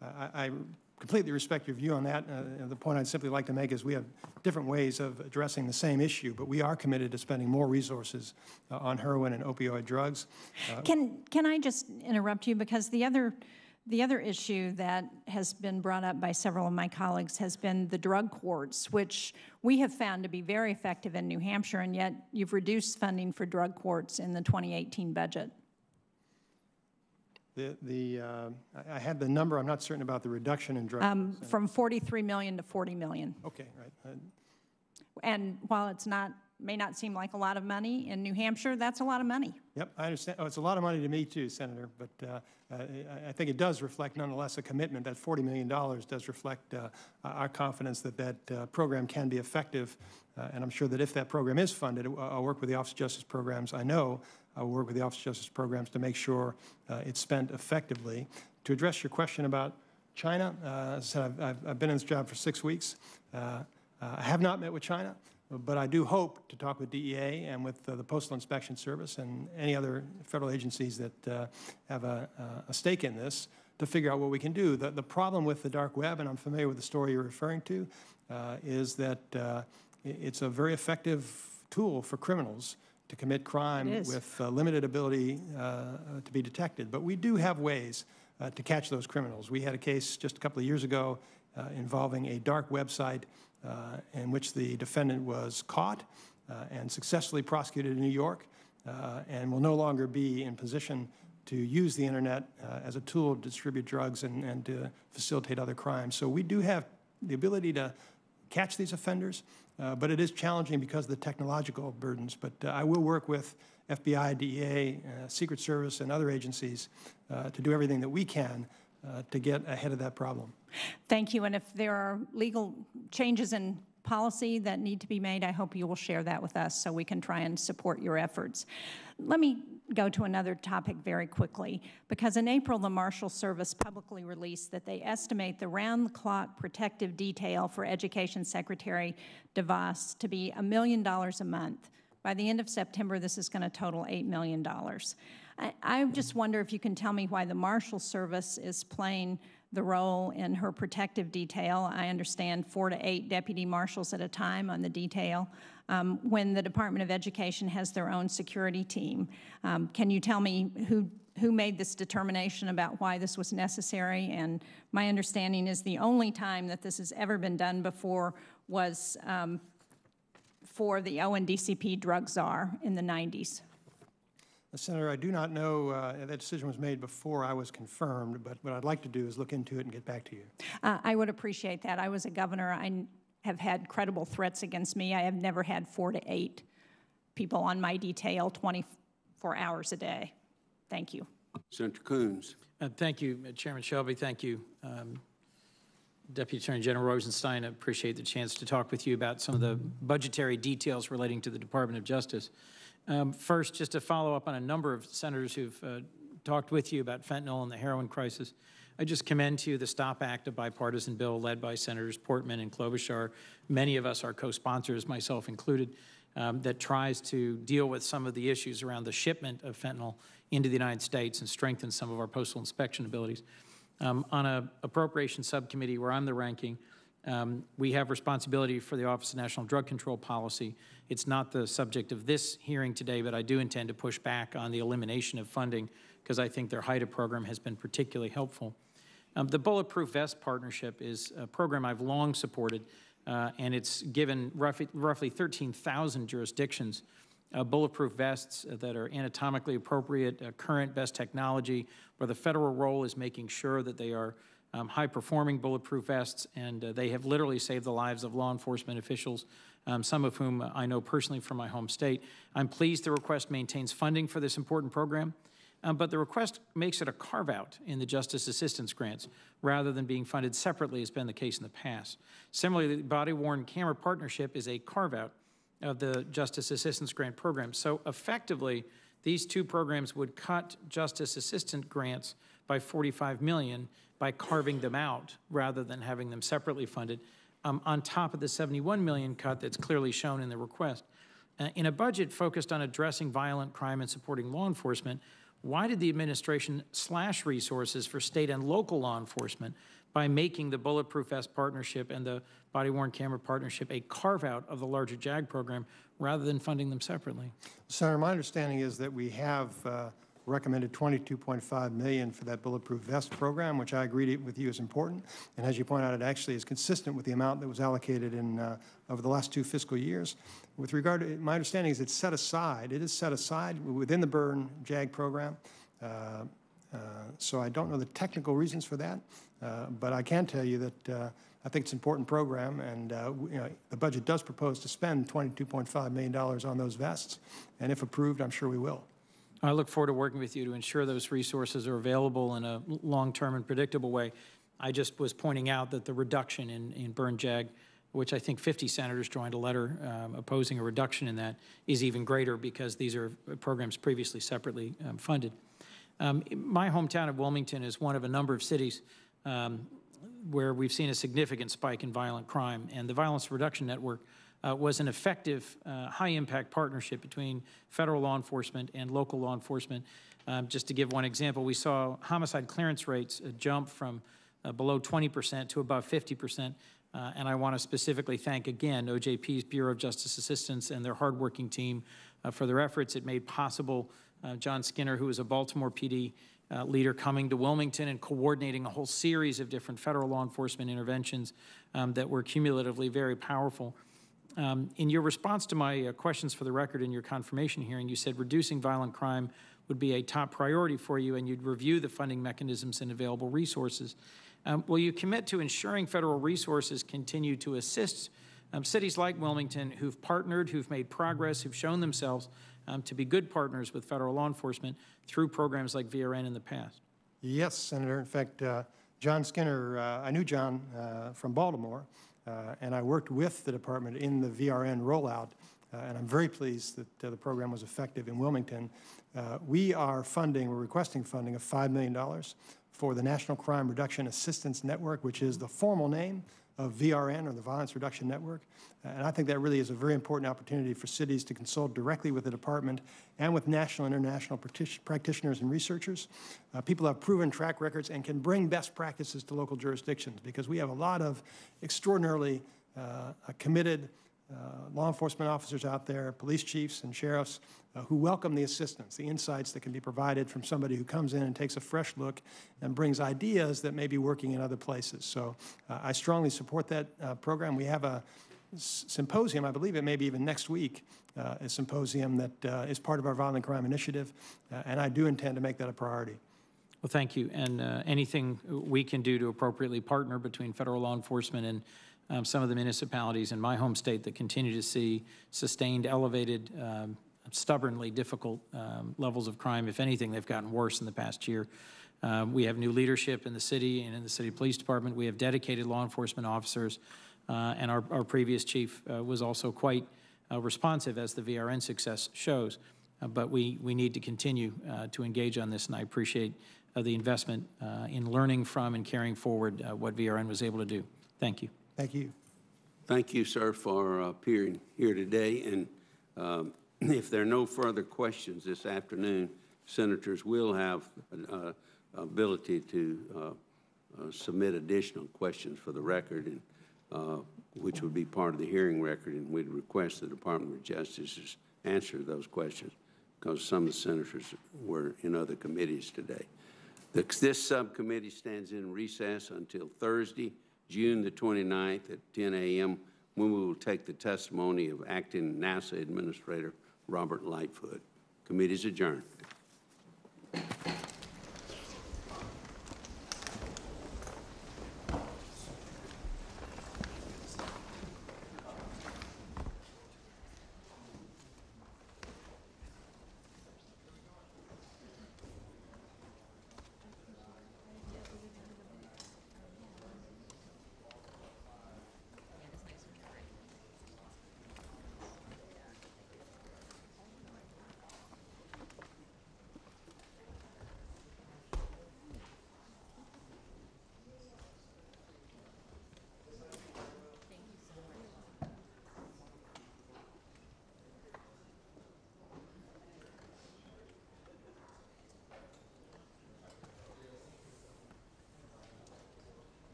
I completely respect your view on that. The point I'd simply like to make is we have different ways of addressing the same issue, but we are committed to spending more resources on heroin and opioid drugs. Can I just interrupt you, because the other issue that has been brought up by several of my colleagues has been the drug courts, which we have found to be very effective in New Hampshire, and yet you've reduced funding for drug courts in the 2018 budget. I had the number. I'm not certain about the reduction in drug courts. From 43 million to 40 million. Okay, right. And while it's may not seem like a lot of money in New Hampshire, that's a lot of money. Yep, I understand. Oh, it's a lot of money to me too, Senator, but I think it does reflect nonetheless a commitment. That $40 million does reflect our confidence that that program can be effective, and I'm sure that if that program is funded, I'll work with the Office of Justice Programs. I know I'll work with the Office of Justice Programs to make sure it's spent effectively. To address your question about China, as I said, I've been in this job for 6 weeks. I have not met with China, but I do hope to talk with DEA and with the Postal Inspection Service and any other federal agencies that have a stake in this to figure out what we can do. The problem with the dark web, and I'm familiar with the story you're referring to, is that it's a very effective tool for criminals to commit crime with limited ability to be detected. But we do have ways to catch those criminals. We had a case just a couple of years ago involving a dark website in which the defendant was caught and successfully prosecuted in New York and will no longer be in position to use the internet as a tool to distribute drugs and to facilitate other crimes. So we do have the ability to catch these offenders, but it is challenging because of the technological burdens. But I will work with FBI, DEA, Secret Service, and other agencies to do everything that we can to get ahead of that problem. Thank you. And if there are legal changes in policy that need to be made, I hope you will share that with us so we can try and support your efforts. Let me go to another topic very quickly, because in April, the Marshal Service publicly released that they estimate the round-the-clock protective detail for Education Secretary DeVos to be $1 million a month. By the end of September, this is going to total $8 million. I just wonder if you can tell me why the Marshal Service is playing the role in her protective detail. I understand 4 to 8 deputy marshals at a time on the detail, when the Department of Education has their own security team. Can you tell me who made this determination about why this was necessary? And my understanding is the only time that this has ever been done before was for the ONDCP drug czar in the 90s. Senator, I do not know that decision was made before I was confirmed, but what I'd like to do is look into it and get back to you. I would appreciate that. I was a governor. I have had credible threats against me. I have never had 4 to 8 people on my detail 24 hours a day. Thank you. Senator Coons. Thank you, Chairman Shelby. Thank you, Deputy Attorney General Rosenstein. I appreciate the chance to talk with you about some of the budgetary details relating to the Department of Justice. First, just to follow up on a number of senators who've talked with you about fentanyl and the heroin crisis, I just commend to you the STOP Act, a bipartisan bill led by Senators Portman and Klobuchar. Many of us are co-sponsors, myself included, that tries to deal with some of the issues around the shipment of fentanyl into the United States and strengthen some of our postal inspection abilities. On an Appropriations Subcommittee where I'm the ranking, we have responsibility for the Office of National Drug Control Policy. It's not the subject of this hearing today, but I do intend to push back on the elimination of funding because I think their HIDTA program has been particularly helpful. The Bulletproof Vest Partnership is a program I've long supported, and it's given roughly 13,000 jurisdictions bulletproof vests that are anatomically appropriate, current best technology, where the federal role is making sure that they are high-performing bulletproof vests, and they have literally saved the lives of law enforcement officials, some of whom I know personally from my home state. I'm pleased the request maintains funding for this important program, but the request makes it a carve-out in the Justice Assistance Grants rather than being funded separately as has been the case in the past. Similarly, the Body-Worn Camera Partnership is a carve-out of the Justice Assistance Grant program. So effectively, these two programs would cut Justice Assistance grants by $45 million by carving them out rather than having them separately funded, on top of the $71 million cut that's clearly shown in the request. In a budget focused on addressing violent crime and supporting law enforcement, why did the administration slash resources for state and local law enforcement by making the Bulletproof Vest Partnership and the Body-Worn Camera Partnership a carve-out of the larger JAG program rather than funding them separately? Senator, my understanding is that we have recommended $22.5 million for that Bulletproof Vest program, which I agree with you is important. And as you point out, it actually is consistent with the amount that was allocated in over the last 2 fiscal years. With regard to, my understanding is it's set aside. It is set aside within the Burn JAG program. So I don't know the technical reasons for that, but I can tell you that I think it's an important program, and you know, the budget does propose to spend $22.5 million on those vests, and if approved, I'm sure we will. I look forward to working with you to ensure those resources are available in a long-term and predictable way. I just was pointing out that the reduction in Burn JAG, which I think 50 senators joined a letter opposing a reduction in that, is even greater because these are programs previously separately funded. My hometown of Wilmington is one of a number of cities where we've seen a significant spike in violent crime, and the Violence Reduction Network was an effective, high-impact partnership between federal law enforcement and local law enforcement. Just to give one example, we saw homicide clearance rates jump from below 20% to above 50%, and I want to specifically thank again OJP's Bureau of Justice Assistance and their hardworking team for their efforts. It made possible John Skinner, who is a Baltimore PD leader, coming to Wilmington and coordinating a whole series of different federal law enforcement interventions that were cumulatively very powerful. In your response to my questions for the record in your confirmation hearing, you said reducing violent crime would be a top priority for you, and you'd review the funding mechanisms and available resources. Will you commit to ensuring federal resources continue to assist cities like Wilmington who've partnered, who've made progress, who've shown themselves to be good partners with federal law enforcement through programs like VRN in the past? Yes, Senator. In fact, John Skinner, I knew John from Baltimore, and I worked with the department in the VRN rollout, and I'm very pleased that the program was effective in Wilmington. We are funding, we're requesting funding of $5 million for the National Crime Reduction Assistance Network, which is the formal name of VRN, or the Violence Reduction Network. And I think that really is a very important opportunity for cities to consult directly with the department and with national and international practitioners and researchers. People have proven track records and can bring best practices to local jurisdictions, because we have a lot of extraordinarily committed law enforcement officers out there, police chiefs and sheriffs, who welcome the assistance, the insights that can be provided from somebody who comes in and takes a fresh look and brings ideas that may be working in other places. So I strongly support that program. We have a symposium, I believe it may be even next week, a symposium that is part of our violent crime initiative, and I do intend to make that a priority. Well, thank you. And anything we can do to appropriately partner between federal law enforcement and some of the municipalities in my home state that continue to see sustained, elevated, stubbornly difficult levels of crime. If anything, they've gotten worse in the past year. We have new leadership in the city and in the city police department. We have dedicated law enforcement officers, and our previous chief was also quite responsive, as the VRN success shows. But we need to continue to engage on this, and I appreciate the investment in learning from and carrying forward what VRN was able to do. Thank you. Thank you. Thank you, sir, for appearing here today. And if there are no further questions this afternoon, senators will have ability to submit additional questions for the record, and which would be part of the hearing record, and we'd request the Department of Justice answer those questions, because some of the senators were in other committees today. This subcommittee stands in recess until Thursday, June the 29th at 10 a.m., when we will take the testimony of Acting NASA Administrator Robert Lightfoot. Committee is adjourned.